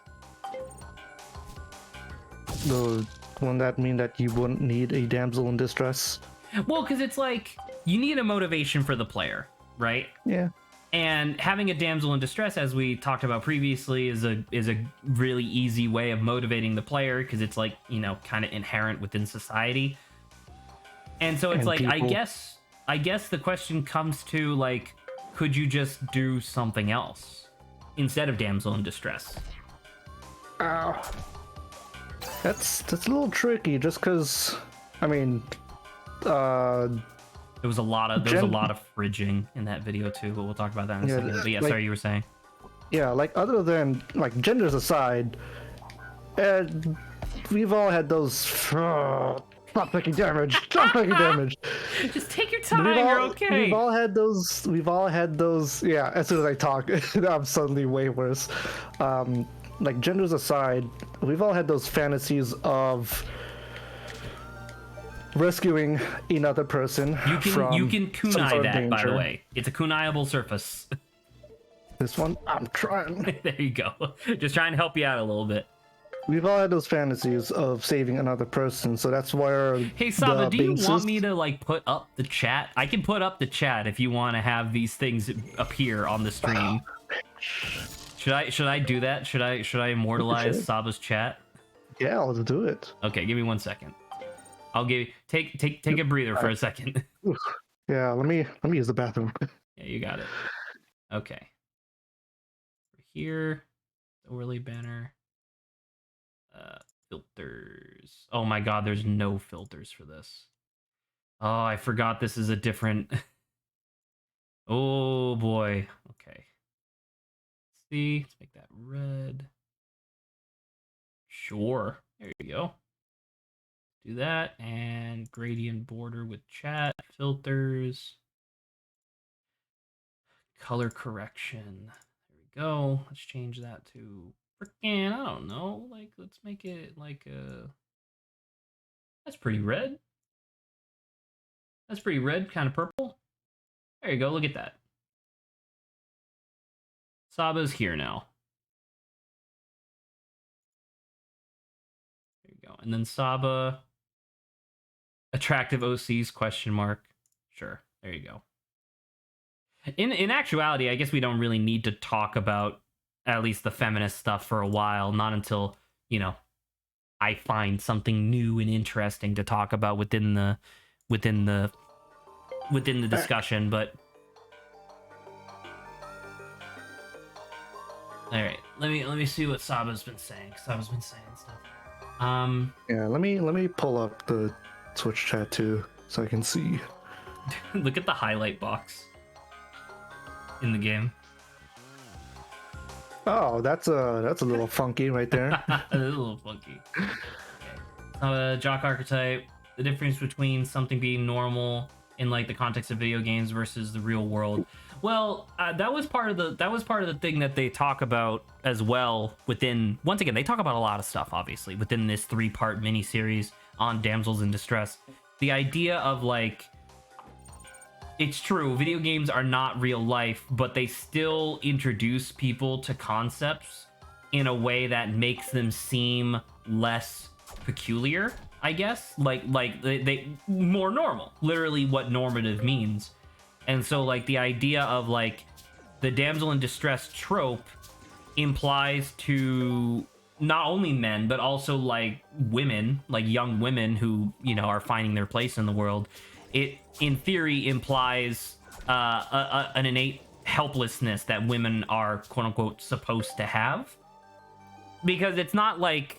So, wouldn't that mean that you wouldn't need a damsel in distress? Well, because it's like you need a motivation for the player, right? Yeah. And having a damsel in distress, as we talked about previously, is a really easy way of motivating the player because it's like, you know, kind of inherent within society. And so it's like, people... I guess the question comes to like, could you just do something else instead of damsel in distress? Ow. That's a little tricky, just because, I mean, there was a lot of fridging in that video too, but we'll talk about that in a second. But yeah, like, sorry, you were saying. Yeah, like other than like genders aside, we've all had those. Stop taking damage. Stop taking damage. Just take your time. You're okay. We've all had those. Yeah. As soon as I talk, I'm suddenly way worse. Like genders aside, we've all had those fantasies of rescuing another person. You can kunai that, by the way. It's a kunaiable surface. This one, I'm trying. There you go. Just trying to help you out a little bit. We've all had those fantasies of saving another person, so that's where. Hey Saba, do you want me to like put up the chat? I can put up the chat if you want to have these things appear on the stream. Should I do that? Should I immortalize Saba's chat? Yeah, I'll do it. Okay, give me 1 second. I'll give you take a breather for a second. Yeah, let me use the bathroom. Yeah, you got it. Okay. Here, overlay banner. Filters. Oh my god, there's no filters for this. Oh, I forgot this is a different. Oh boy. Okay. Let's see. Let's make that red. Sure. There you go. Do that and gradient border with chat filters. Color correction. There we go. Let's change that to freaking, I don't know. Like, let's make it like a. That's pretty red. That's pretty red, kind of purple. There you go. Look at that. Saba's here now. There you go. And then Saba. Attractive OCs, question mark. Sure. There you go. In actuality, I guess we don't really need to talk about at least the feminist stuff for a while. Not until, I find something new and interesting to talk about within the discussion, but all right, let me see what Saba's been saying. Saba's been saying stuff. Yeah, let me pull up the Twitch chat too so I can see. Look at the highlight box in the game. Oh, that's a little funky right there. A little funky. Jock archetype. The difference between something being normal in like the context of video games versus the real world. Well, that was part of the thing that they talk about as well. Once again, they talk about a lot of stuff, obviously, within this 3-part miniseries on damsels in distress. The idea of like, it's true, video games are not real life, but they still introduce people to concepts in a way that makes them seem less peculiar, I guess. Like they more normal, literally what normative means. And so like the idea of like the damsel in distress trope implies to not only men, but also like women, like young women who, are finding their place in the world. It, in theory, implies an innate helplessness that women are, quote unquote, supposed to have. Because it's not like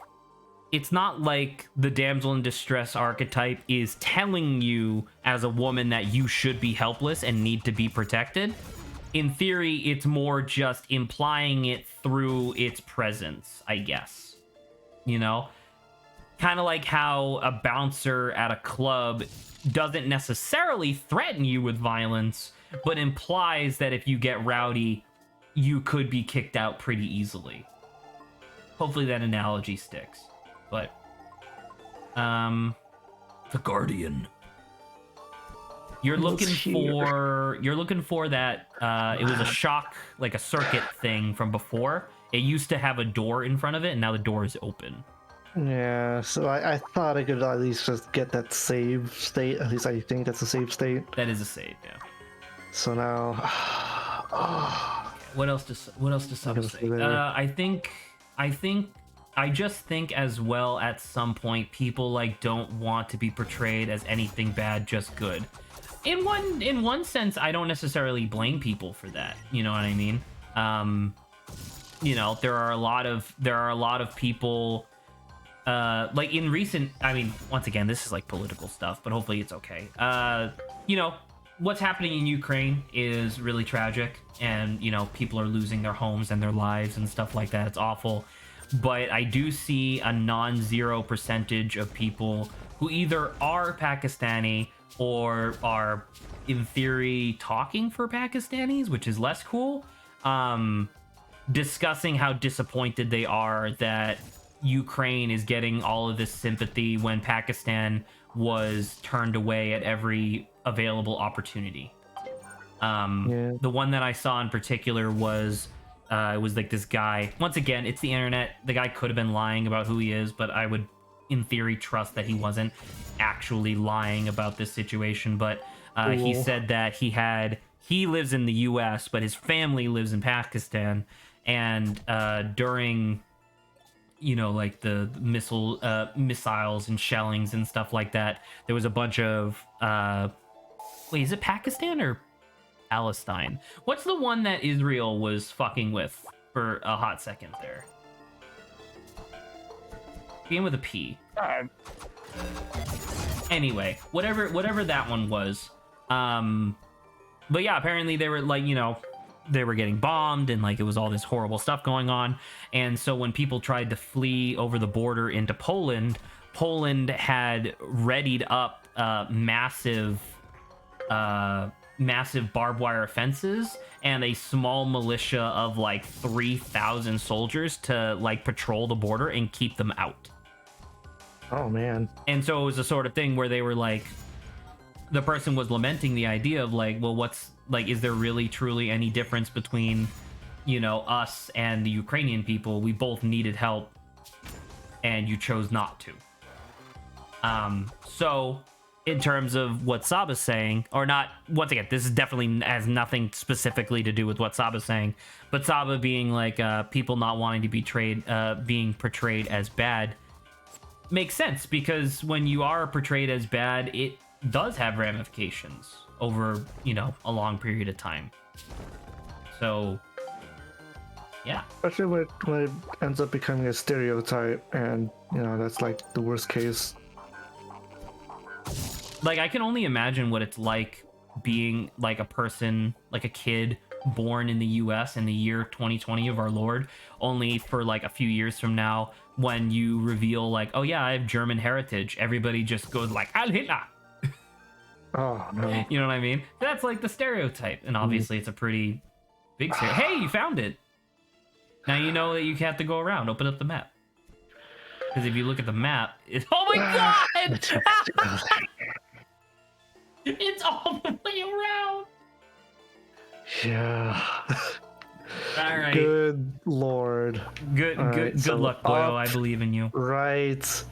the damsel in distress archetype is telling you as a woman that you should be helpless and need to be protected. In theory, it's more just implying it through its presence, I guess. Kind of like how a bouncer at a club doesn't necessarily threaten you with violence, but implies that if you get rowdy, you could be kicked out pretty easily. Hopefully that analogy sticks. But, The Guardian. You're looking for that, it was a shock, like a circuit thing from before. It used to have a door in front of it, and now the door is open. Yeah, so I thought I could at least just get that save state. At least I think that's a save state. That is a save, yeah. So now, What else does Saba say? I just think as well at some point people like don't want to be portrayed as anything bad, just good. In one sense, I don't necessarily blame people for that. You know what I mean? There are a lot of people like in recent, once again, this is like political stuff, but hopefully it's okay. What's happening in Ukraine is really tragic, and people are losing their homes and their lives and stuff like that. It's awful. But I do see a non-zero percentage of people who either are Pakistani or are in theory talking for Pakistanis, which is less cool, discussing how disappointed they are that Ukraine is getting all of this sympathy when Pakistan was turned away at every available opportunity. The one that I saw in particular was it was like this guy. Once again, it's the internet. The guy could have been lying about who he is, but I would, in theory, trust that he wasn't actually lying about this situation. But he said that he lives in the U.S., but his family lives in Pakistan, and during like the missiles and shellings and stuff like that, there was a bunch of wait, is it Pakistan or Palestine? What's the one that Israel was fucking with for a hot second there? Begin with a P. Anyway, whatever that one was. But yeah, apparently they were like, they were getting bombed and like it was all this horrible stuff going on. And so when people tried to flee over the border into Poland had readied up massive barbed wire fences and a small militia of like 3,000 soldiers to like patrol the border and keep them out. oh man. And so it was the sort of thing where they were like, the person was lamenting the idea of like, well, what's like, is there really truly any difference between, you know, us and the Ukrainian people? We both needed help, and you chose not to. So in terms of what Saba's saying, or not, once again, this is definitely has nothing specifically to do with what Saba's saying, but Saba being like, people not wanting to be being portrayed as bad makes sense, because when you are portrayed as bad, it does have ramifications over, you know, a long period of time. So yeah, Especially when it ends up becoming a stereotype, and you know that's like the worst case. like I can only imagine what it's like being like a person, like a kid born in the US in the year 2020 of our Lord, only for like a few years from now, when you reveal like, oh yeah, I have German heritage, everybody just goes like, Al Hitler. Oh no. You know what I mean? That's like the stereotype, and obviously it's a pretty big stereotype. Hey, you found it. Now you know that you have to go around. Open up the map. Because if you look at the map, it's... Oh my god! It's all the way around! Yeah. Alright. Good lord. Good so luck, Boyle. up, I believe in you. Right.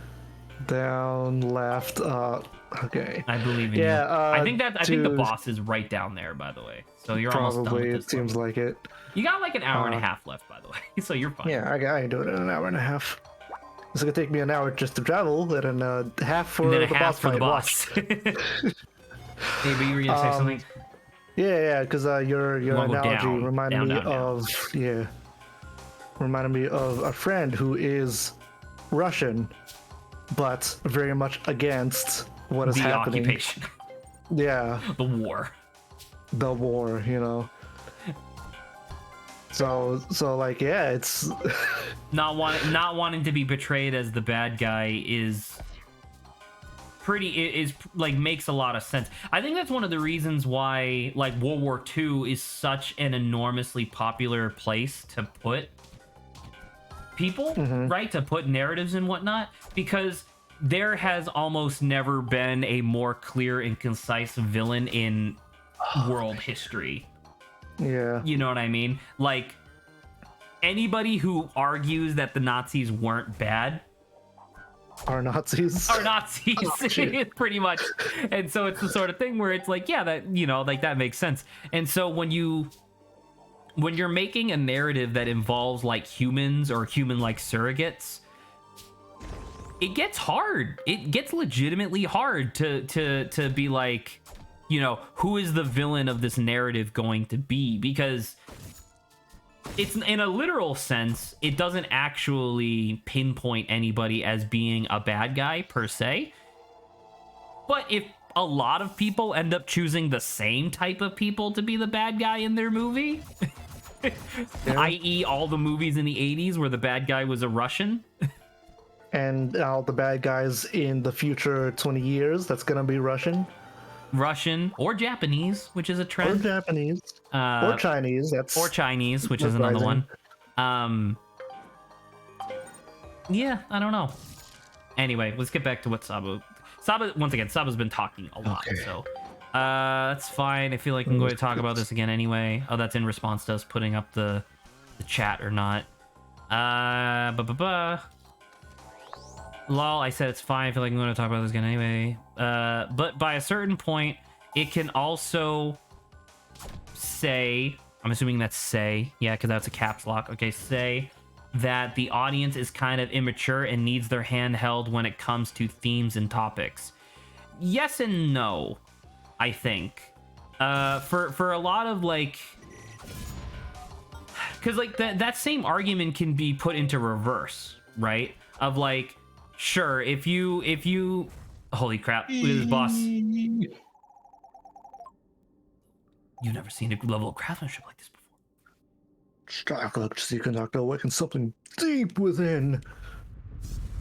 Down, left, up. Okay. I believe in Yeah, you. I think the to- boss is right down there, by the way. So you're almost done Probably, with it this seems level. like it. You got like an hour and a half left, by the way. So you're fine. Yeah, I can do it in an hour and a half. It's gonna take me an hour just to travel, and then half for And then the a half boss for the fight. Watch. boss. Hey, but you were gonna say something? Yeah, because your wanna go analogy down, reminded down, me down, down. reminded me of a friend who is Russian, but very much against what is The happening. occupation. Yeah, The war. the war, you know. So like, yeah, it's Not wanting to be portrayed as the bad guy is like makes a lot of sense. I think that's one of the reasons why like World War II is such an enormously popular place to put people, right? To put narratives and whatnot, because there has almost never been a more clear and concise villain in world history. yeah. You know what I mean? Like, anybody who argues that the Nazis weren't bad Are Nazis. are Nazis, shit. pretty much. And so it's the sort of thing where it's like, yeah, that, you know, like that makes sense. And so when you're making a narrative that involves like humans or human-like surrogates, it gets hard. It gets legitimately hard to be like, you know, who is the villain of this narrative going to be? Because it's, in a literal sense, it doesn't actually pinpoint anybody as being a bad guy per se. But if a lot of people end up choosing the same type of people to be the bad guy in their movie, i.e. all the movies in the 80s where the bad guy was a Russian, And all the bad guys in the future 20 years, that's gonna be Russian. or Japanese, which is a Or trend, Japanese. Or Chinese. or Chinese, which is another one. Yeah, I don't know. Anyway, let's get back to what Saba, once again, Saba's been talking a lot, Okay. so that's fine. I feel like I'm going to talk about this again anyway. Oh, that's in response to us putting up the chat or not. Lol, I said it's fine. I feel like I'm going to talk about this again anyway. But by a certain point, it can also say, I'm assuming that's say, yeah, because that's a caps lock. Okay, say that the audience is kind of immature and needs their hand held when it comes to themes and topics. Yes and no, I think. For a lot of like, because like that same argument can be put into reverse, right? Of like, sure, if you holy crap, look at this boss. You've never seen a level of craftsmanship like this before. Strike like seeking not to awaken something deep within.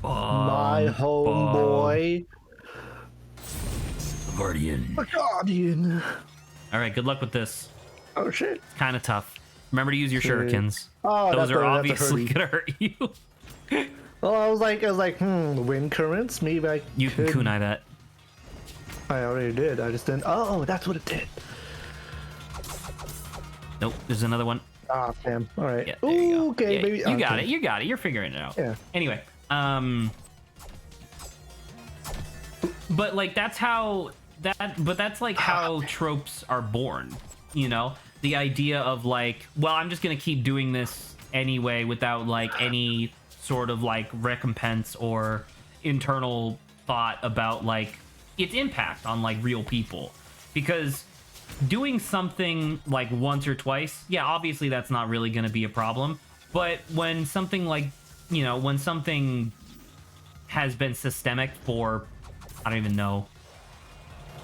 My homeboy, Guardian. a guardian. All right, good luck with this. Oh shit. It's kind of tough. Remember to use your Okay. shurikens. Oh, Those that's are a obviously hurry. gonna hurt you. Well, I was like, wind currents. Maybe I You can could kunai that. I already did. I just didn't. Oh, that's what it did. Nope, there's another one. Ah, damn. All right. Yeah, there you go. Ooh, okay, Yeah, baby. you got it. You got it. You're figuring it out. Yeah. Anyway, but like that's how that's like how tropes are born. You know, the idea of like, well, I'm just gonna keep doing this anyway without like any sort of like recompense or internal thought about like its impact on like real people, because doing something like once or twice, yeah, obviously that's not really going to be a problem. But when something like, you know, when something has been systemic for, I don't even know,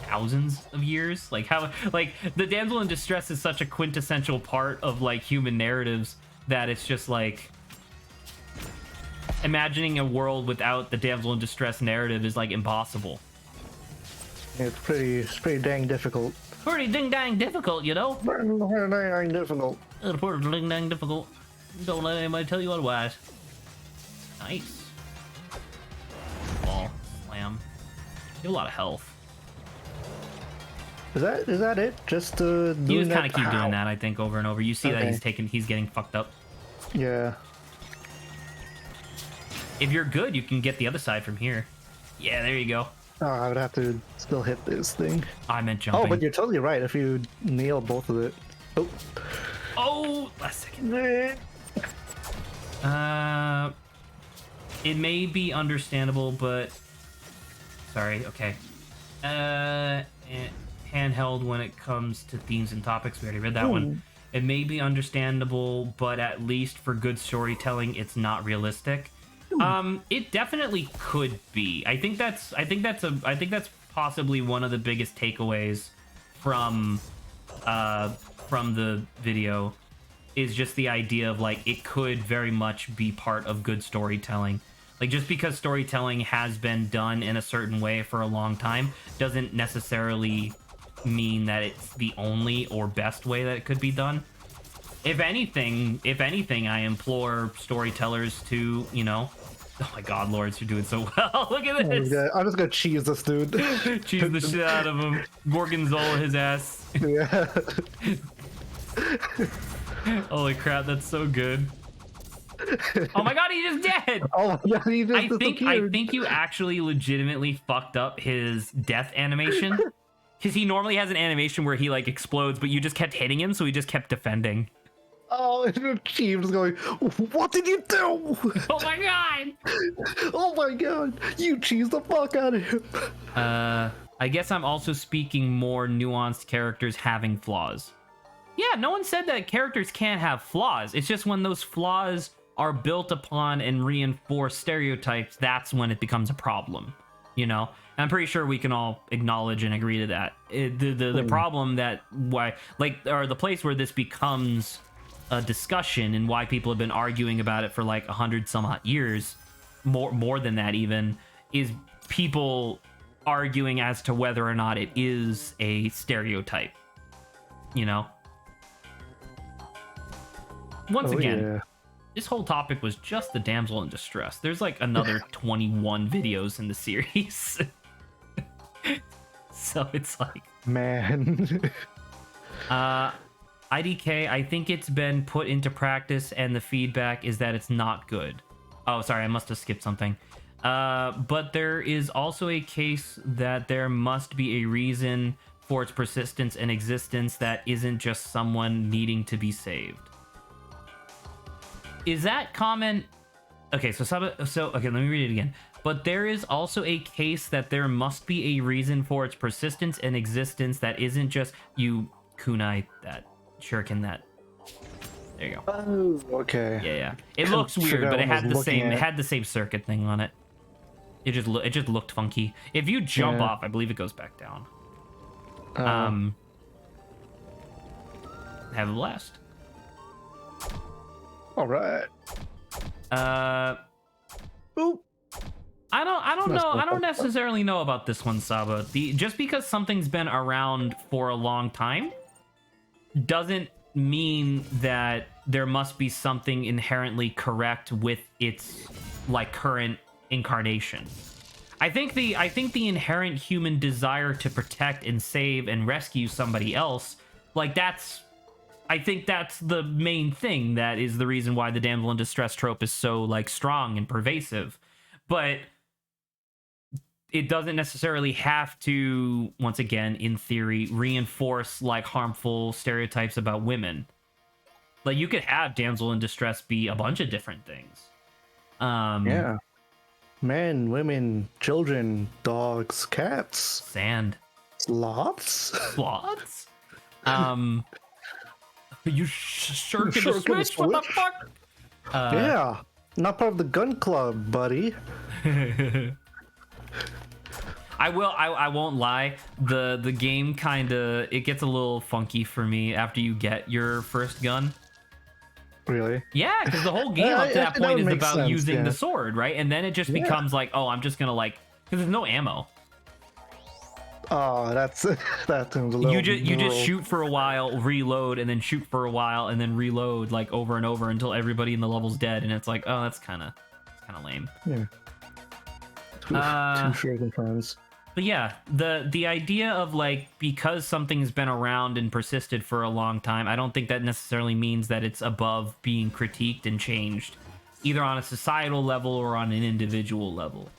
thousands of years, like how, like the damsel in distress is such a quintessential part of like human narratives that it's just like imagining a world without the damsel in distress narrative is like impossible. It's pretty dang difficult. Pretty ding dang difficult, you know? Pretty dang difficult. Pretty ding dang difficult. Don't let anybody tell you otherwise. Nice. Ball. Slam. You have a lot of health. Is that it? Just You doing just kind of that? keep doing Ow. that, I think, over and over. You see that Okay. he's getting fucked up. Yeah. If you're good, you can get the other side from here. Yeah, there you go. Oh, I would have to still hit this thing. I meant jumping. Oh, but you're totally right. If you nail both of it. Oh. Oh, last second. It may be understandable, but sorry. Okay. Handheld when it comes to themes and topics. We already read that one. It may be understandable, but at least for good storytelling, it's not realistic. It definitely could be. I think that's possibly one of the biggest takeaways from the video, is just the idea of like it could very much be part of good storytelling. Like just because storytelling has been done in a certain way for a long time doesn't necessarily mean that it's the only or best way that it could be done. If anything, I implore storytellers to, you know, oh my god, Lawrence, you're doing so well. Look at this. I'm just gonna cheese this dude. Cheese the shit out of him. Gorgonzola his ass. Yeah. Holy crap, that's so good. Oh my god, he's just dead. Oh yeah, he just I disappeared. think you actually legitimately fucked up his death animation. Because he normally has an animation where he like explodes, but you just kept hitting him, so he just kept defending. Oh, she was going, what did you do? Oh my god! Oh my god, you cheesed the fuck out of him. I guess I'm also speaking more nuanced characters having flaws. Yeah, no one said that characters can't have flaws. It's just when those flaws are built upon and reinforce stereotypes, that's when it becomes a problem. You know? And I'm pretty sure we can all acknowledge and agree to that. The problem that or the place where this becomes a discussion and why people have been arguing about it for like 100 some odd years, more than that even, is people arguing as to whether or not it is a stereotype. You know? Once again, yeah. this whole topic was just the damsel in distress. There's like another 21 videos in the series. So it's like, Man. IDK, I think it's been put into practice and the feedback is that it's not good. Oh, sorry, I must have skipped something. But there is also a case that there must be a reason for its persistence and existence that isn't just someone needing to be saved. Is that comment? Okay, so okay, let me read it again. But there is also a case that there must be a reason for its persistence and existence that isn't just you, Kunai, that shuriken, that. There you go. Oh, okay. Yeah. It looks weird, Forgot but it what I had was the looking same. at. It had the same circuit thing on it. It just looked funky. If you jump Yeah. off, I believe it goes back down. Have a blast. All right. Oop. I don't That's know. cool. I don't necessarily know about this one, Saba. Just because something's been around for a long time doesn't mean that there must be something inherently correct with its like current incarnation. I think the inherent human desire to protect and save and rescue somebody else, like I think that's the main thing that is the reason why the damsel in distress trope is so like strong and pervasive. But it doesn't necessarily have to, once again, in theory, reinforce like harmful stereotypes about women. Like you could have damsel in distress be a bunch of different things. Yeah. Men, women, children, dogs, cats, Sand. sloths. Sloths? You shirking the switch? What the fuck? Yeah. Not part of the gun club, buddy. I won't lie. The game kinda, it gets a little funky for me after you get your first gun. Really? Yeah, because the whole game up to that point is about sense, using the sword, right? And then it just becomes like, oh, I'm just gonna like, because there's no ammo. Oh, that sounds a little. You just shoot for a while, reload, and then shoot for a while, and then reload like over and over until everybody in the level's dead, and it's like, oh, that's kind of lame. Yeah. Too short of friends. But yeah, the idea of like, because something's been around and persisted for a long time, I don't think that necessarily means that it's above being critiqued and changed, either on a societal level or on an individual level.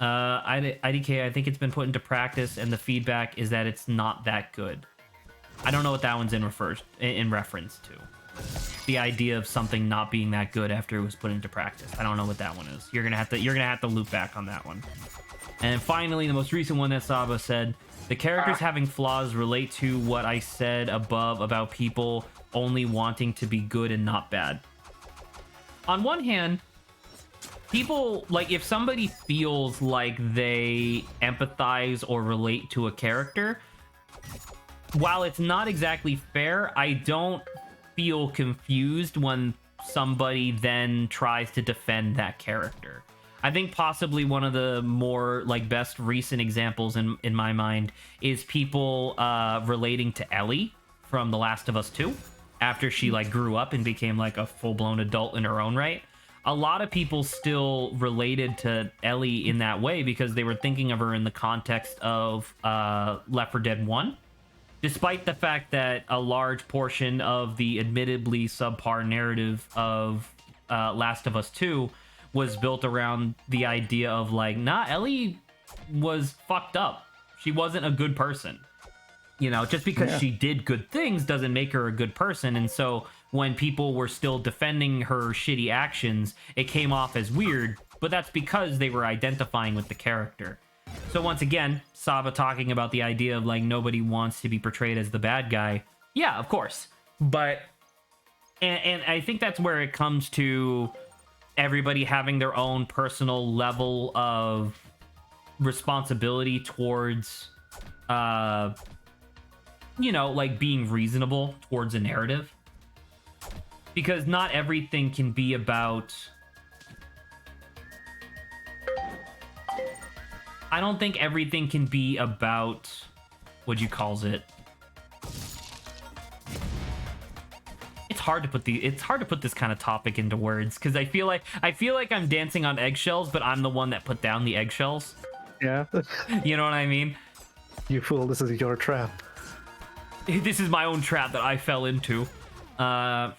IDK, I think it's been put into practice, and the feedback is that it's not that good. I don't know what that one's in reference to. The idea of something not being that good after it was put into practice. I don't know what that one is. You're gonna have to loop back on that one. And finally, the most recent one that Saba said, the characters having flaws relate to what I said above about people only wanting to be good and not bad. On one hand, people, like, if somebody feels like they empathize or relate to a character, while it's not exactly fair, I don't feel confused when somebody then tries to defend that character. I think possibly one of the more like best recent examples in my mind is people relating to Ellie from The Last of Us 2 after she like grew up and became like a full-blown adult in her own right. A lot of people still related to Ellie in that way because they were thinking of her in the context of Left 4 Dead 1, despite the fact that a large portion of the admittedly subpar narrative of Last of Us 2 was built around the idea of like, nah, Ellie was fucked up. She wasn't a good person. You know, just because she did good things doesn't make her a good person. And so when people were still defending her shitty actions, it came off as weird, but that's because they were identifying with the character. So once again, Saba talking about the idea of like nobody wants to be portrayed as the bad guy. Yeah, of course. But and I think that's where it comes to everybody having their own personal level of responsibility towards you know, like being reasonable towards a narrative, because not everything can be about, I don't think everything can be about, what you calls it, it's hard to put this kind of topic into words, because I feel like I'm dancing on eggshells, but I'm the one that put down the eggshells. Yeah. You know what I mean? You fool, this is your trap. This is my own trap that I fell into. How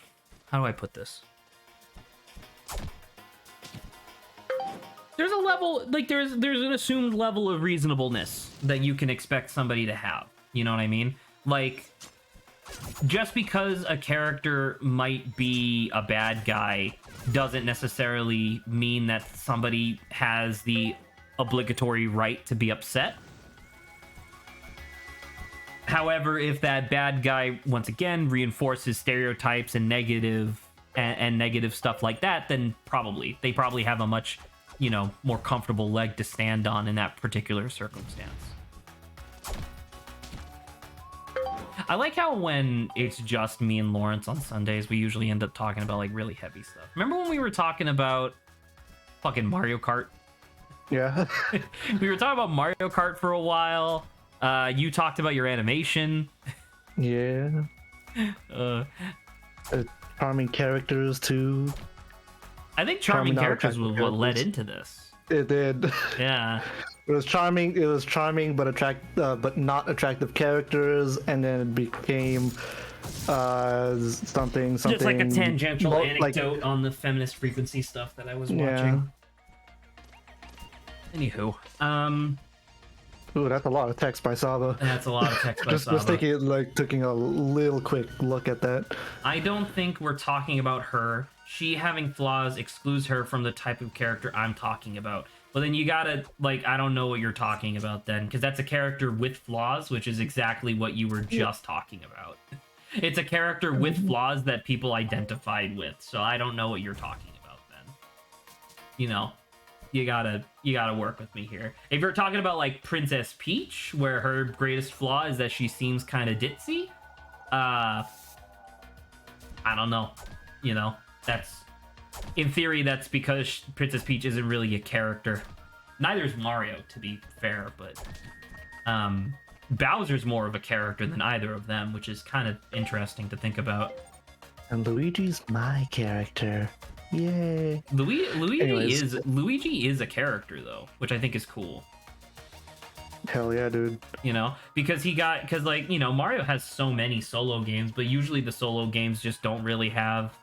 do I put this? There's a level, like there's an assumed level of reasonableness that you can expect somebody to have. You know what I mean? Like, just because a character might be a bad guy doesn't necessarily mean that somebody has the obligatory right to be upset. However, if that bad guy, once again, reinforces stereotypes and negative stuff like that, then they probably have a much, you know, more comfortable leg to stand on in that particular circumstance. I like how when it's just me and Lawrence on Sundays, we usually end up talking about like really heavy stuff. Remember when we were talking about fucking Mario Kart? Yeah. We were talking about Mario Kart for a while. You talked about your animation. Yeah. Charming characters too. I think charming characters was what led into this. It did. Yeah. It was charming. It was charming, but not attractive characters, and then it became something. Just like a tangential like, anecdote on the feminist frequency stuff that I was Yeah. watching. Anywho, Ooh, that's a lot of text by Saba. that's a lot of text by Just Saba. taking a little quick look at that. I don't think we're talking about her. She having flaws excludes her from the type of character I'm talking about. But then you gotta, like, I don't know what you're talking about then, because that's a character with flaws, which is exactly what you were just talking about. It's a character with flaws that people identified with, so I don't know what you're talking about then. You know, you gotta work with me here. If you're talking about, like, Princess Peach, where her greatest flaw is that she seems kind of ditzy, I don't know. You know, that's, in theory, that's because Princess Peach isn't really a character. Neither is Mario, to be fair, but Bowser's more of a character than either of them, which is kind of interesting to think about. And Luigi's my character. Yay. Luigi is a character though, which I think is cool. Hell yeah, dude. You know, because like, you know, Mario has so many solo games, but usually the solo games just don't really have,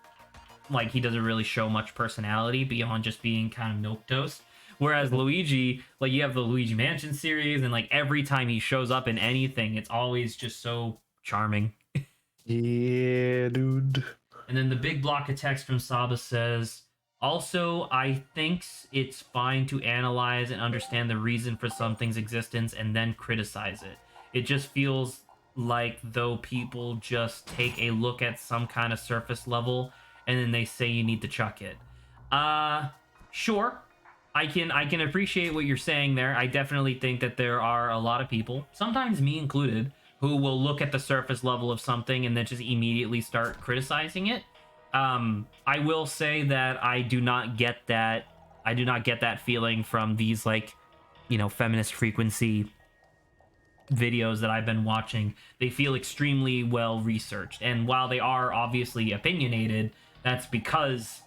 like, he doesn't really show much personality beyond just being kind of milquetoast. Whereas Luigi, like, you have the Luigi Mansion series, and like every time he shows up in anything, it's always just so charming. Yeah, dude. And then the big block of text from Saba says, also, I think it's fine to analyze and understand the reason for something's existence and then criticize it. It just feels like though people just take a look at some kind of surface level and then they say you need to chuck it. Sure. I can appreciate what you're saying there. I definitely think that there are a lot of people, sometimes me included, who will look at the surface level of something and then just immediately start criticizing it. I will say that I do not get that. I do not get that feeling from these, like, you know, feminist frequency videos that I've been watching. They feel extremely well researched, and while they are obviously opinionated, that's because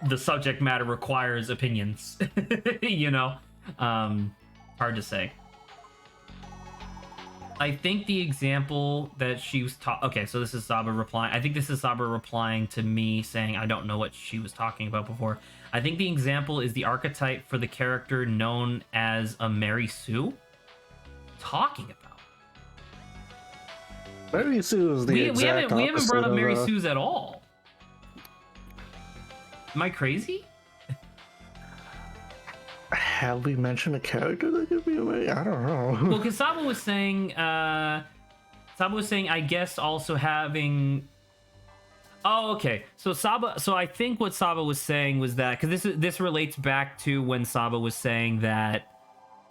the subject matter requires opinions. You know, hard to say. I think the example that she was okay, so this is Saba replying. I think this is Saba replying to me saying I don't know what she was talking about before. I think the example is the archetype for the character known as a Mary Sue. Talking about Mary Sue is the we haven't brought up Mary Sue's. Sue's at all. Am I crazy? Have we mentioned a character that could be a Mary? I don't know. Well, because Saba was saying, I guess also having. Oh, okay. So I think what Saba was saying was that, because this relates back to when Saba was saying that,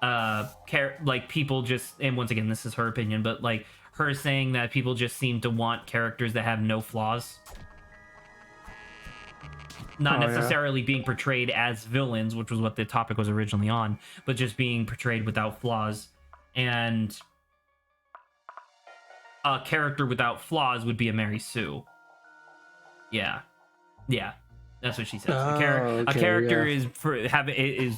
like, people just, and once again, this is her opinion, but like her saying that people just seem to want characters that have no flaws. Not necessarily being portrayed as villains, which was what the topic was originally on, but just being portrayed without flaws. And a character without flaws would be a Mary Sue. Yeah, that's what she says. A character is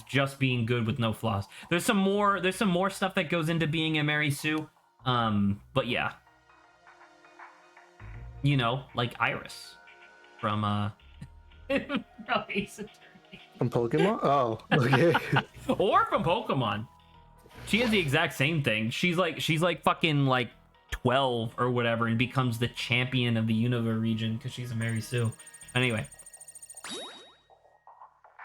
just being good with no flaws. There's some more stuff that goes into being a Mary Sue. But yeah, you know, like Iris from Ace Attorney. From Pokemon? Oh, okay. Or from Pokemon. She has the exact same thing. She's like fucking like 12 or whatever and becomes the champion of the Unova region because she's a Mary Sue. Anyway.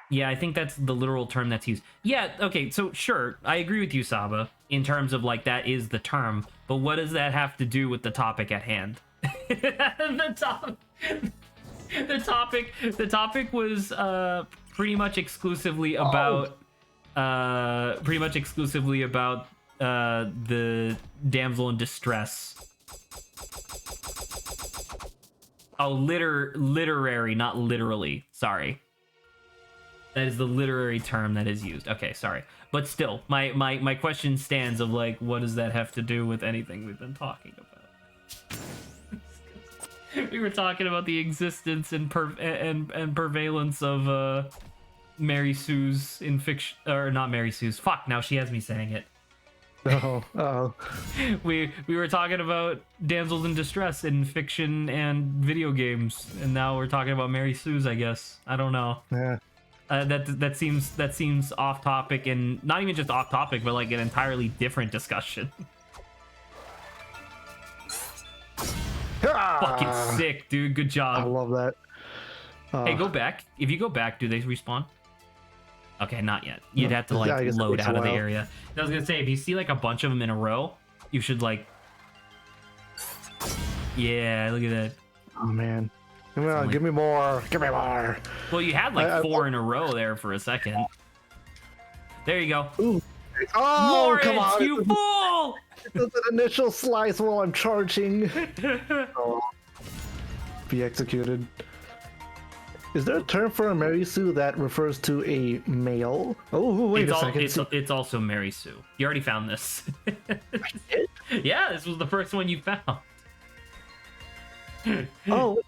Yeah, I think that's the literal term that's used. Yeah, okay, so sure, I agree with you, Saba, in terms of like that is the term, but what does that have to do with the topic at hand? The topic was pretty much exclusively about the damsel in distress. Oh, literary, not literally. Sorry. That is the literary term that is used. Okay, sorry. But still, my question stands of like, what does that have to do with anything we've been talking about? We were talking about the existence and prevalence of Mary Sue's in fiction, or not Mary Sue's. Fuck, now she has me saying it. Oh. We were talking about damsels in distress in fiction and video games, and now we're talking about Mary Sue's. I guess I don't know. Yeah. That seems off topic, and not even just off topic, but like an entirely different discussion. Fucking sick, dude. Good I job. love that. Hey, go back. If you go back, do they respawn? Okay, not yet. You'd have to I like guess it load takes a out of the while. area. I was gonna say, if you see like a bunch of them in a row, you should like. Yeah, look at that. Oh man. Give me more. Give me more. Well, you had like I- 4 in a row there for a second. There you go. Ooh. Oh, More come hits, on. you fool! It's an initial slice while I'm charging. Oh. Be executed. Is there a term for a Mary Sue that refers to a male? Oh, wait a second. It's also Mary Sue. You already found this. Yeah, this was the first one you found. Oh,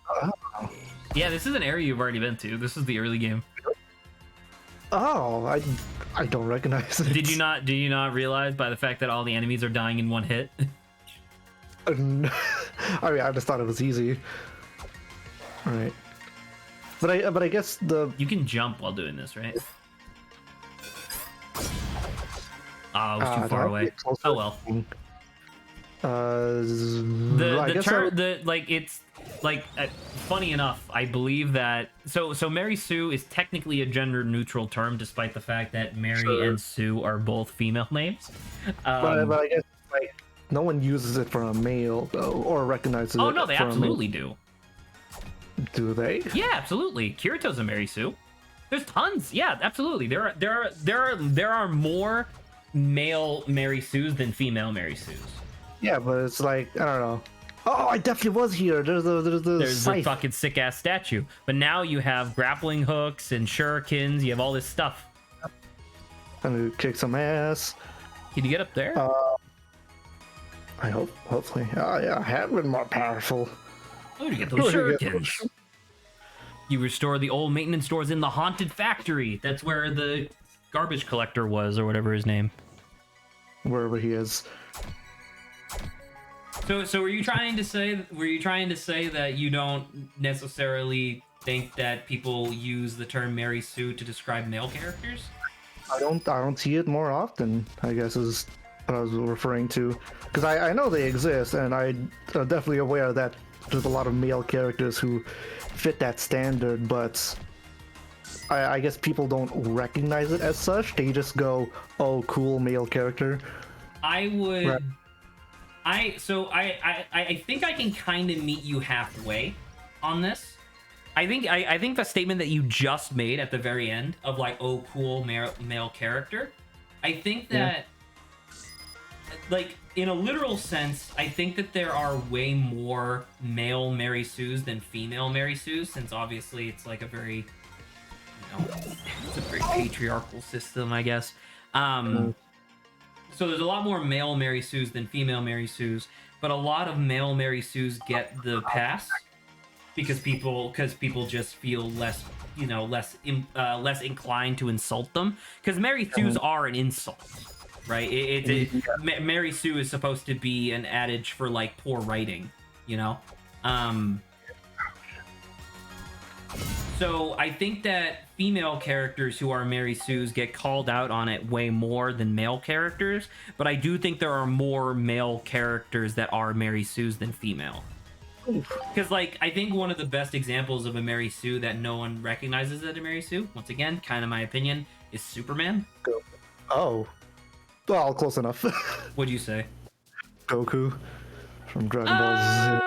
Yeah, this is an area you've already been to. This is the early game. oh, I don't recognize it. Did you not realize by the fact that all the enemies are dying in one hit? I mean, I just thought it was easy. All right. But I guess the You can jump while doing this, right? Oh, it was too far that'd away. be closer. Oh well. It's like funny enough, I believe that so Mary Sue is technically a gender neutral term, despite the fact that Mary and Sue are both female names. but I guess like no one uses it for a male though, or recognizes it. Oh no, they for a male. absolutely do. Do they? Yeah, absolutely. Kirito's a Mary Sue. There's tons. Yeah, absolutely. There are more male Mary Sues than female Mary Sues. Yeah, but it's like I don't know. Oh, I definitely was here. There's There's a scythe. fucking sick ass statue. But now you have grappling hooks and shurikens. You have all this stuff. I'm gonna kick some ass. Can you get up there? I hope, hopefully. Oh yeah, I have been more powerful. Oh, you get those Where do you get shurikens. You restore the old maintenance doors in the haunted factory. That's where the garbage collector was, or whatever his name. Wherever he is. So were you trying to say that you don't necessarily think that people use the term Mary Sue to describe male characters? I don't see it more often, I guess is what I was referring to. Because I know they exist, and I'm definitely aware that there's a lot of male characters who fit that standard, but I guess people don't recognize it as such. They just go, oh, cool male character. I would. Right. I think I can kind of meet you halfway on this. I think the statement that you just made At the very end of like, oh, cool male character. I think that, like, in a literal sense, I think that there are way more male Mary Sues than female Mary Sues, since obviously it's like a very, it's a very patriarchal system, I guess. So there's a lot more male Mary Sues than female Mary Sues, but a lot of male Mary Sues get the pass because people just feel less inclined to insult them, because Mary Sues are an insult, right? Mary Sue is supposed to be an adage for like poor writing, you know. So I think that female characters who are Mary Sues get called out on it way more than male characters, but I do think there are more male characters that are Mary Sues than female. Because, like, I think one of the best examples of a Mary Sue that no one recognizes as a Mary Sue, once again, kind of my opinion, is Superman. Oh. Well, close enough. What'd you say? Goku from Dragon Ball Z.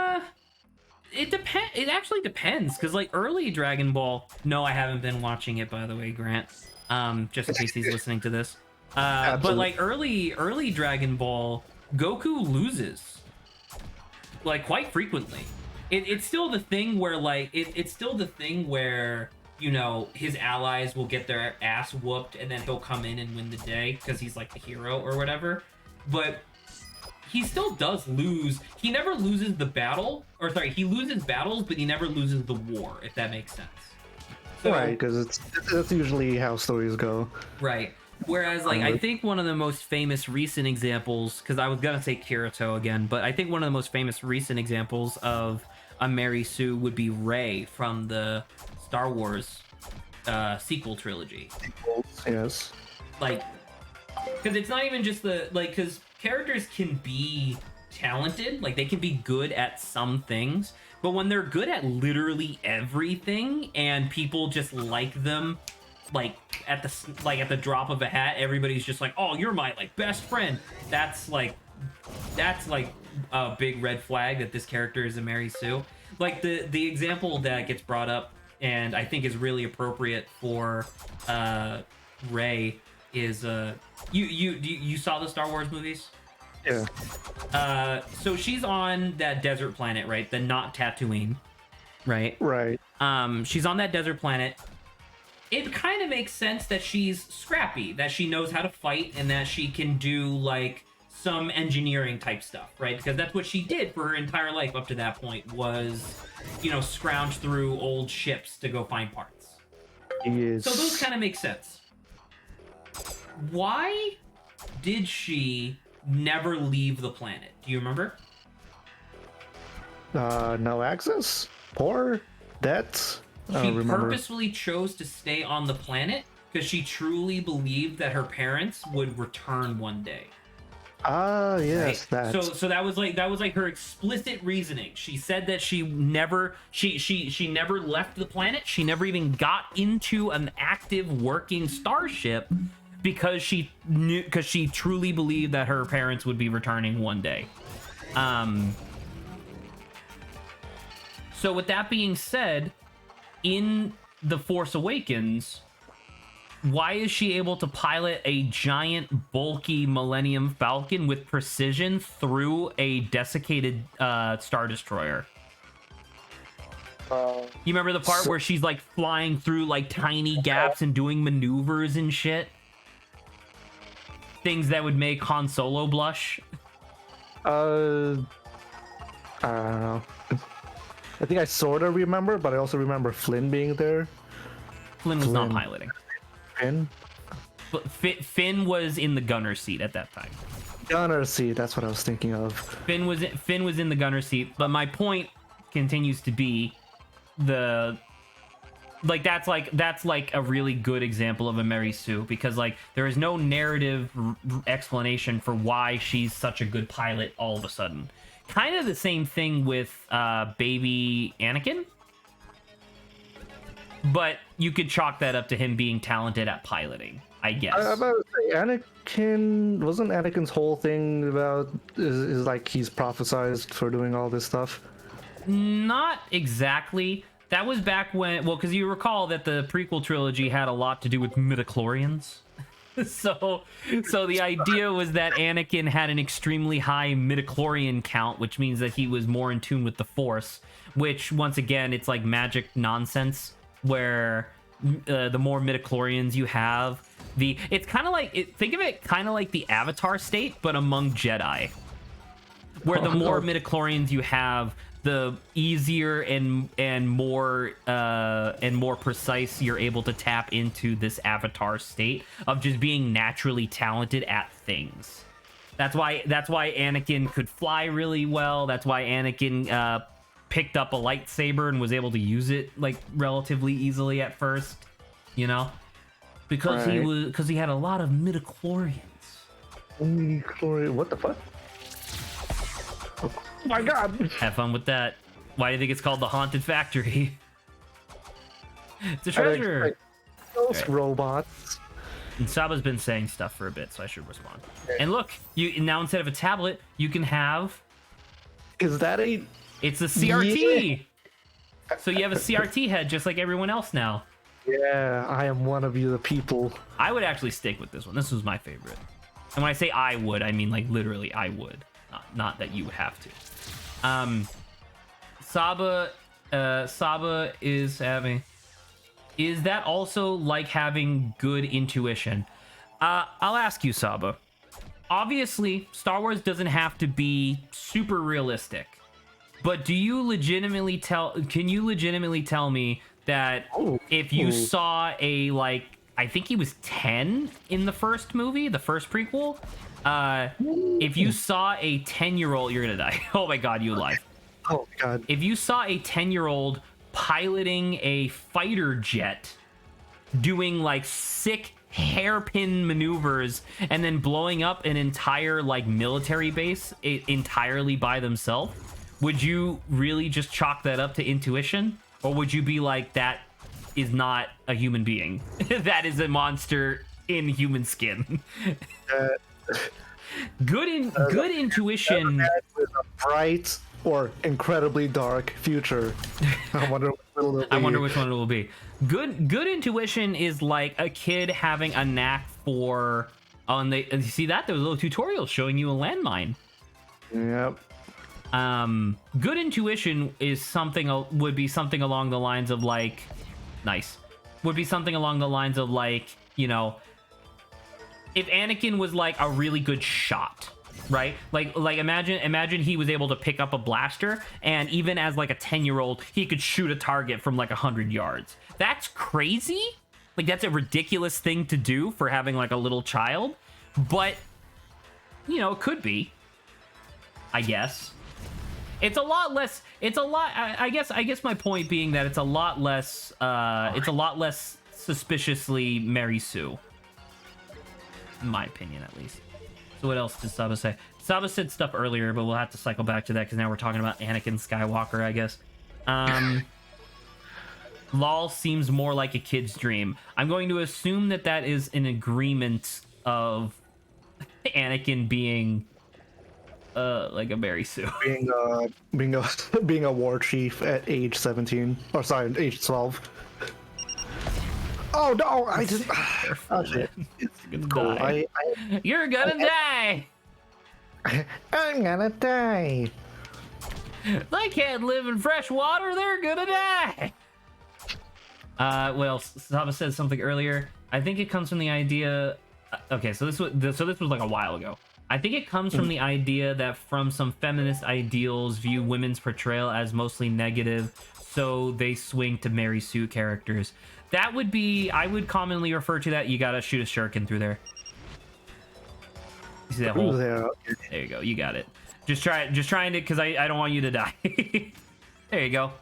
It actually depends, because like early Dragon Ball. No, I haven't been watching it, by the way, Grant. Just in case he's listening to this. But like early Dragon Ball, Goku loses, like quite frequently. It's still the thing where like it's still the thing where his allies will get their ass whooped, and then he'll come in and win the day because he's like the hero or whatever. But he still does lose. He never loses the battle, he loses battles, but he never loses the war, if that makes sense. So, Right, because that's usually how stories go. Right. Whereas, like, I think one of the most famous recent examples, because I was gonna say Kirito again, but I think one of the most famous recent examples of a Mary Sue would be Rey from the Star Wars sequel trilogy. Yes. Like, because it's not even just the, like, because characters can be talented, like, they can be good at some things, but when they're good at literally everything and people just like them, like at the drop of a hat, everybody's just like, oh, you're my like best friend. That's like a big red flag that this character is a Mary Sue. Like the example that gets brought up and I think is really appropriate for Rey is you saw the Star Wars movies? Yeah. So she's on that desert planet, right? The not Tatooine, right? Right. She's on that desert planet. It kind of makes sense that she's scrappy, that she knows how to fight, and that she can do like some engineering type stuff, right? Because that's what she did for her entire life up to that point was, you know, scrounge through old ships to go find parts. Yes. So those kind of make sense. Why did she never leave the planet? Do you remember? No access? Poor? Debt? I She don't remember. purposefully chose to stay on the planet because she truly believed that her parents would return one day. Ah, yes, Right? that. So that was like her explicit reasoning. She said that she never left the planet. She never even got into an active working starship because she truly believed that her parents would be returning one day. So with that being said, in The Force Awakens, why is she able to pilot a giant, bulky Millennium Falcon with precision through a desiccated Star Destroyer? You remember the part where she's like flying through like tiny gaps and doing maneuvers and shit? Things that would make Han Solo blush? I don't know. I think I sort of remember, but I also remember Flynn being there. Flynn was not piloting. Finn? But Finn was in the gunner seat at that time. Gunner seat, that's what I was thinking of. Finn was in the gunner seat, but my point continues to be that's like a really good example of a Mary Sue because like there is no narrative explanation for why she's such a good pilot all of a sudden. Kind of the same thing with baby Anakin, but you could chalk that up to him being talented at piloting, I guess. I'm about to say, wasn't Anakin's whole thing about is like he's prophesized for doing all this stuff? Not exactly. That was back when, well, because you recall that the prequel trilogy had a lot to do with midichlorians. So the idea was that Anakin had an extremely high midichlorian count, which means that he was more in tune with the Force, which, once again, it's like magic nonsense, where the more midichlorians you have, it's kind of like, think of it kind of like the Avatar state, but among Jedi, where the more midichlorians you have, the easier and more precise you're able to tap into this Avatar state of just being naturally talented at things. That's why Anakin could fly really well. That's why Anakin picked up a lightsaber and was able to use it like relatively easily at first, you know, because he had a lot of midichlorians. What the fuck? Oh my god! Have fun with that. Why do you think it's called the Haunted Factory? It's a treasure. Those robots. And Saba's been saying stuff for a bit, so I should respond. And look, you now instead of a tablet, you can have. Is that a? It's a CRT. Yeah. So you have a CRT head, just like everyone else now. Yeah, I am one of you, the people. I would actually stick with this one. This was my favorite. And when I say I would, I mean like literally I would. Not that you would have to. Saba is having. Is that also like having good intuition? I'll ask you, Saba. Obviously, Star Wars doesn't have to be super realistic, but can you legitimately tell me that Ooh. if you Ooh. saw a like, I think he was 10 in the first movie, the first prequel. If you saw a 10-year-old, you're gonna die. Oh my god, you alive. Oh my god. If you saw a 10-year-old piloting a fighter jet, doing like sick hairpin maneuvers, and then blowing up an entire like military base entirely by themselves, would you really just chalk that up to intuition? Or would you be like, that is not a human being? That is a monster in human skin. Good intuition. With a bright or incredibly dark future. I wonder which one it'll be. I wonder which one it will be. Good intuition is like a kid having a knack for you see that there was a little tutorial showing you a landmine. Yep. Good intuition is would be something along the lines of like, would be something along the lines of like, you know, if Anakin was like a really good shot, right? Like imagine he was able to pick up a blaster, and even as like a 10-year-old, he could shoot a target from like 100 yards. That's crazy. Like, that's a ridiculous thing to do for having like a little child, but you know, it could be, I guess. I guess my point being that it's a lot less suspiciously Mary Sue. In my opinion, at least. So what else did Saba say? Saba said stuff earlier, but we'll have to cycle back to that because now we're talking about Anakin Skywalker, I guess. LOL seems more like a kid's dream. I'm going to assume that that is an agreement of Anakin being like a Mary Sue. Being a war chief at age 17. Or sorry, age 12. Oh no, I just oh shit. It's gonna Cool. die. You're gonna die. I'm gonna die. They can't live in fresh water. They're gonna die. Well, Saba said something earlier. I think it comes from the idea. Okay, so this was like a while ago. I think it comes from the idea that from some feminist ideals view women's portrayal as mostly negative, so they swing to Mary Sue characters. That would be, I would commonly refer to that. You gotta shoot a shuriken through there. You see that hole? There. There you go. You got it. Just trying to, because I don't want you to die. There you go.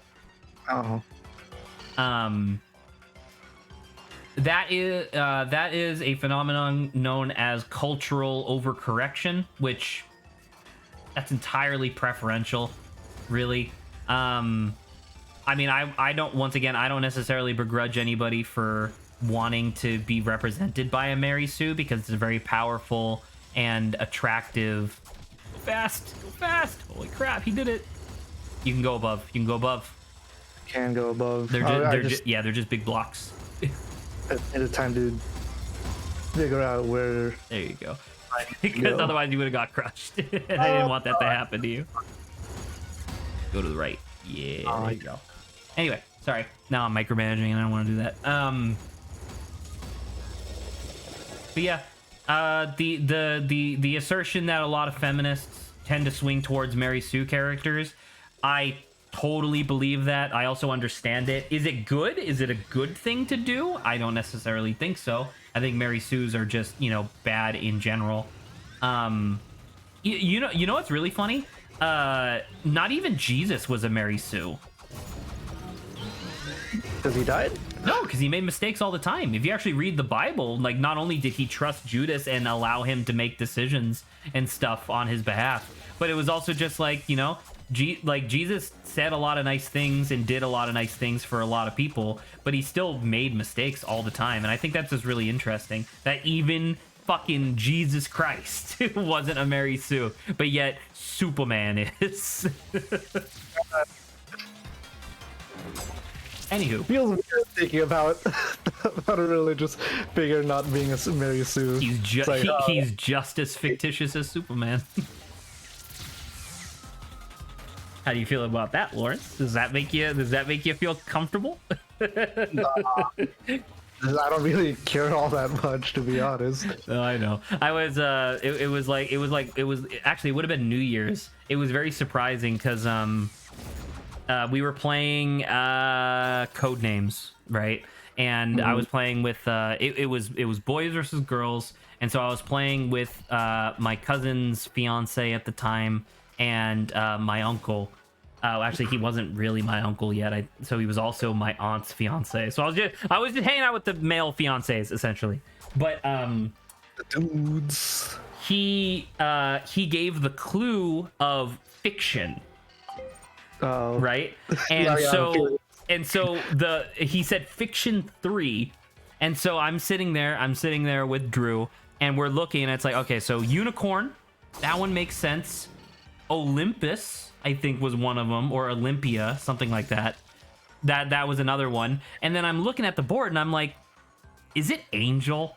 Oh. That is a phenomenon known as cultural overcorrection, which that's entirely preferential, really. I mean, I don't necessarily begrudge anybody for wanting to be represented by a Mary Sue because it's a very powerful and attractive. Fast. Holy crap, he did it. You can go above. Can go above. They're just big blocks. I needed time to figure out where. There you go. Because otherwise you would have got crushed. And I didn't want that to happen to you. Go to the right. Yeah, there you go. Anyway, sorry. Now I'm micromanaging and I don't want to do that. But yeah, the assertion that a lot of feminists tend to swing towards Mary Sue characters, I totally believe that. I also understand it. Is it good? Is it a good thing to do? I don't necessarily think so. I think Mary Sues are just, you know, bad in general. You know what's really funny? Not even Jesus was a Mary Sue. Because he died? No, because he made mistakes all the time. If you actually read the Bible, like, not only did he trust Judas and allow him to make decisions and stuff on his behalf, but it was also just like, you know, Jesus said a lot of nice things and did a lot of nice things for a lot of people, but he still made mistakes all the time. And I think that's just really interesting that even fucking Jesus Christ wasn't a Mary Sue, but yet Superman is. Anywho, Feels weird thinking about a religious figure not being a Mary Sue. he's just as fictitious as Superman. How do you feel about that, Lawrence? Does that make you feel comfortable? I don't really care all that much, to be honest. No, I know. I was it was actually, it would have been New Year's. It was very surprising because we were playing code names, right? And I was playing with it was boys versus girls, and so I was playing with my cousin's fiance at the time and my uncle. Actually, he wasn't really my uncle yet. So he was also my aunt's fiance. So I was just hanging out with the male fiancés essentially. But The dudes. he gave the clue of fiction, Oh. right? And Yeah, so he said fiction 3, and so I'm sitting there with Drew, and we're looking, and it's like, okay, so unicorn, that one makes sense. Olympus, I think, was one of them, or Olympia, something like that. That was another one. And then I'm looking at the board, and I'm like, is it Angel?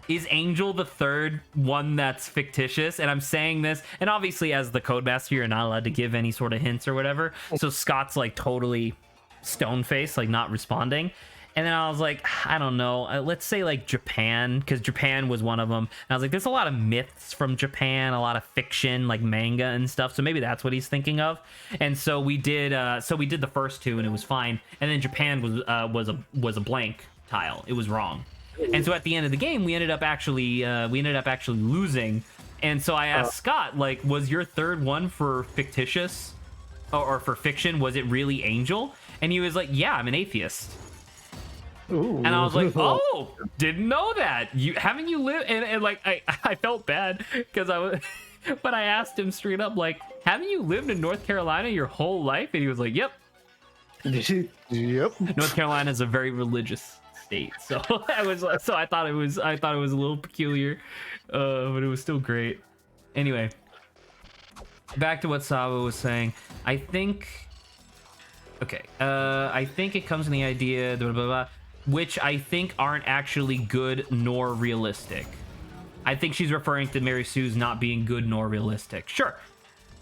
Is Angel the third one that's fictitious? And I'm saying this, and obviously as the Codemaster, you're not allowed to give any sort of hints or whatever. So Scott's like totally stone-faced, like not responding. And then I was like, I don't know, let's say like Japan, because Japan was one of them. And I was like, there's a lot of myths from Japan, a lot of fiction, like manga and stuff. So maybe that's what he's thinking of. And so we did the first two, and it was fine. And then Japan was a blank tile. It was wrong. And so at the end of the game, we ended up actually losing. And so I asked Scott, like, was your third one for fictitious or for fiction? Was it really Angel? And he was like, yeah, I'm an atheist. Ooh. And I was like, oh, didn't know that. Haven't you lived? And like, I felt bad because I was, but I asked him straight up, like, haven't you lived in North Carolina your whole life? And he was like, yep. Yep. North Carolina is a very religious state, so I thought it was a little peculiar, but it was still great. Anyway, back to what Saba was saying. I think it comes from the idea, blah, blah, blah, which I think aren't actually good nor realistic. I think she's referring to Mary Sue's not being good nor realistic. Sure.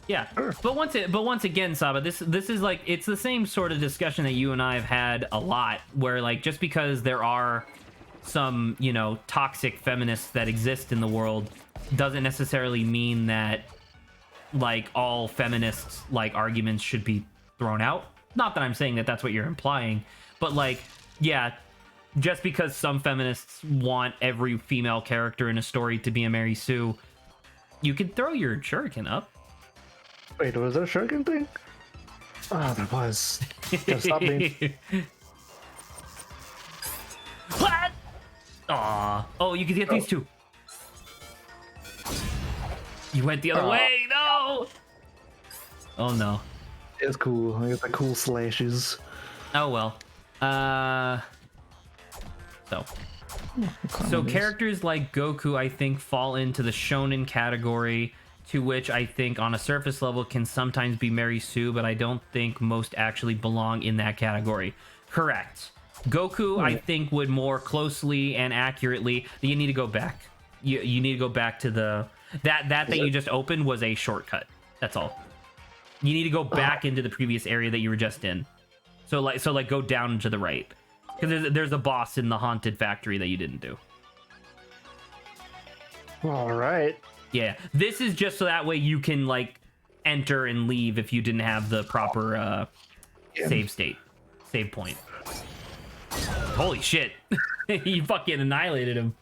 Yeah, but once again, Saba, this is like, it's the same sort of discussion that you and I have had a lot, where like, just because there are some, you know, toxic feminists that exist in the world doesn't necessarily mean that like all feminists like arguments should be thrown out. Not that I'm saying that that's what you're implying, but like, yeah, just because some feminists want every female character in a story to be a Mary Sue, you can throw your shuriken up. Wait, was there a shuriken thing? Oh, there was. Gotta stop me. What? Aw. Oh, you can get these two. You went the other way. No. Oh no. It's cool. I got the cool slashes. Oh well. So characters like Goku, I think, fall into the shonen category, to which I think on a surface level can sometimes be Mary Sue, but I don't think most actually belong in that category. Correct. Goku, I think, would more closely and accurately. You need to go back. You need to go back to the that you just opened was a shortcut. That's all. You need to go back into the previous area that you were just in. So like go down to the right, because there's a boss in the haunted factory that you didn't do. All right. Yeah, this is just so that way you can like enter and leave if you didn't have the proper save point. Holy shit. You fucking annihilated him.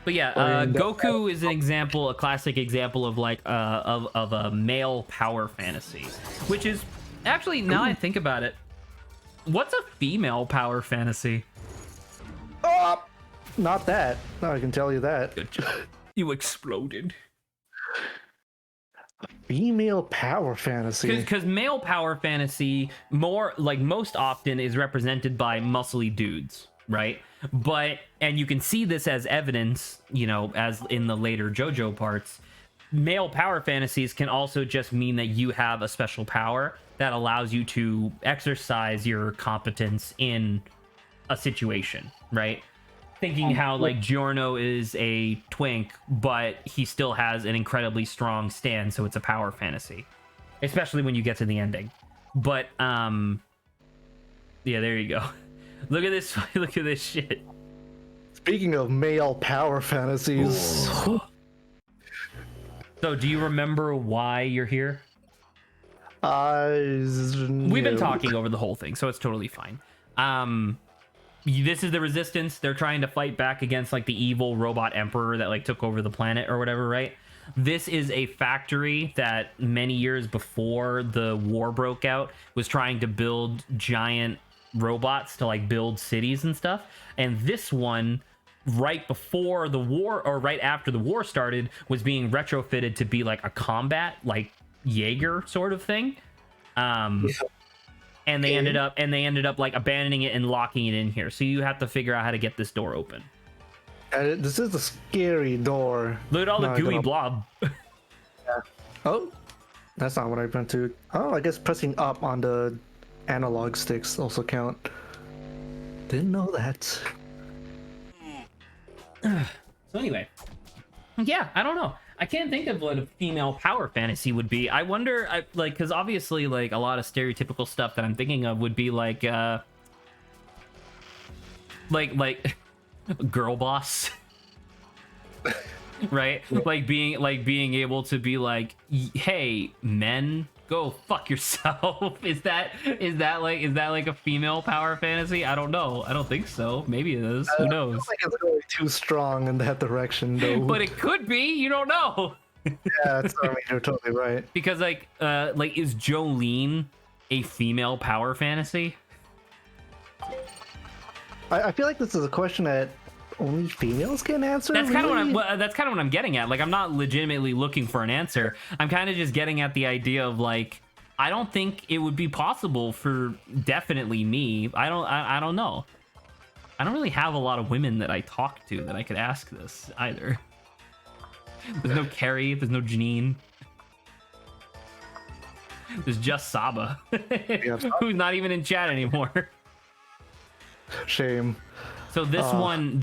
But yeah, Goku is an example, a classic example of like of a male power fantasy, which is actually, now I think about it, what's a female power fantasy? Oh, not that. No, I can tell you that. Good job. You exploded. Female power fantasy. Because male power fantasy, more like most often, is represented by muscly dudes, right? And you can see this as evidence, you know, as in the later JoJo parts. Male power fantasies can also just mean that you have a special power that allows you to exercise your competence in a situation, right? Thinking how like Giorno is a twink, but he still has an incredibly strong stand, so it's a power fantasy, especially when you get to the ending. But yeah, there you go. Look at this. Look at this shit. Speaking of male power fantasies. So do you remember why you're here? We've been No. talking over the whole thing, so it's totally fine. This is the Resistance. They're trying to fight back against like the evil robot emperor that like took over the planet or whatever, right? This is a factory that many years before the war broke out was trying to build giant robots to like build cities and stuff. And this one, right before the war or right after the war started, was being retrofitted to be like a combat like Jaeger sort of thing. And they ended up like abandoning it and locking it in here. So you have to figure out how to get this door open. This is a scary door. Look at all the No, I gooey don't- blob. Oh, that's not what I meant to. Oh, I guess pressing up on the analog sticks also count. Didn't know that. So anyway, yeah, I don't know. I can't think of what a female power fantasy would be. I wonder, because obviously, like a lot of stereotypical stuff that I'm thinking of would be like girl boss, right? Like being able to be like, hey, men, go fuck yourself. Is that like a female power fantasy? I don't know. I don't think so. Maybe it is. Who knows? I feel like it's really too strong in that direction, though. But it could be. You don't know. Yeah, I mean, you're totally right. Because like is Jolene a female power fantasy? I feel like this is a question that only females can answer. That's kind of really? what I'm getting at. Like I'm not legitimately looking for an answer. I'm kind of just getting at the idea of like I don't think it would be possible for definitely me. I don't know. I don't really have a lot of women that I talk to that I could ask this either. There's no Carrie, there's no Janine. There's just Saba, who's not even in chat anymore. Shame. So this one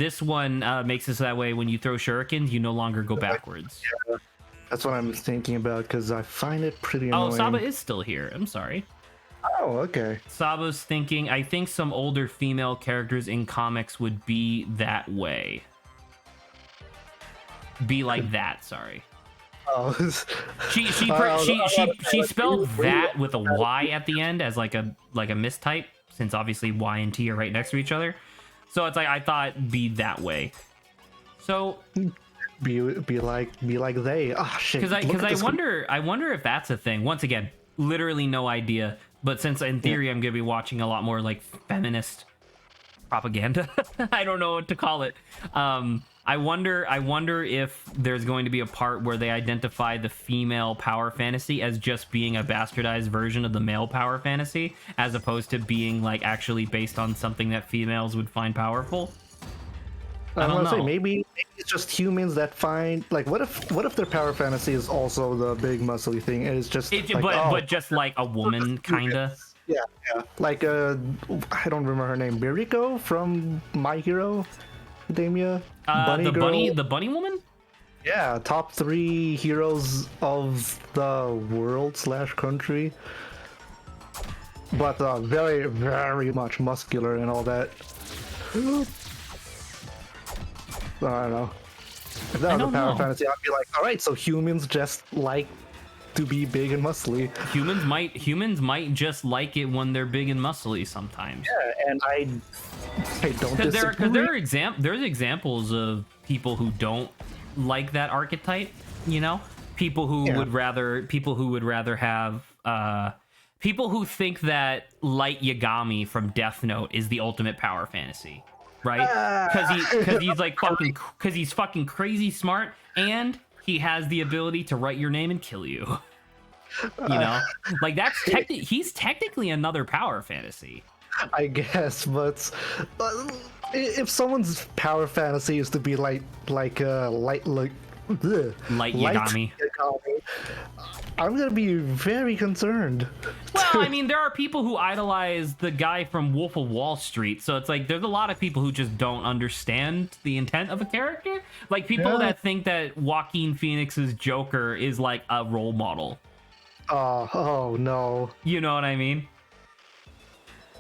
makes it so that way when you throw shurikens, you no longer go backwards. Yeah, that's what I'm thinking about because I find it pretty annoying. Oh, Saba is still here. I'm sorry. Oh, okay. Saba's thinking, I think some older female characters in comics would be that way. Be like that, sorry. Oh, She spelled that with a Y at the end as like a mistype, since obviously Y and T are right next to each other. So it's like I thought be that way. So be like they. Ah, shit. because I wonder if that's a thing. Once again, literally no idea. But since in theory I'm gonna be watching a lot more like feminist propaganda, I don't know what to call it. I wonder if there's going to be a part where they identify the female power fantasy as just being a bastardized version of the male power fantasy, as opposed to being like actually based on something that females would find powerful. I don't know. Say maybe it's just humans that find like what if their power fantasy is also the big muscly thing and it's just but just like a woman kinda. Yeah. Like I don't remember her name. Biriko from My Hero Academia. The bunny woman? Yeah, top 3 heroes of the world / country. But very, very much muscular and all that. I don't know. If that was a power fantasy, I'd be like, alright, so humans just like to be big and muscly. Humans might just like it when they're big and muscly sometimes. Yeah, and I don't Because disagree. there's examples of people who don't like that archetype, you know, people who would rather have people who think that Light Yagami from Death Note is the ultimate power fantasy, right? Because he's fucking crazy smart and he has the ability to write your name and kill you. You know, like that's he's technically another power fantasy. I guess, but if someone's power fantasy is to be light Yagami, I'm gonna be very concerned. Well, I mean, there are people who idolize the guy from Wolf of Wall Street, so it's like there's a lot of people who just don't understand the intent of a character. Like people that think that Joaquin Phoenix's Joker is like a role model. Oh no. You know what I mean?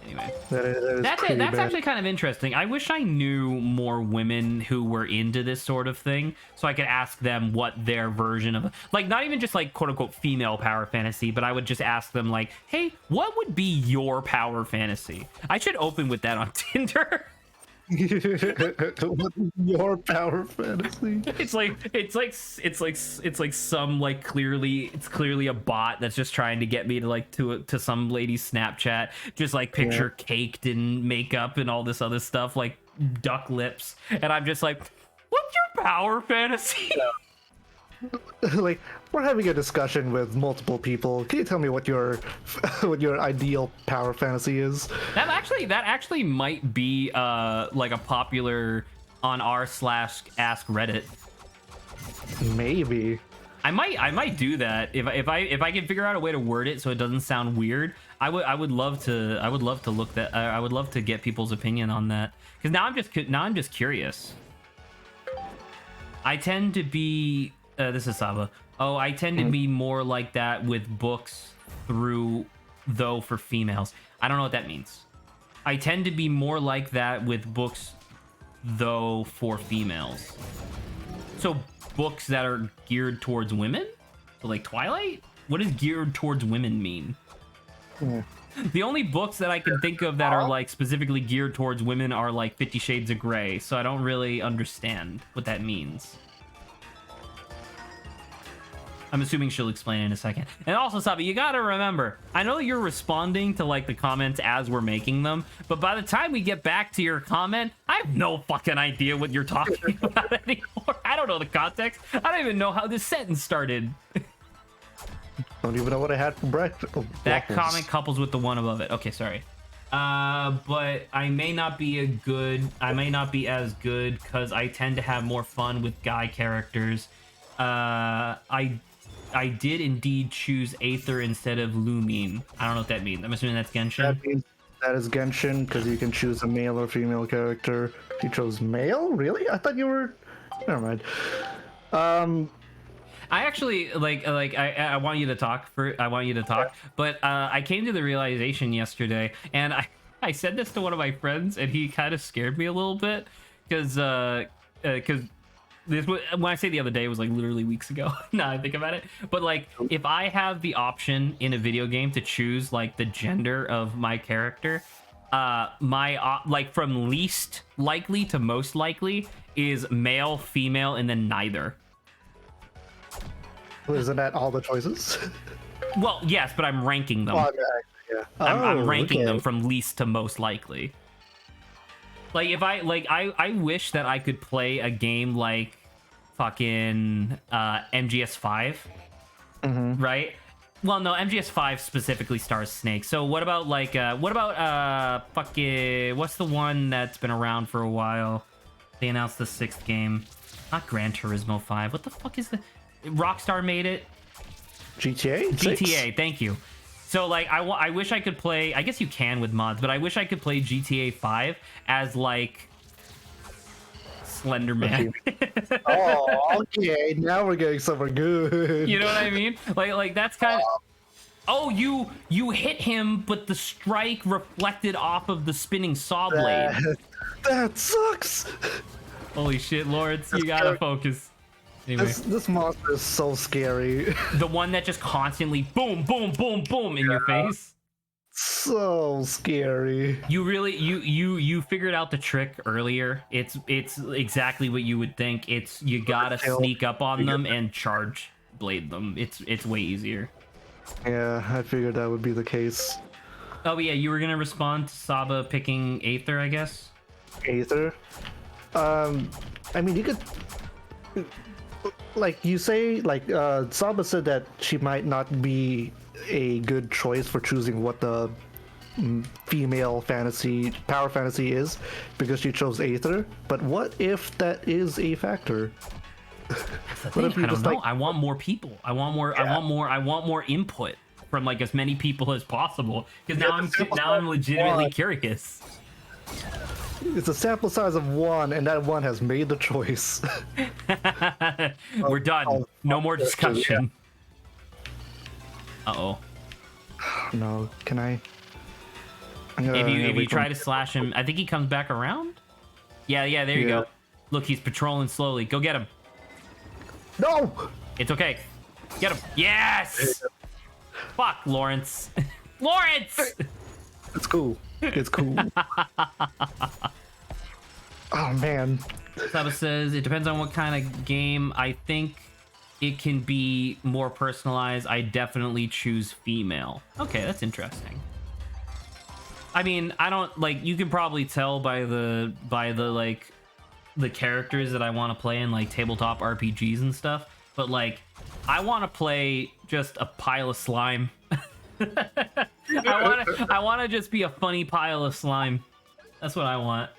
Anyway, That is that's pretty it. That's bad. actually kind of interesting. I wish I knew more women who were into this sort of thing, so I could ask them what their version of, like, not even just like quote unquote female power fantasy, but I would just ask them like, hey, what would be your power fantasy? I should open with that on Tinder. What is your power fantasy? It's like some like clearly a bot that's just trying to get me to like to some lady's Snapchat, just like picture caked in makeup and all this other stuff, like duck lips, and I'm just like, what's your power fantasy? Like, we're having a discussion with multiple people. Can you tell me what your what your ideal power fantasy is? That actually might be like a popular on r/ask Reddit. Maybe. I might do that if I can figure out a way to word it so it doesn't sound weird. I would love to look that I would love to get people's opinion on that, because now I'm just curious. I tend to be this is Saba. Oh, I tend to be more like that with books though for females. I don't know what that means. I tend to be more like that with books though for females. So books that are geared towards women? So like Twilight? What does geared towards women mean? The only books that I can think of that are like specifically geared towards women are like 50 Shades of Grey, so I don't really understand what that means. I'm assuming she'll explain in a second. And also, Sabi, you gotta remember, I know you're responding to like the comments as we're making them, but by the time we get back to your comment, I have no fucking idea what you're talking about anymore. I don't know the context. I don't even know how this sentence started. Don't even know what I had for breakfast. Oh, That waffles. comment couples with the one above it. Okay, sorry. But I may not be as good because I tend to have more fun with guy characters. I did indeed choose Aether instead of Lumine. I don't know what that means. I'm assuming that's Genshin. That means that is Genshin, because you can choose a male or female character. You chose male? Really? I thought you were... Never mind. I actually I want you to talk but I came to the realization yesterday, and I said this to one of my friends, and he kind of scared me a little bit because this was, when I say the other day, it was like literally weeks ago. Now I think about it, but like if I have the option in a video game to choose like the gender of my character, my like from least likely to most likely is male, female, and then neither. Isn't that all the choices? Well, yes, but I'm ranking them. Oh, okay, yeah. I'm ranking okay. them from least to most likely. Like if I wish that I could play a game like fucking MGS5, right? Well, no, MGS5 specifically stars Snake. So what about like fucking what's the one that's been around for a while? They announced the 6th game, not Gran Turismo 5. What the fuck is the Rockstar made it? GTA? GTA, thank you. So like I wish I could play, I guess you can with mods, but I wish I could play GTA 5 as like Slender Man. Oh, okay. Now we're getting somewhere good. You know what I mean? Like that's kind of. Oh, you hit him, but the strike reflected off of the spinning saw blade. That sucks. Holy shit, Lords, you gotta focus. Anyway, This monster is so scary. the one that just constantly boom, boom, boom, boom in your face. So scary. You really you figured out the trick earlier. It's exactly what you would think. It's you gotta sneak up on them and charge blade them. It's way easier. Yeah, I figured that would be the case. Oh yeah, you were gonna respond to Saba picking Aether, I guess. Aether. I mean, you could, like you say, like Saba said that she might not be a good choice for choosing what the female power fantasy is because she chose Aether. But what if that is a factor? That's the What thing. if you I don't just, know. like- I want more people. I want more input from like as many people as possible. Because now I'm legitimately curious. It's a sample size of 1, and that 1 has made the choice. We're done. No more discussion. Uh-oh. No, can I? If you try to slash him, I think he comes back around. Yeah, there you go. Look, he's patrolling slowly. Go get him. No! It's okay. Get him. Yes! Fuck, Lawrence. Lawrence! It's cool. It's cool. Oh, man. Saba says, it depends on what kind of game. I think it can be more personalized. I definitely choose female. Okay, that's interesting. I mean, I don't, like, you can probably tell by the like, the characters that I want to play in, like, tabletop RPGs and stuff. But, like, I want to play just a pile of slime. I want to just be a funny pile of slime. That's what I want.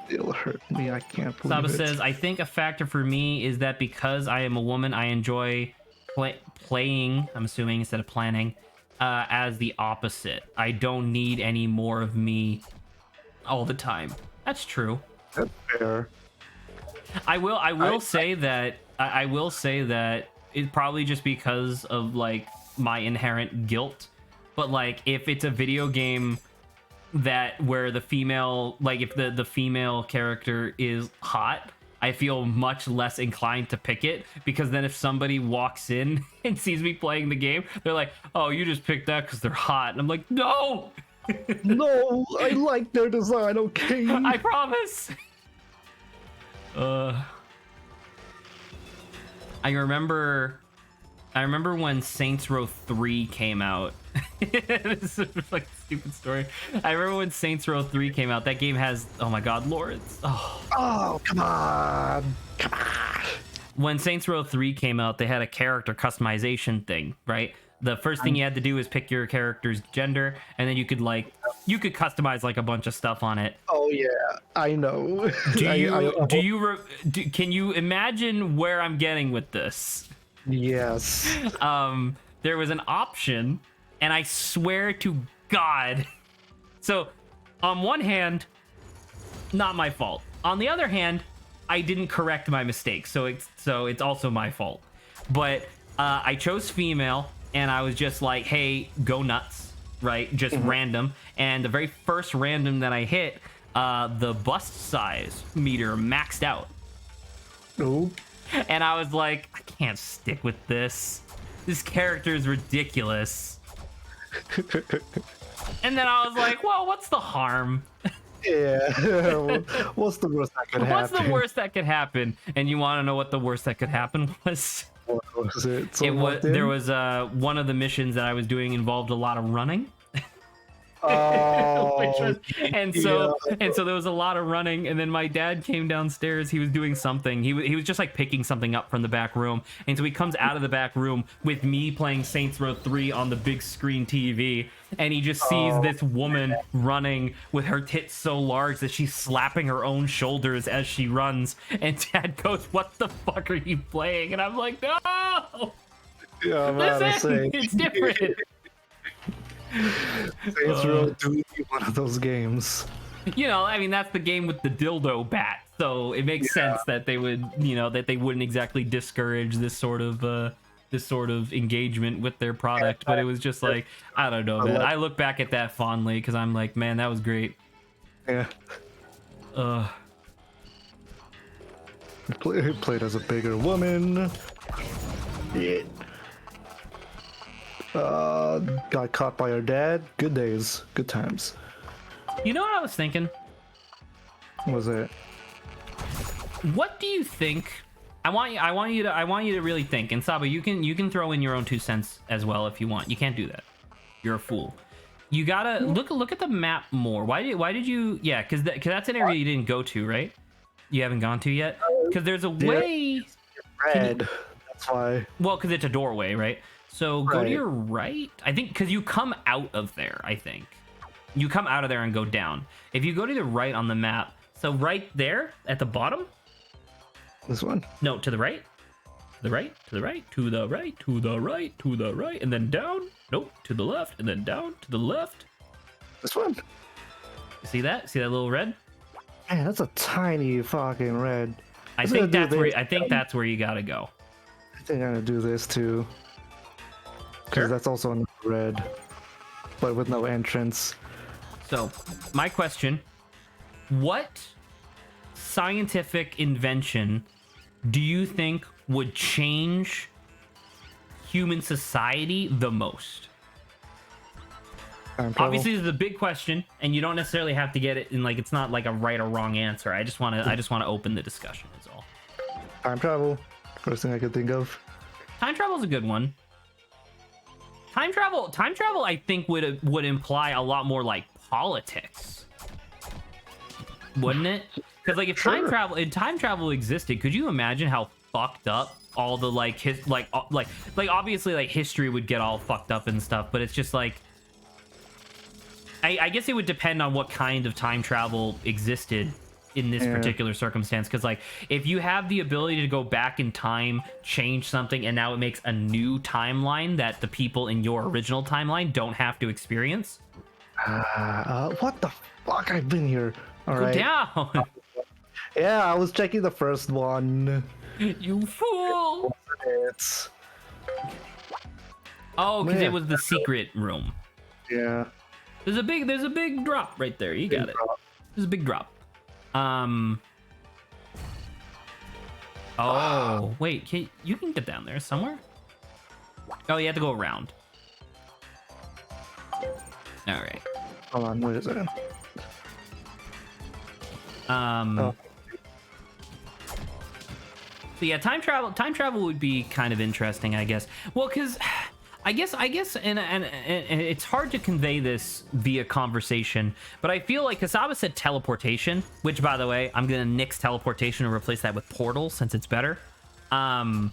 It'll hurt me. I can't believe Saba it. says, I think a factor for me is that because I am a woman, I enjoy playing, I'm assuming instead of planning, as the opposite. I don't need any more of me all the time. That's true. That's fair. I will say that it's probably just because of like my inherent guilt. But like if it's a video game that where the female, like if the female character is hot, I feel much less inclined to pick it, because then if somebody walks in and sees me playing the game, they're like, oh, you just picked that because they're hot. And I'm like, no! No, I like their design, okay? I promise! I remember when Saints Row 3 came out. This is like a stupid story. I remember when Saints Row 3 came out. That game has, oh my god, Lawrence. Oh, come on. Come on. When Saints Row 3 came out, they had a character customization thing, right? The first thing you had to do is pick your character's gender, and then you could customize like a bunch of stuff on it. Oh yeah, I know. Can you imagine where I'm getting with this? Yes. There was an option, and I swear to God. So, on one hand, not my fault. On the other hand, I didn't correct my mistake, so it's also my fault. But I chose female, and I was just like, hey, go nuts, right? Just random. And the very first random that I hit, the bust size meter maxed out. Nope. And I was like, I can't stick with this. This character is ridiculous. And then I was like, well, what's the harm? Yeah. What's the worst that could happen? What's the worst that could happen? And you want to know what the worst that could happen was? What was it? There was one of the missions that I was doing involved a lot of running. Oh, and so there was a lot of running, and then my dad came downstairs. He was doing something. He was just like picking something up from the back room, and so he comes out of the back room with me playing Saints Row 3 on the big screen TV, and he just sees this woman running with her tits so large that she's slapping her own shoulders as she runs, and Dad goes, "What the fuck are you playing?" And I'm like, "No, yeah, I'm about to say. it's different." Saints Row do be one of those games. You know, I mean, that's the game with the dildo bat, so it makes sense that they would, that they wouldn't exactly discourage this sort of engagement with their product. But it was just like, I don't know, man. I look back at that fondly because I'm like, man, that was great. Yeah. Played as a bigger woman. Yeah. Got caught by her dad. Good days, good times. You know what I was thinking? What was it? What do you think? I want you to really think. And Saba, you can throw in your own 2 cents as well if you want. You can't do that. You're a fool. You gotta look at the map more. Why did you? Yeah, because that's an area you didn't go to, right? You haven't gone to yet. Because there's a way. Red. That's why. Well, because it's a doorway, right? So go to your right. I think because you come out of there. I think you come out of there and go down. If you go to the right on the map, so right there at the bottom. This one? No, to the right. To the right. To the right. To the right. To the right. To the right. And then down. Nope. To the left. And then down. To the left. This one? See that? See that little red? Man, that's a tiny fucking red. I think that's where you gotta go. I think I'm gonna do this too. Because that's also in red, but with no entrance. So, my question, what scientific invention do you think would change human society the most? Obviously, this is a big question, and you don't necessarily have to get it in, like, it's not like a right or wrong answer. I just want to open the discussion, is all. Time travel. First thing I could think of. Time travel is a good one. Time travel, I think would imply a lot more like politics, wouldn't it? Because like if time travel existed, could you imagine how fucked up all the like obviously like history would get all fucked up and stuff, but it's just like I guess it would depend on what kind of time travel existed in this particular circumstance, because like if you have the ability to go back in time, change something, and now it makes a new timeline that the people in your original timeline don't have to experience. What the fuck? I've been here. All Go right. down. Yeah, I was checking the first one. You fool. It's Oh, because Yeah. it was the secret room. yeah. There's a big drop right there. You got it. There's a big drop. Oh, wait, you can get down there somewhere. Oh, you have to go around. All right. Hold on, wait a second. So yeah, time travel would be kind of interesting, I guess. Well, because I guess, and it's hard to convey this via conversation, but I feel like Kasaba said teleportation, which, by the way, I'm gonna nix teleportation and replace that with portal since it's better. I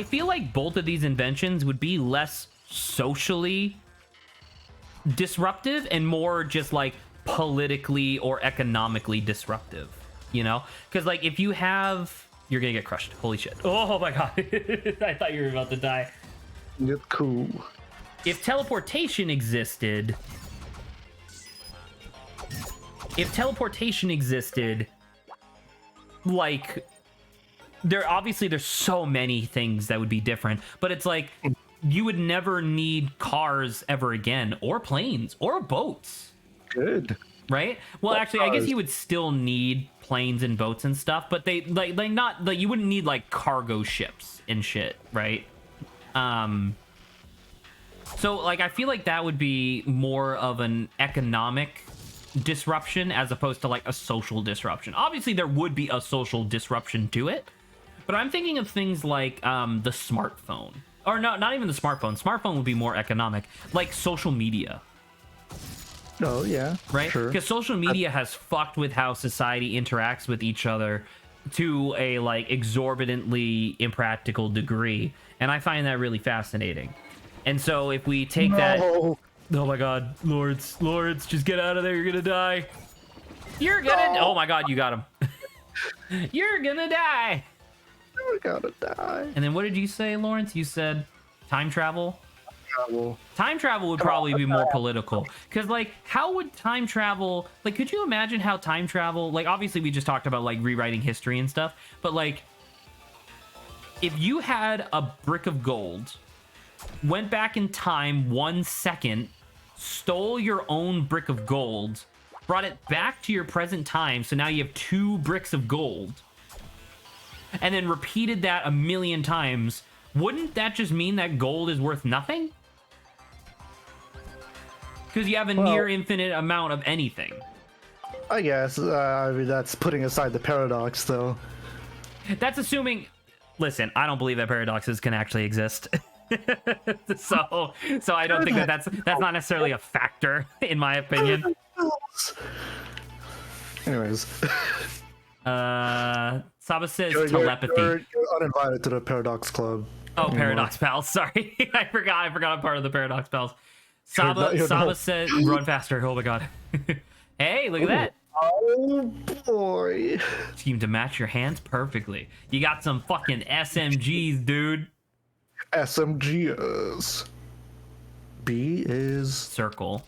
feel like both of these inventions would be less socially disruptive and more just like politically or economically disruptive, you know? Because like if you have... You're gonna get crushed. Holy shit. Oh my god. I thought you were about to die. Get cool. If teleportation existed... like... there's so many things that would be different, but it's like you would never need cars ever again, or planes, or boats. Good. Right? Well, actually, I guess you would still need planes and boats and stuff, but they not like you wouldn't need like cargo ships and shit, right? So like I feel like that would be more of an economic disruption as opposed to like a social disruption. Obviously, there would be a social disruption to it, but I'm thinking of things like the smartphone, or no, not even the smartphone. Smartphone would be more economic, like social media. Oh yeah. Right? Sure. Because social media has fucked with how society interacts with each other to a like exorbitantly impractical degree, and I find that really fascinating. And so if we take that, oh my god, lords, just get out of there, you're gonna die. You're gonna oh my god, you got him. You're gonna die. We're gonna die. And then what did you say, Lawrence? You said time travel? Travel. Time travel would probably be more political, because like how would time travel, like could you imagine how time travel, like obviously we just talked about like rewriting history and stuff, but like if you had a brick of gold, went back in time 1 second, stole your own brick of gold, brought it back to your present time, so now you have 2 bricks of gold, and then repeated that 1,000,000 times, wouldn't that just mean that gold is worth nothing? Because you have a near infinite amount of anything. I guess. I mean, that's putting aside the paradox, though. That's assuming... Listen, I don't believe that paradoxes can actually exist. so I don't think that's not necessarily a factor, in my opinion. Anyways. Saba says You're telepathy. uninvited to the Paradox Club. Oh, Paradox Pals. Sorry. I forgot I'm part of the Paradox Pals. Saba said run faster. Oh my god. Hey, look at that. Oh boy. Seem to match your hands perfectly. You got some fucking SMGs, dude. SMGs. B is Circle.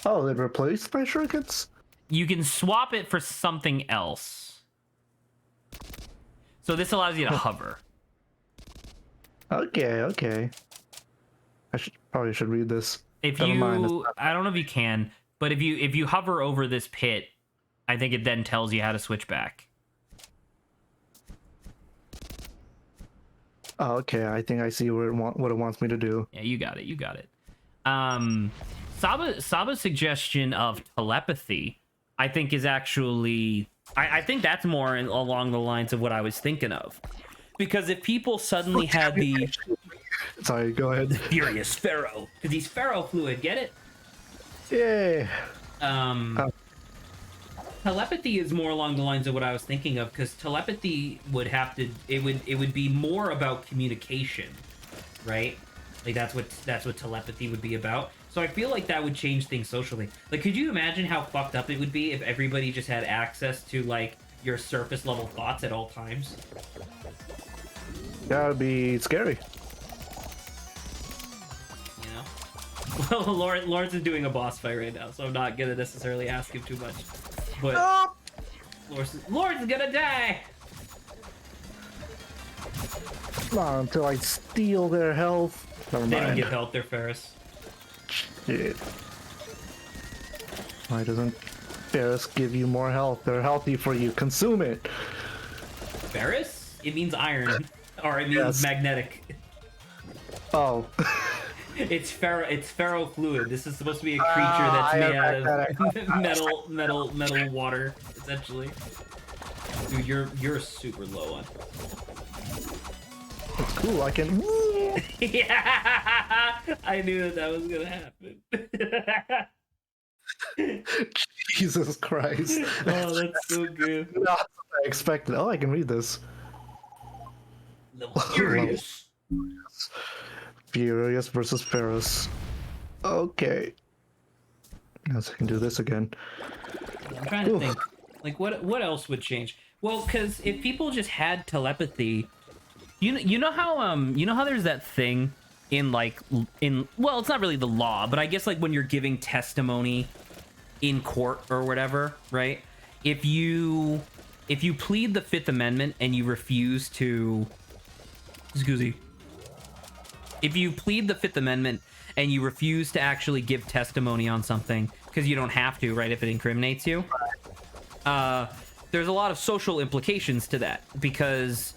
Oh, they replaced my shurikens? You can swap it for something else. So this allows you to hover. Okay. I probably should read this. If Never mind, it's you, not- I don't know if you can, but if you hover over this pit, I think it then tells you how to switch back. Oh, okay. I think I see what it wants me to do. Yeah, you got it. You got it. Saba's suggestion of telepathy, I think, is actually, I think that's more along the lines of what I was thinking of, because if people suddenly had the Sorry, go ahead. furious pharaoh, because he's pharaoh fluid, get it? Yeah. Telepathy is more along the lines of what I was thinking of, because telepathy would have to, it would be more about communication, right? Like that's what telepathy would be about. So I feel like that would change things socially. Like, could you imagine how fucked up it would be if everybody just had access to like your surface level thoughts at all times? That would be scary. You know? Well, Lawrence is doing a boss fight right now, so I'm not gonna necessarily ask him too much. But Lawrence is gonna die. Not until I steal their health. Never They mind. don't get health, they're Ferris. Shit. Why doesn't Ferris give you more health? They're healthy for you. Consume it. Ferris? It means iron, or it means Yes. magnetic. Oh. It's ferro fluid. This is supposed to be a creature that's I made out have of metal water, essentially. Dude, you're super low on. It's cool. I can. Yeah, I knew that was gonna happen. Jesus Christ. Oh, that's so good. Not what I expected. Oh, I can read this. Furious. Furious versus Ferris. Okay. Guess I can do this again. I'm trying to Oof. think. Like, what else would change? Well, because if people just had telepathy, you know how there's that thing in well, it's not really the law, but I guess like when you're giving testimony in court or whatever, right? If you plead the Fifth Amendment and you refuse to, if you plead the Fifth Amendment and you refuse to actually give testimony on something because you don't have to, right? If it incriminates you, there's a lot of social implications to that, because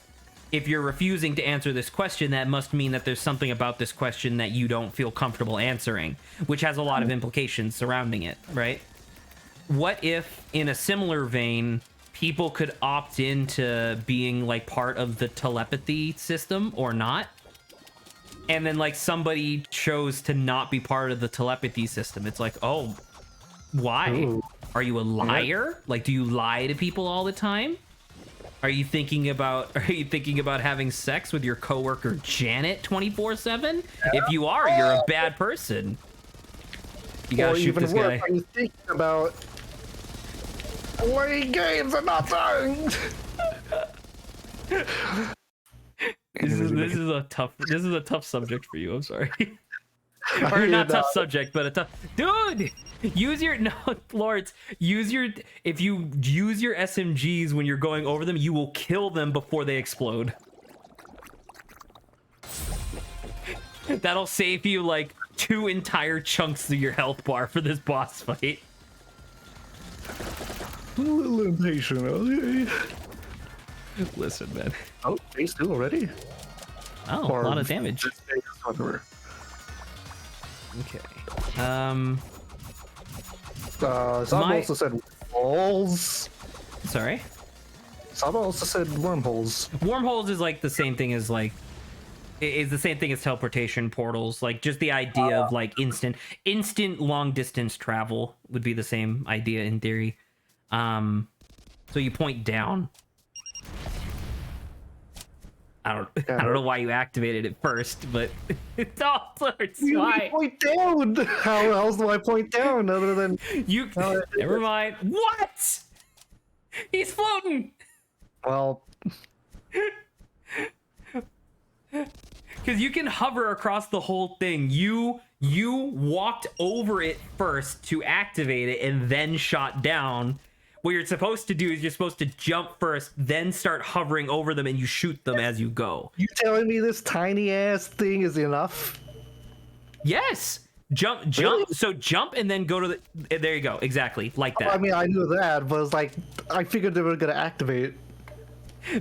if you're refusing to answer this question, that must mean that there's something about this question that you don't feel comfortable answering, which has a lot of implications surrounding it, right? What if, in a similar vein, people could opt into being like part of the telepathy system or not? And then like somebody chose to not be part of the telepathy system. It's like, oh, why? Ooh. Are you a liar? Like, do you lie to people all the time? Are you thinking about having sex with your coworker Janet 24/7? If you are, you're a bad person. You gotta Or shoot even this worse, guy. are you thinking about playing games and not dying? This is a tough subject for you. I'm sorry. I Or mean, not tough subject, but a tough dude. Use your Lawrence. If you use your SMGs when you're going over them, you will kill them before they explode. That'll save you like 2 entire chunks of your health bar for this boss fight. A little impatient, okay. Listen, man. Oh, phase 2 already? Oh, Or a lot of damage. this phase, whatever. Okay. Saba also said wormholes. Sorry. Saba also said wormholes. Wormholes is like the same thing as like is the same thing as teleportation portals. Like just the idea of like instant long distance travel would be the same idea in theory. So you point down. I don't know why you activated it first, but it's all sorts. Why? Point down. How else do I point down other than You never mind. What? He's floating. well? Because you can hover across the whole thing. You walked over it first to activate it and then shot down. What you're supposed to do is you're supposed to jump first, then start hovering over them, and you shoot them as you go. You telling me this tiny ass thing is enough? Yes, Jump. Really? So jump and then go to the. There you go. Exactly like that. I mean, I knew that, but it's like I figured they were gonna activate.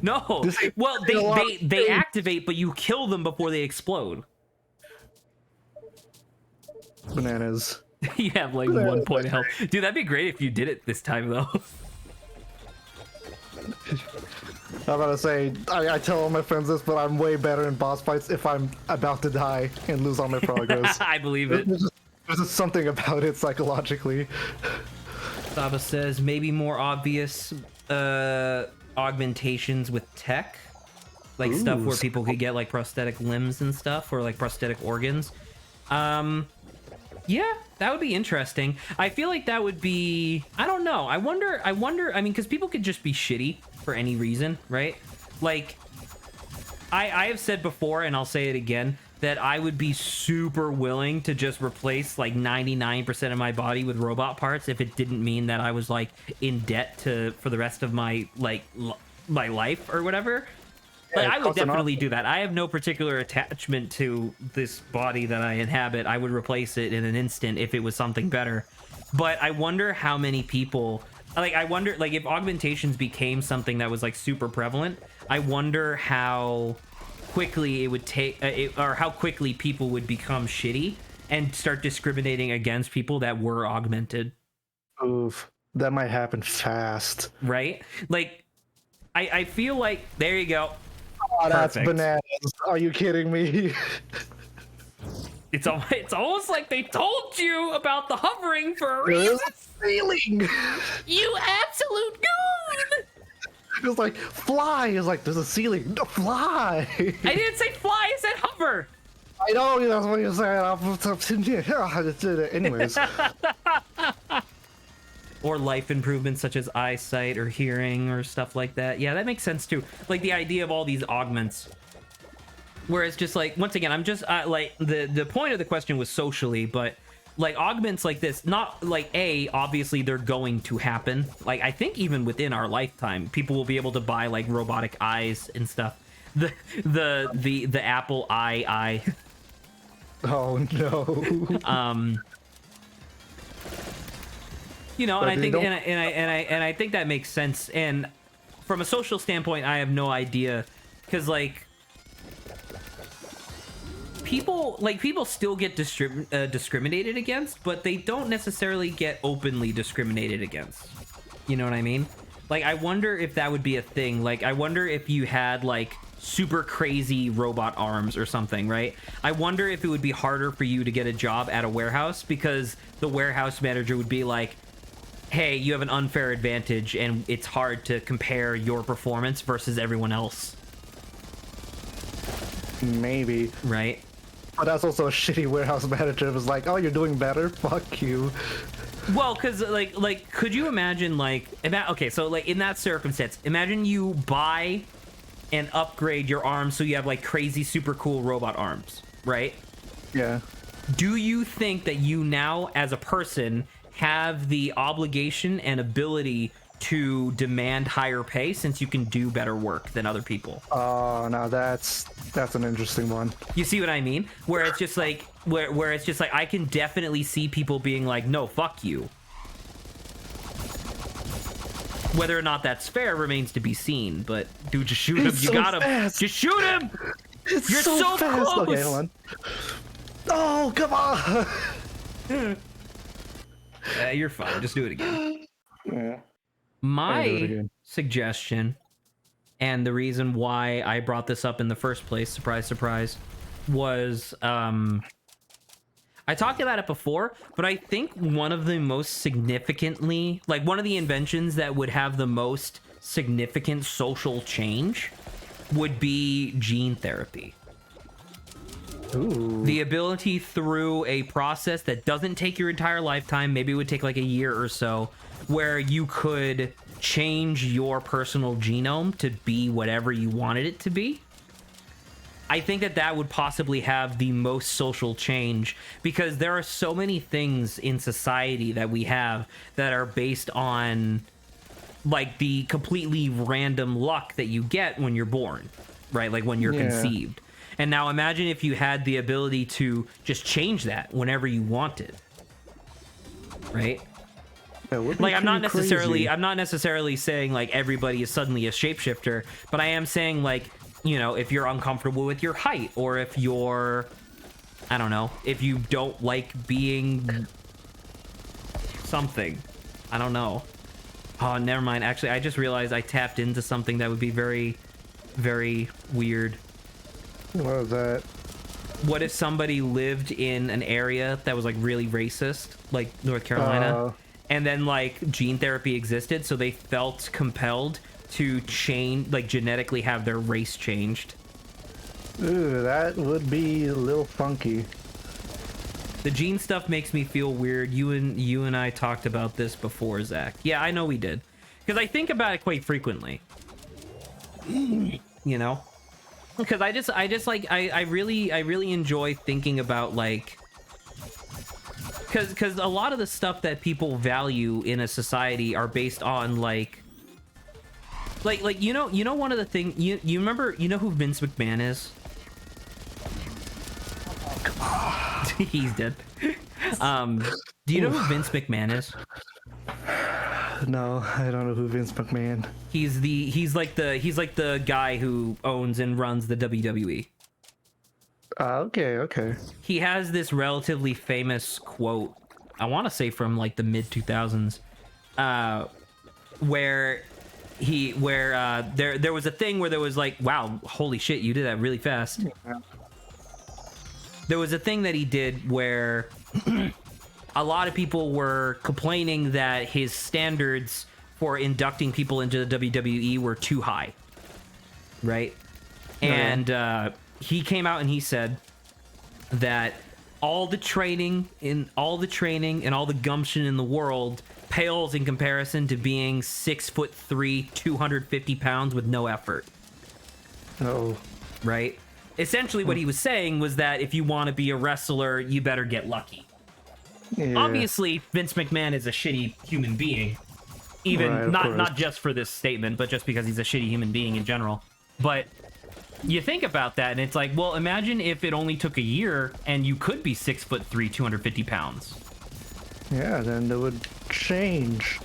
No. This ain't Well, a lot of they things. activate, but you kill them before they explode. Bananas. You have like 1 point of health, dude. That'd be great if you did it this time, though. I'm about to say, I tell all my friends this, but I'm way better in boss fights if I'm about to die and lose all my progress. I believe it. There's just something about it psychologically. Saba says maybe more obvious augmentations with tech, like stuff where people could get like prosthetic limbs and stuff, or like prosthetic organs. Yeah, that would be interesting. I feel like that would be, I don't know. I wonder, I mean, because people could just be shitty for any reason, right? Like, I have said before, and I'll say it again, that I would be super willing to just replace like 99% of my body with robot parts if it didn't mean that I was like in debt for the rest of my like my life or whatever. Like, I would definitely do that. I have no particular attachment to this body that I inhabit. I would replace it in an instant if it was something better. But I wonder how many people, like, I wonder, like, if augmentations became something that was, like, super prevalent, I wonder how quickly it would take, or how quickly people would become shitty and start discriminating against people that were augmented. Oof. That might happen fast. Right? Like, I feel like, there you go. Oh, that's Perfect. bananas. Are you kidding me? It's almost like they told you about the hovering for a reason. There's a ceiling. You absolute goon! It's like, fly. It's like, there's a ceiling. No, fly. I didn't say fly, I said hover. I know that's what you're saying. Anyways. Or life improvements such as eyesight or hearing or stuff like that. Yeah, that makes sense too. Like the idea of all these augments. Whereas just like, once again, I'm just like the point of the question was socially, but like augments like this, not like obviously they're going to happen. Like I think even within our lifetime, people will be able to buy like robotic eyes and stuff. The Apple eye. Oh no. You know, and I think and I think that makes sense. And from a social standpoint, I have no idea, because like people still get discriminated against, but they don't necessarily get openly discriminated against. You know what I mean? Like, I wonder if that would be a thing. Like, I wonder if you had like super crazy robot arms or something, right? I wonder if it would be harder for you to get a job at a warehouse, because the warehouse manager would be like, hey, you have an unfair advantage and it's hard to compare your performance versus everyone else. Maybe. Right? But that's also a shitty warehouse manager. It was like, oh, you're doing better? Fuck you. Well, because like, could you imagine okay, so like in that circumstance, imagine you buy and upgrade your arms so you have like crazy, super cool robot arms, right? Yeah. Do you think that you now, as a person, have the obligation and ability to demand higher pay since you can do better work than other people? Oh, now that's an interesting one. You see what I mean? Where it's just like where it's just like, I can definitely see people being like, no, fuck you. Whether or not that's fair remains to be seen, but dude, just shoot him. It's You so got him. fast. Just shoot him. It's You're so fast. close. Okay, hold on. Oh, come on. You're fine. Just do it again. Yeah. My do it again. suggestion, and the reason why I brought this up in the first place, surprise, surprise, was I talked about it before, but I think one of the most significantly, like one of the inventions that would have the most significant social change would be gene therapy. Ooh. The ability through a process that doesn't take your entire lifetime, maybe it would take like a year or so, where you could change your personal genome to be whatever you wanted it to be. I think that that would possibly have the most social change, because there are so many things in society that we have that are based on like the completely random luck that you get when you're born, right? Like when you're conceived. And now imagine if you had the ability to just change that whenever you wanted. Right? That would be Like I'm not pretty necessarily saying like everybody is suddenly a shapeshifter, but I am saying like, you know, if you're uncomfortable with your height, or if you're, I don't know, if you don't like being something, I don't know. Oh, never mind. Actually, I just realized I tapped into something that would be very, very weird. What was that? What if somebody lived in an area that was like really racist, like North Carolina, and then like gene therapy existed, so they felt compelled to change, like genetically have their race changed? Ooh, that would be a little funky. The gene stuff makes me feel weird. You and I talked about this before, Zach. Yeah, I know we did, because I think about it quite frequently. You know, because I just like I really enjoy thinking about like, because a lot of the stuff that people value in a society are based on like you know one of the things you remember, you know who Vince McMahon is? He's dead. Do you know who Vince McMahon is? No, I don't know who Vince McMahon. He's like the guy who owns and runs the WWE. Okay. He has this relatively famous quote, I want to say from like the mid 2000s, where there was a thing where there was like, wow, holy shit, you did that really fast. There was a thing that he did where a lot of people were complaining that his standards for inducting people into the WWE were too high, right? And he came out and he said that all the training and all the gumption in the world pales in comparison to being 6'3", 250 pounds with no effort. Oh, right? Essentially what he was saying was that if you want to be a wrestler, you better get lucky. yeah. Obviously, Vince McMahon is a shitty human being. Even Right, of course. not just for this statement, but just because he's a shitty human being in general. But you think about that, and it's like, well, imagine if it only took a year and you could be 6'3", 250 pounds. Yeah, then it would change.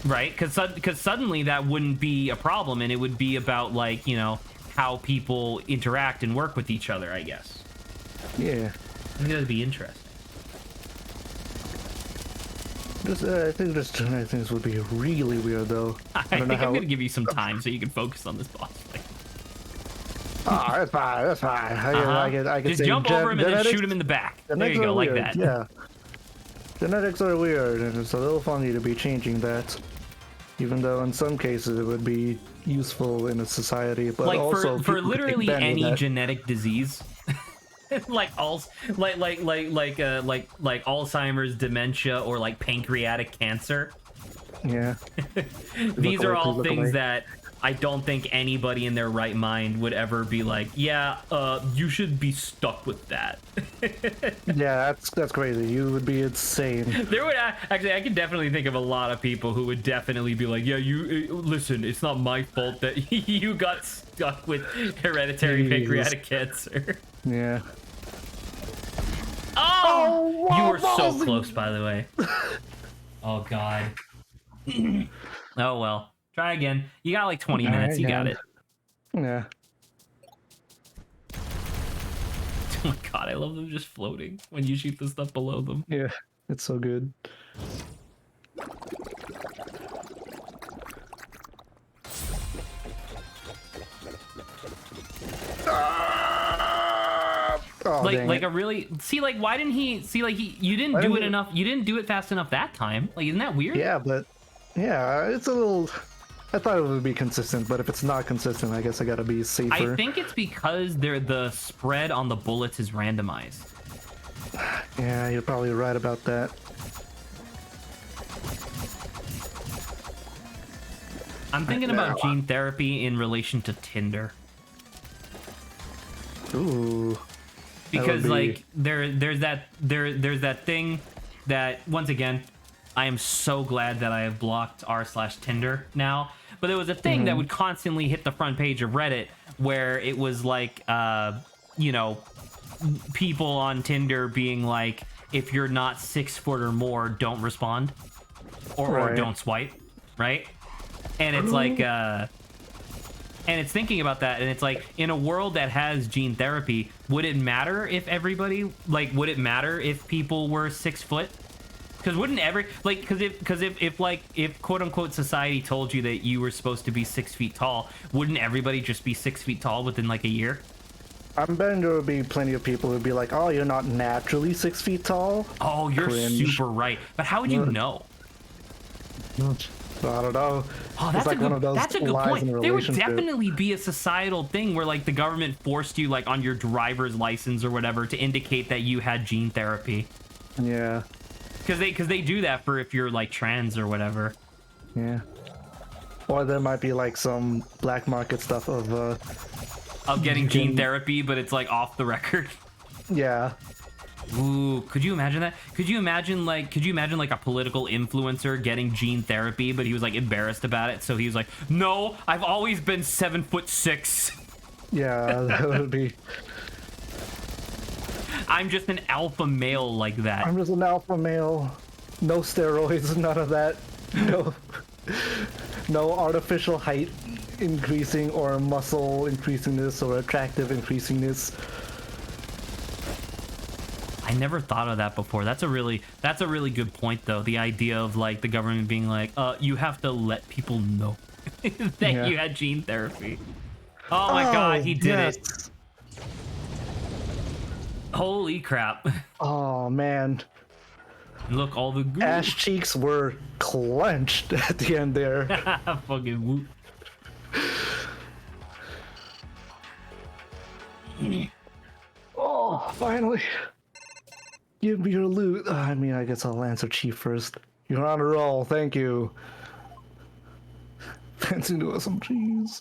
Right? Because suddenly that wouldn't be a problem, and it would be about, like, you know, how people interact and work with each other, I guess. Yeah. I think that'd be interesting. I think this tonight things would be really weird, though. I don't know think I'm going to give you some time so you can focus on this boss fight. Oh, that's fine. That's fine. I can Just say jump over him and then genetics- shoot him in the back. There genetics you go, are like weird, that. Yeah. Genetics are weird, and it's a little funny to be changing that. Even though in some cases it would be useful in a society, but Like also for people literally take advantage any of that. genetic disease. like Alzheimer's, dementia, or like pancreatic cancer. Yeah. These are all look things away. that I don't think anybody in their right mind would ever be like, yeah, you should be stuck with that. Yeah, that's crazy. You would be insane. There would actually, I can definitely think of a lot of people who would definitely be like, yeah, you listen, it's not my fault that you got stuck with hereditary Jeez. pancreatic cancer. Yeah. Oh, you were so close, by the way. Oh god. Oh well. Try again. You got like 20 minutes. You got it. Yeah. Oh my god, I love them just floating when you shoot the stuff below them. Yeah. It's so good. Oh, dang Like it. a really like why didn't he you didn't Why do didn't it he- enough, you didn't do it fast enough that time. Like, isn't that weird? Yeah, but yeah, it's a little. I thought it would be consistent, but if it's not consistent, I guess I gotta be safer. I think it's because the spread on the bullets is randomized. Yeah, you're probably right about that. I'm thinking about gene therapy in relation to Tinder. Ooh. Because be- like there's that thing that, once again, I am so glad that I have blocked r/Tinder now. But there was a thing that would constantly hit the front page of Reddit where it was like you know, people on Tinder being like, if you're not 6 foot or more, don't respond or Right. don't swipe, right? And it's like, and it's thinking about that, and it's like, in a world that has gene therapy, would it matter if everybody, like, would it matter if people were 6 foot? Because wouldn't every, like, if quote unquote society told you that you were supposed to be 6 feet tall, wouldn't everybody just be 6 feet tall within like a year? I'm betting there would be plenty of people who'd be like, "Oh, you're not naturally 6 feet tall." Oh, you're Cringe. super right. But how would you Yeah. know? I don't know. Oh, It's that's like a one good. of those That's a good lies point. in a There would relationship. definitely be a societal thing where like the government forced you like on your driver's license or whatever to indicate that you had gene therapy. Yeah, Because they do that for if you're like trans or whatever. yeah. Or there might be like some black market stuff of Of getting gene Gene- therapy, but it's like off the record. yeah. Ooh, could you imagine that? Could you imagine like a political influencer getting gene therapy, but he was like embarrassed about it, so he was like, "No, I've always been 7'6". Yeah, that would be. I'm just an alpha male like that." I'm just an alpha male. No steroids, none of that. No, no artificial height increasing or muscle increasingness or attractive increasingness. I never thought of that before. That's a really good point though. The idea of like the government being like, you have to let people know that Yeah. you had gene therapy. Oh my god, he did it. yes. Holy crap. Oh man, Look, all the goo. ass cheeks were clenched at the end there. Fucking whoop. Oh, finally. Give me your loot. I mean, I guess I'll answer Chief first. You're on a roll, thank you. Fancy doing some cheese.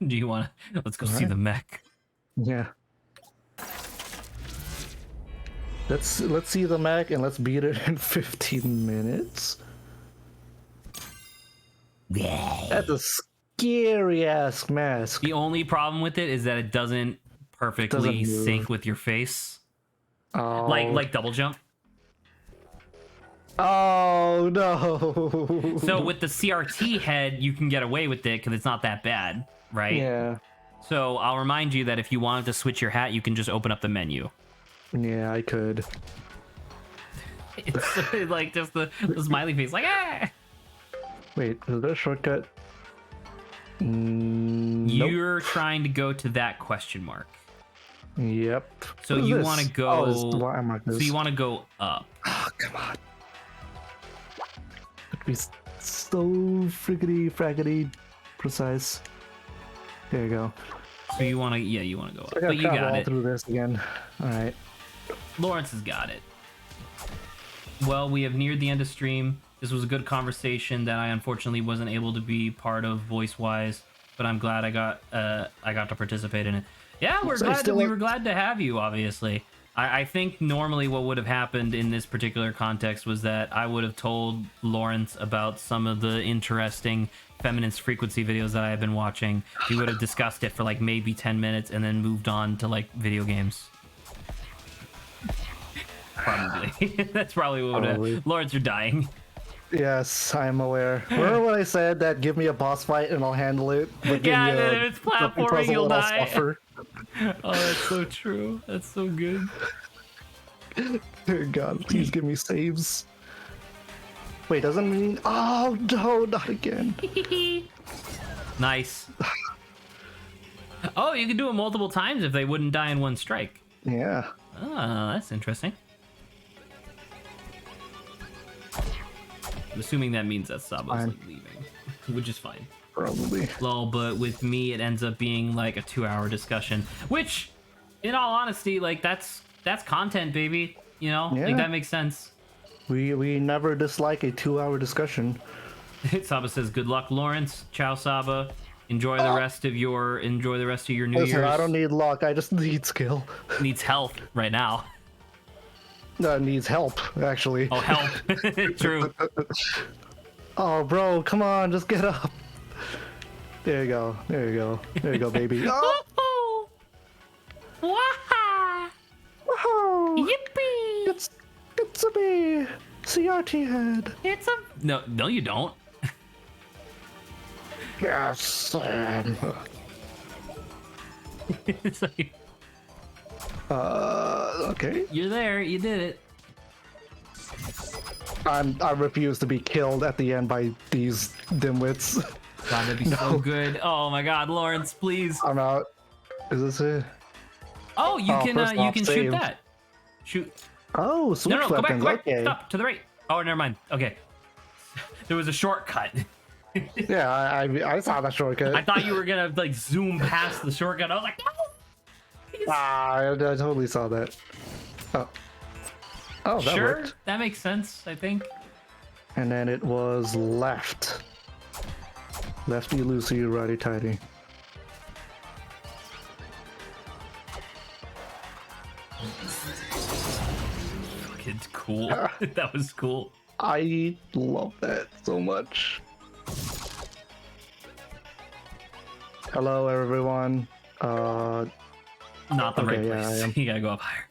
Do you want to? Let's go see Alright. the mech. Yeah. Let's see the Mac and let's beat it in 15 minutes. That's a scary ass mask. The only problem with it is that it doesn't perfectly Doesn't move. sync with your face. Oh, Like double jump. oh no. So with the CRT head, you can get away with it because it's not that bad, right? Yeah. So I'll remind you that if you wanted to switch your hat, you can just open up the menu. Yeah, I could. It's like just the smiley face, like ah. Wait, is there a shortcut? Nope. You're trying to go to that question mark. Yep. So What is you this? want to go. Oh, it's why am I So you want to go up. Oh, come on. It'd be so friggity fraggity precise. There you go. So you want to, yeah, you want to go up. I gotta But you travel got all it. through this again. All right. Lawrence has got it. Well, we have neared the end of stream. This was a good conversation that I unfortunately wasn't able to be part of voice-wise, but I'm glad I got to participate in it. Yeah, we're So glad still we like- were glad to have you. Obviously, I think normally what would have happened in this particular context was that I would have told Lawrence about some of the interesting feminist frequency videos that I have been watching. We would have discussed it for like maybe 10 minutes and then moved on to like video games. Probably. That's probably what would Probably. have. Lawrence, you're dying. Yes, I'm aware. Remember when I said that give me a boss fight and I'll handle it? But Yeah, give me and a if it's fucking platforming, puzzle you'll and I'll die. suffer? Oh, that's so true. That's so good. Dear God, please give me saves. Wait, doesn't mean. Oh no, not again. Nice. Oh, you can do it multiple times if they wouldn't die in one strike. Yeah. Oh, that's interesting. I'm assuming that means that Saba's Fine. like leaving, which is fine. Probably. Lol, but with me, it ends up being like a 2-hour discussion, which, in all honesty, like that's content, baby. You know, Yeah. like that makes sense. We never dislike a 2-hour discussion. Saba says, "Good luck, Lawrence. Ciao, Saba. Enjoy the rest of your New Listen, Year's." I don't need luck. I just need skill. Needs health right now. needs help, actually. Oh, help. True. Oh, bro, come on, just get up. There you go. There you go. There you go, baby. Oh, Waha! wow. Yippee! It's a me, CRT head. It's a no, you don't. Yes, Sam. It's like, Okay. you're there. You did it. I refuse to be killed at the end by these dimwits. God, that'd be so good. Oh my God, Lawrence, please. I'm out. Is this it? Oh, you Oh, can first off, shoot save. that. Shoot. Oh, switch No, go back, weapons. go back. Okay. Stop to the right. Oh, never mind. Okay. There was a shortcut. Yeah, I saw that shortcut. I thought you were gonna like zoom past the shortcut. I was like, no. I totally saw that. Oh. Oh, that Sure, worked. that makes sense. I think. And then it was left. Lefty loosey, righty tighty. It's cool. That was cool. I love that so much. Hello, everyone. Not the right Okay, yeah, I place. am. You gotta go up higher.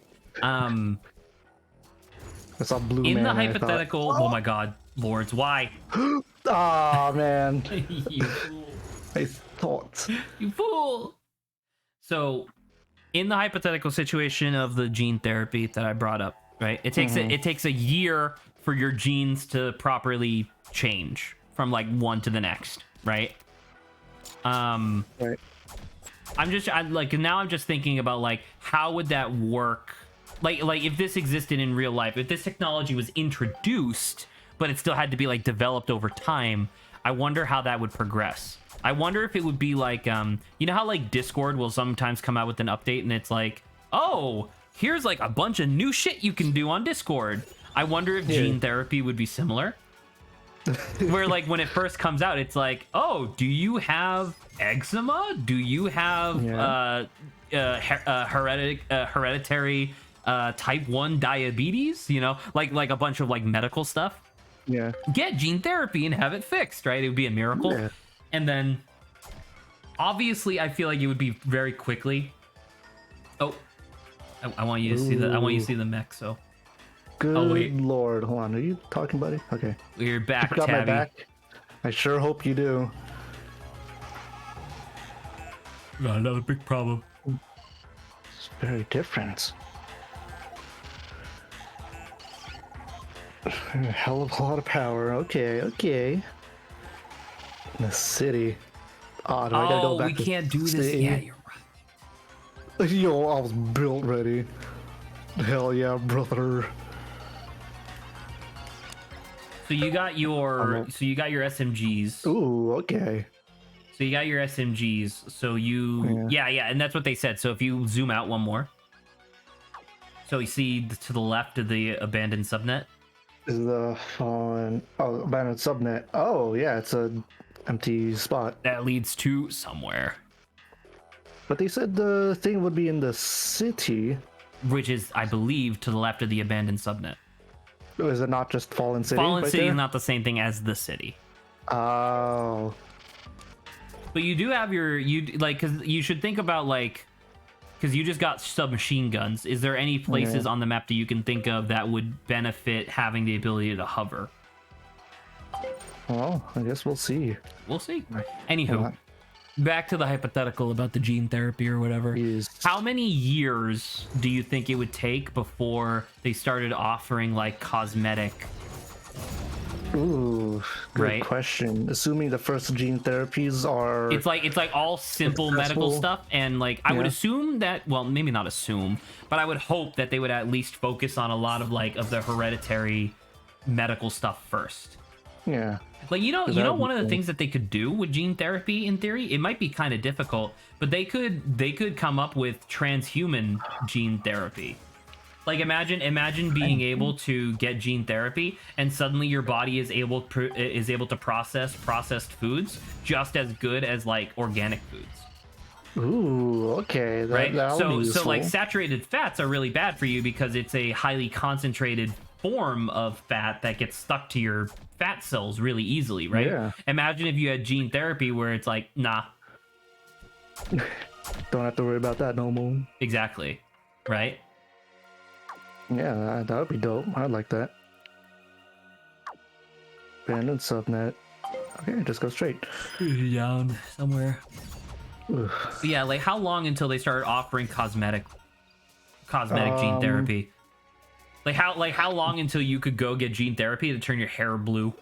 I saw blue In man. the and I thought, hypothetical, oh my God, Lords, why? Ah, man. You fool. I thought. You fool. So, in the hypothetical situation of the gene therapy that I brought up, right? It takes a year for your genes to properly change from like one to the next, right? Right. I'm just thinking about like how would that work? Like if this existed in real life, if this technology was introduced, but it still had to be like developed over time, I wonder how that would progress. I wonder if it would be like you know how like Discord will sometimes come out with an update and it's like, oh, here's like a bunch of new shit you can do on Discord. I wonder if gene therapy would be similar. Where like when it first comes out, it's like, oh, do you have eczema? Do you have hereditary type 1 diabetes? You know, like a bunch of like medical stuff. Yeah. Get gene therapy and have it fixed, right? It would be a miracle. Yeah. And then obviously I feel like it would be very quickly. Oh, I want you to see the mech. So Good wait. lord. Hold on. Are you talking, buddy? Okay. we're back, You got my Tabby. back? I sure hope you do. Got another big problem. It's very different. A hell of a lot of power. Okay, okay. In the city. Oh, do I gotta go back we to can't do this. city? Yeah, you're right. Yo, I was built ready. Hell yeah, brother. So you got your SMGs. Ooh, okay. So you got your SMGs. So you yeah, and that's what they said. So if you zoom out one more. So you see to the left of the abandoned subnet. Is the fallen abandoned subnet? Oh yeah, it's a empty spot. That leads to somewhere. But they said the thing would be in the city. Which is, I believe, to the left of the abandoned subnet. Is it not just Fallen City? Fallen right City there? is not the same thing as the city. Oh. But you do have because you should think about because you just got submachine guns. Is there any places on the map that you can think of that would benefit having the ability to hover? Well, I guess we'll see. We'll see. Anywho, back to the hypothetical about the gene therapy or whatever. Yes. How many years do you think it would take before they started offering like cosmetic? Ooh, good Right. question. Assuming the first gene therapies are It's like all simple medical Successful. stuff, and like I would Yeah. assume that, well, maybe not assume, but I would hope that they would at least focus on a lot of the hereditary medical stuff first. yeah. Like you know that would be one of the cool. things that they could do with gene therapy in theory, it might be kind of difficult, but they could come up with transhuman gene therapy. Like imagine being able to get gene therapy and suddenly your body is able to process processed foods just as good as like organic foods. Ooh, okay. Right? That'll be So like useful. saturated fats are really bad for you because it's a highly concentrated form of fat that gets stuck to your fat cells really easily, right? Yeah. Imagine if you had gene therapy where it's like, nah, Don't have to worry about that no more. exactly. Right? Yeah, that would be dope. I'd like that. Abandoned subnet. Okay, just go straight. Down somewhere. Ugh. But yeah, like how long until they start offering cosmetic gene therapy? Like how long until you could go get gene therapy to turn your hair blue?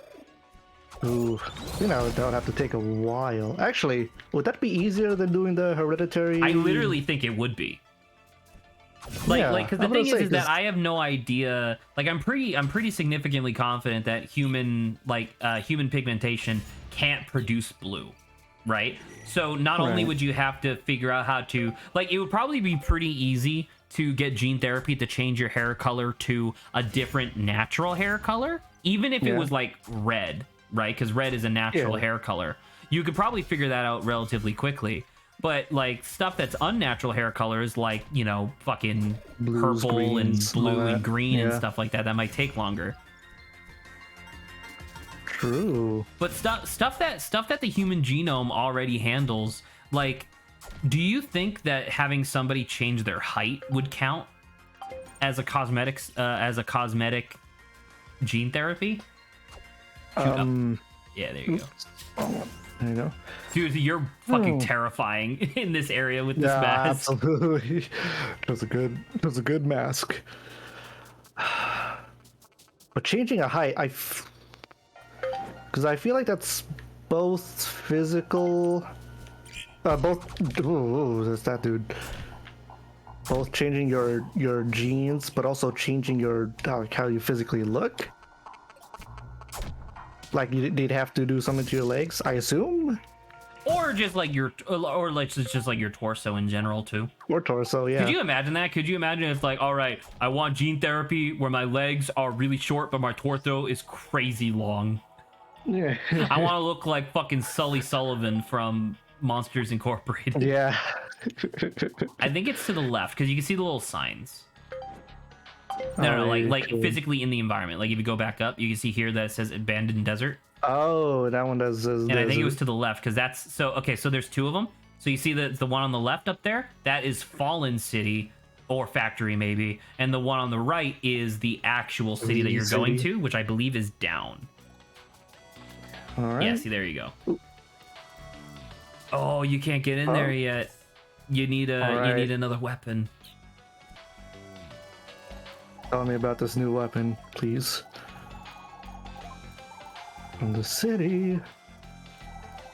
Ooh, that would have to take a while. Actually, would that be easier than doing the hereditary? I literally think it would be. Like, Yeah, because the I'm gonna thing say, is that 'cause- I have no idea. Like, I'm pretty significantly confident that human pigmentation can't produce blue, right? So not only Right. would you have to figure out how to, like, it would probably be pretty easy to get gene therapy to change your hair color to a different natural hair color, even if it Yeah. was like red, right? Because red is a natural Yeah. hair color. You could probably figure that out relatively quickly. But like stuff that's unnatural hair colors, like fucking Blues, purple greens, and blue all and that. green and Yeah. stuff like that, that might take longer. True. But stuff that the human genome already handles, like, do you think that having somebody change their height would count as a cosmetic gene therapy? Yeah, there you go. There you go. Dude, you're fucking Oh. terrifying in this area with this Yeah, mask. absolutely. It was a good mask. But changing a height, because I feel like that's both physical, that's that dude. Both changing your genes, but also changing your how you physically look. Like they'd have to do something to your legs, I assume, Or just like just like your torso in general too. or torso. Yeah. Could you imagine that? Could you imagine if like, all right, I want gene therapy where my legs are really short, but my torso is crazy long. Yeah. I want to look like fucking Sully Sullivan from Monsters Incorporated. Yeah. I think it's to the left because you can see the little signs. No, like cool. physically in the environment. Like if you go back up, you can see here that it says abandoned desert. Oh, that one does. And I think it was to the left because that's so okay. So there's two of them. So you see the one on the left up there, that is Fallen City or Factory maybe, and the one on the right is the actual city that you're going to, which I believe is down. All right. Yeah, see, there you go. Oh, you can't get in there yet. You need another weapon. Tell me about this new weapon, please. From the city.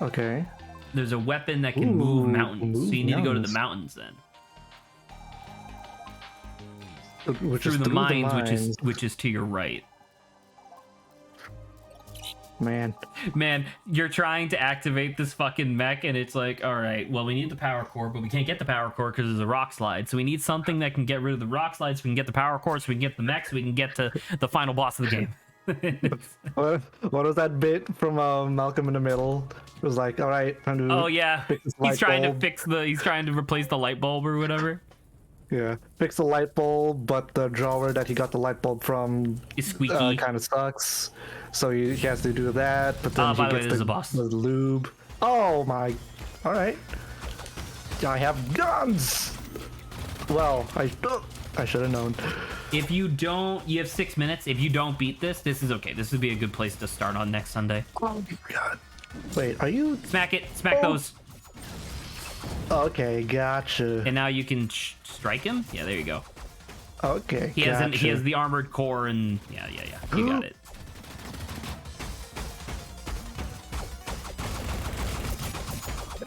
Okay. There's a weapon that can move Ooh, mountains. move So you need to go to the mountains. mountains then. Which Through is the mines, mines. which is to your right. Man. Man, you're trying to activate this fucking mech, and it's like, all right, well, we need the power core, but we can't get the power core because there's a rock slide. So we need something that can get rid of the rock slide, so we can get the power core, so we can get the mech, so we can get to the final boss of the game. What was that bit from Malcolm in the Middle? It was like, all right, time to. Oh yeah, fix this he's light trying bulb. he's trying to replace the light bulb or whatever. Yeah, fix the light bulb, but the drawer that he got the light bulb from It's squeaky. kind of sucks. So he has to do that, but then by he the way, gets there's a boss. the lube. Oh my! All right, I have guns. Well, I should have known. If you don't, you have 6 minutes. If you don't beat this is okay. This would be a good place to start on next Sunday. Oh God! Wait, are you? Smack it, smack those, Okay, gotcha. and now you can strike him. Yeah, there you go. Okay, He has the armored core, and yeah, you got it.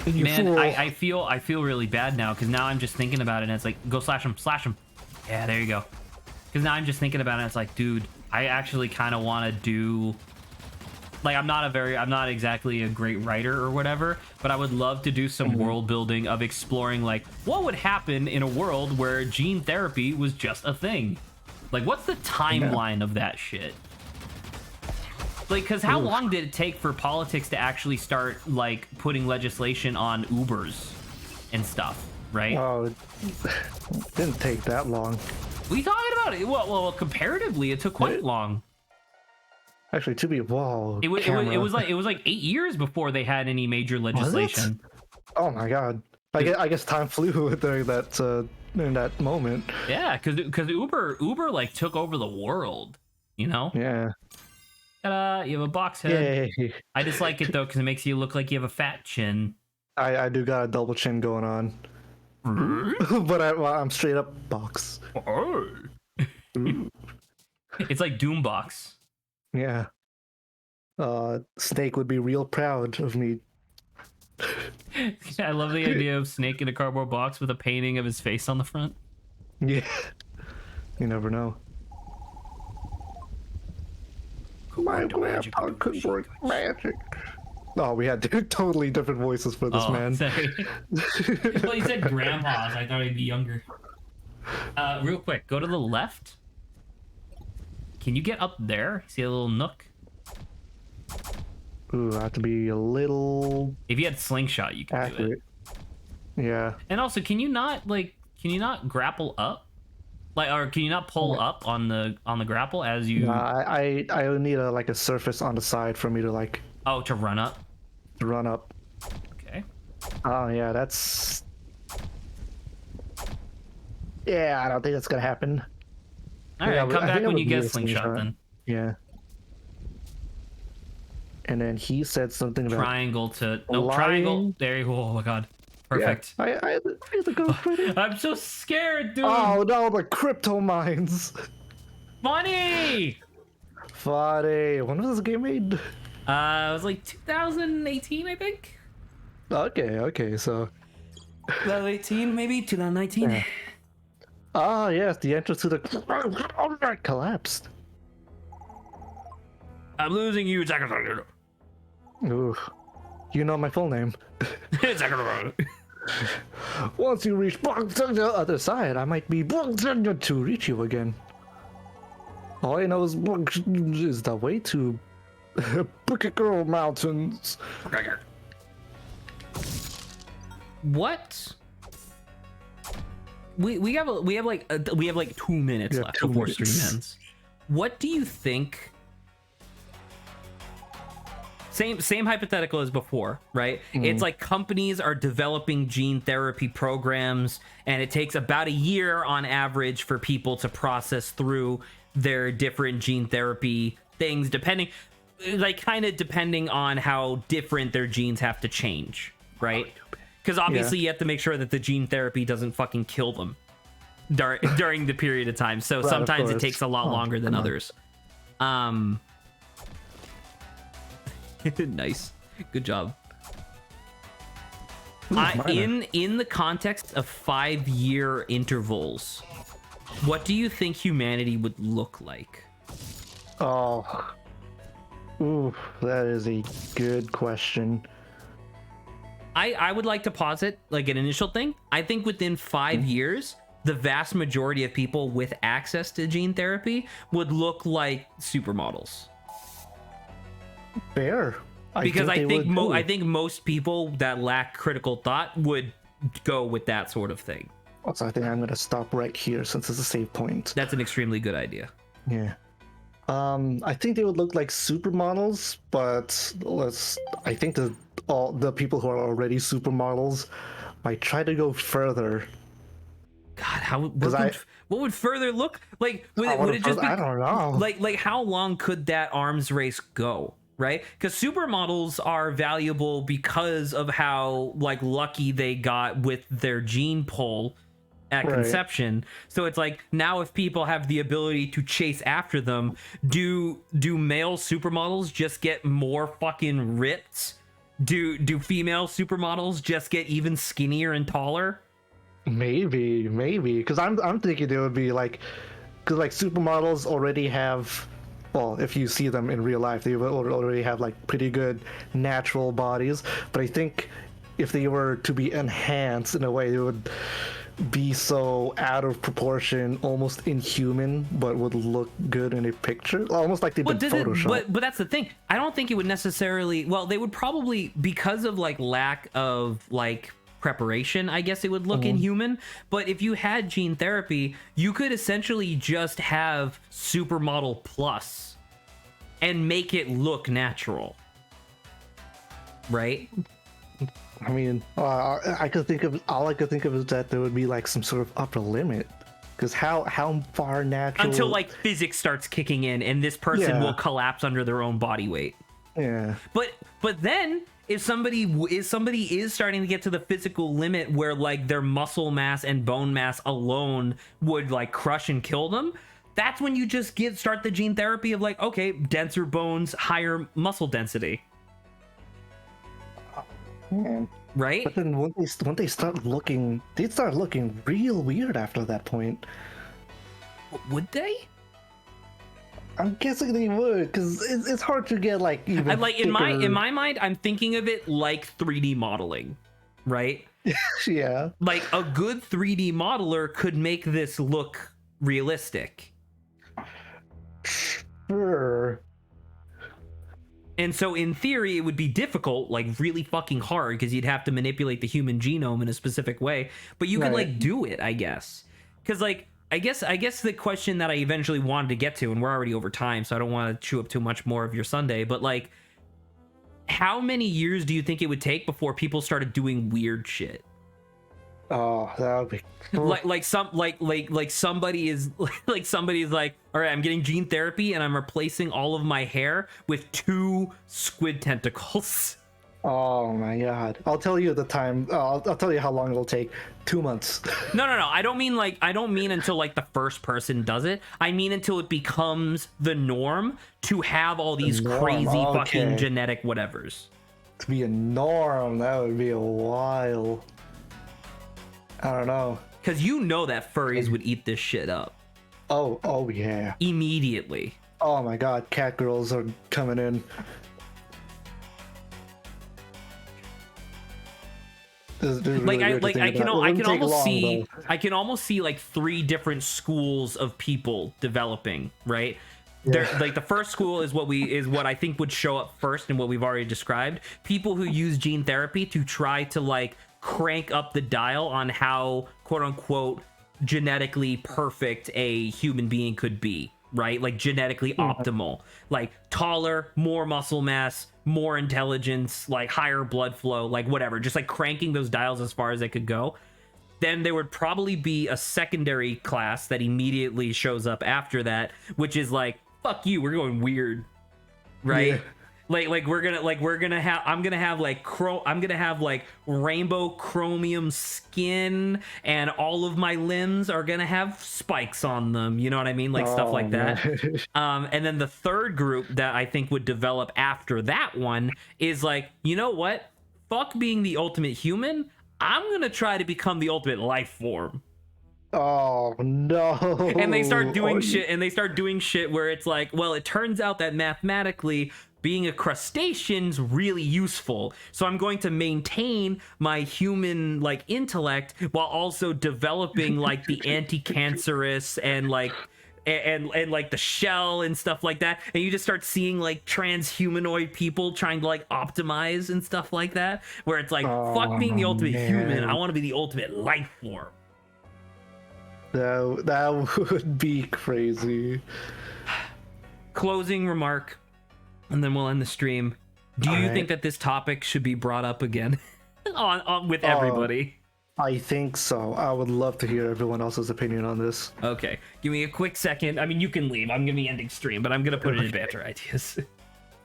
You Man, fool. I feel really bad now because now I'm just thinking about it, and it's like, go slash him. Yeah, there you go. Because now I'm just thinking about it, and it's like, dude, I actually kind of want to do. Like, I'm not exactly a great writer or whatever, but I would love to do some world building of exploring, like, what would happen in a world where gene therapy was just a thing? Like, what's the timeline of that shit? Like, because how long did it take for politics to actually start, like, putting legislation on Ubers and stuff, right? Oh, it didn't take that long. What are you talking about? Well, comparatively, it took quite long. Actually, to be whoa. It was like 8 years before they had any major legislation. Oh my god. I guess time flew during that moment. Yeah, because Uber like took over the world, you know? Yeah. Ta-da, you have a box head. Yay. I just like it though because it makes you look like you have a fat chin. I do got a double chin going on. But I'm straight up box. It's like Doombox. Yeah. Snake would be real proud of me. I love the idea of Snake in a cardboard box with a painting of his face on the front. Yeah. You never know. My grandpa could work magic. Oh, we had totally different voices for this man. Sorry. Well, you said grandpas. I thought he'd be younger. Real quick, go to the left. Can you get up there? See a little nook? Ooh, I have to be a little If you had slingshot, you could do accurate. it. Yeah. And also, can you not grapple up? Like, or can you not pull up on the grapple as you? I would need a surface on the side for me to To run up. run up. Okay. Oh yeah, that's. Yeah, I don't think that's gonna happen. All right, Yeah, come I back think it when would you be get a a slingshot slingshot. then. Yeah. And then he said something about Triangle to no lying. triangle. There you go. Oh my god. Perfect. Yeah, I had to go for it. I'm so scared, dude. Oh no, the crypto mines. Funny. Funny. When was this game made? It was like 2018, I think. Okay, so. 2018, maybe 2019. Yeah. Ah, yes, the entrance to the collapsed. I'm losing you, Zach. Ooh, you know my full name. Once you reach the other side, I might be to reach you again. All I know is the way to Girl Mountains. What? We have like 2 minutes Yeah, left 2 before minutes. stream ends. What do you think? Same hypothetical as before, right? It's like companies are developing gene therapy programs, and it takes about a year on average for people to process through their different gene therapy things, depending on how different their genes have to change, right? Because obviously you have to make sure that the gene therapy doesn't fucking kill them during the period of time. So Right, sometimes it course. takes a lot longer than come on. others. Nice, good job. In the context of 5-year intervals, what do you think humanity would look like? Oh. Ooh, that is a good question. I would like to posit like an initial thing. I think within 5 years, the vast majority of people with access to gene therapy would look like supermodels. Fair. Because I think I I think most people that lack critical thought would go with that sort of thing. Also, I think I'm gonna stop right here since it's a save point. That's an extremely good idea. Yeah. I think they would look like supermodels, but I think all the people who are already supermodels might try to go further. God, I- what would further look like? Would it just be, I don't know. like how long could that arms race go? Right? Because supermodels are valuable because of how like lucky they got with their gene pool at Right. conception. So it's like now if people have the ability to chase after them, do male supermodels just get more fucking ripped? Do female supermodels just get even skinnier and taller? Maybe, because I'm thinking they would be like, because like supermodels already have, well, if you see them in real life, they will already have like pretty good natural bodies. But I think if they were to be enhanced in a way, they would be so out of proportion, almost inhuman, but would look good in a picture, almost like they've been photoshopped. But that's the thing. I don't think it would necessarily. Well, they would probably, because of like lack of like preparation, I guess it would look inhuman. But if you had gene therapy, you could essentially just have Supermodel Plus and make it look natural. Right? I mean, I could think of all I could think of is that there would be like some sort of upper limit, because how far natural Until like physics starts kicking in and this person Yeah. will collapse under their own body weight. yeah. But then if somebody is starting to get to the physical limit where like their muscle mass and bone mass alone would like crush and kill them, that's when you just start the gene therapy of like, okay, denser bones, higher muscle density. Man. Right? But then when they start looking real weird after that point. Would they? I'm guessing they would, because it's hard to get like even. I'm like in my thicker- mind, I'm thinking of it like 3D modeling, right? yeah. Like a good 3D modeler could make this look realistic. Sure. And so in theory, it would be difficult, like really fucking hard, because you'd have to manipulate the human genome in a specific way. But you could Right. like do it, I guess. Because like I guess the question that I eventually wanted to get to, and we're already over time, so I don't want to chew up too much more of your Sunday, but like, how many years do you think it would take before people started doing weird shit? Oh, that would be. Like somebody is like, all right, I'm getting gene therapy and I'm replacing all of my hair with 2 squid tentacles. Oh my god! I'll tell you the time. I'll tell you how long it'll take. 2 months. No. I don't mean until like the first person does it. I mean until it becomes the norm to have all these norm, crazy fucking okay. genetic whatevers. To be a norm, that would be a while. I don't know. Because you know that furries would eat this shit up Oh yeah. immediately. Oh my god, cat girls are coming in. This is really weird to think about. It wouldn't take long, though. I can almost see like 3 different schools of people developing, right? There, like the first school is what I think would show up first and what we've already described. People who use gene therapy to try to like crank up the dial on how quote unquote genetically perfect a human being could be, right? Like genetically optimal, like taller, more muscle mass, more intelligence, like higher blood flow, like whatever, just like cranking those dials as far as they could go. Then there would probably be a secondary class that immediately shows up after that, which is like, fuck you, we're going weird, right? Yeah. I'm gonna have like rainbow chromium skin, and all of my limbs are gonna have spikes on them, you know what I mean, like stuff like that. And then the third group that I think would develop after that one is like, you know what, fuck being the ultimate human, I'm gonna try to become the ultimate life form. Oh no. And they start doing shit where it's like, well, it turns out that mathematically being a crustacean's really useful, so I'm going to maintain my human like intellect while also developing like the anti-cancerous and like like the shell and stuff like that. And you just start seeing like transhumanoid people trying to like optimize and stuff like that, where it's like, fuck being the ultimate human, I want to be the ultimate life form. That would be crazy. Closing remark, and then we'll end the stream. Do you think that this topic should be brought up again on with everybody? I think so. I would love to hear everyone else's opinion on this. Okay, give me a quick second. I mean, you can leave. I'm gonna be ending stream, but I'm gonna put it in banter ideas.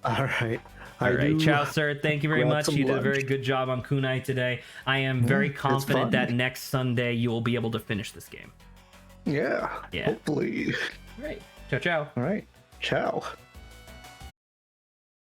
All right. All right, ciao, sir. Thank you very grab much. some You did a lunch. very good job on Kunai today. I am very confident fun. that next Sunday you will be able to finish this game. Yeah. Yeah. Hopefully. All right, ciao, ciao. All right. Ciao.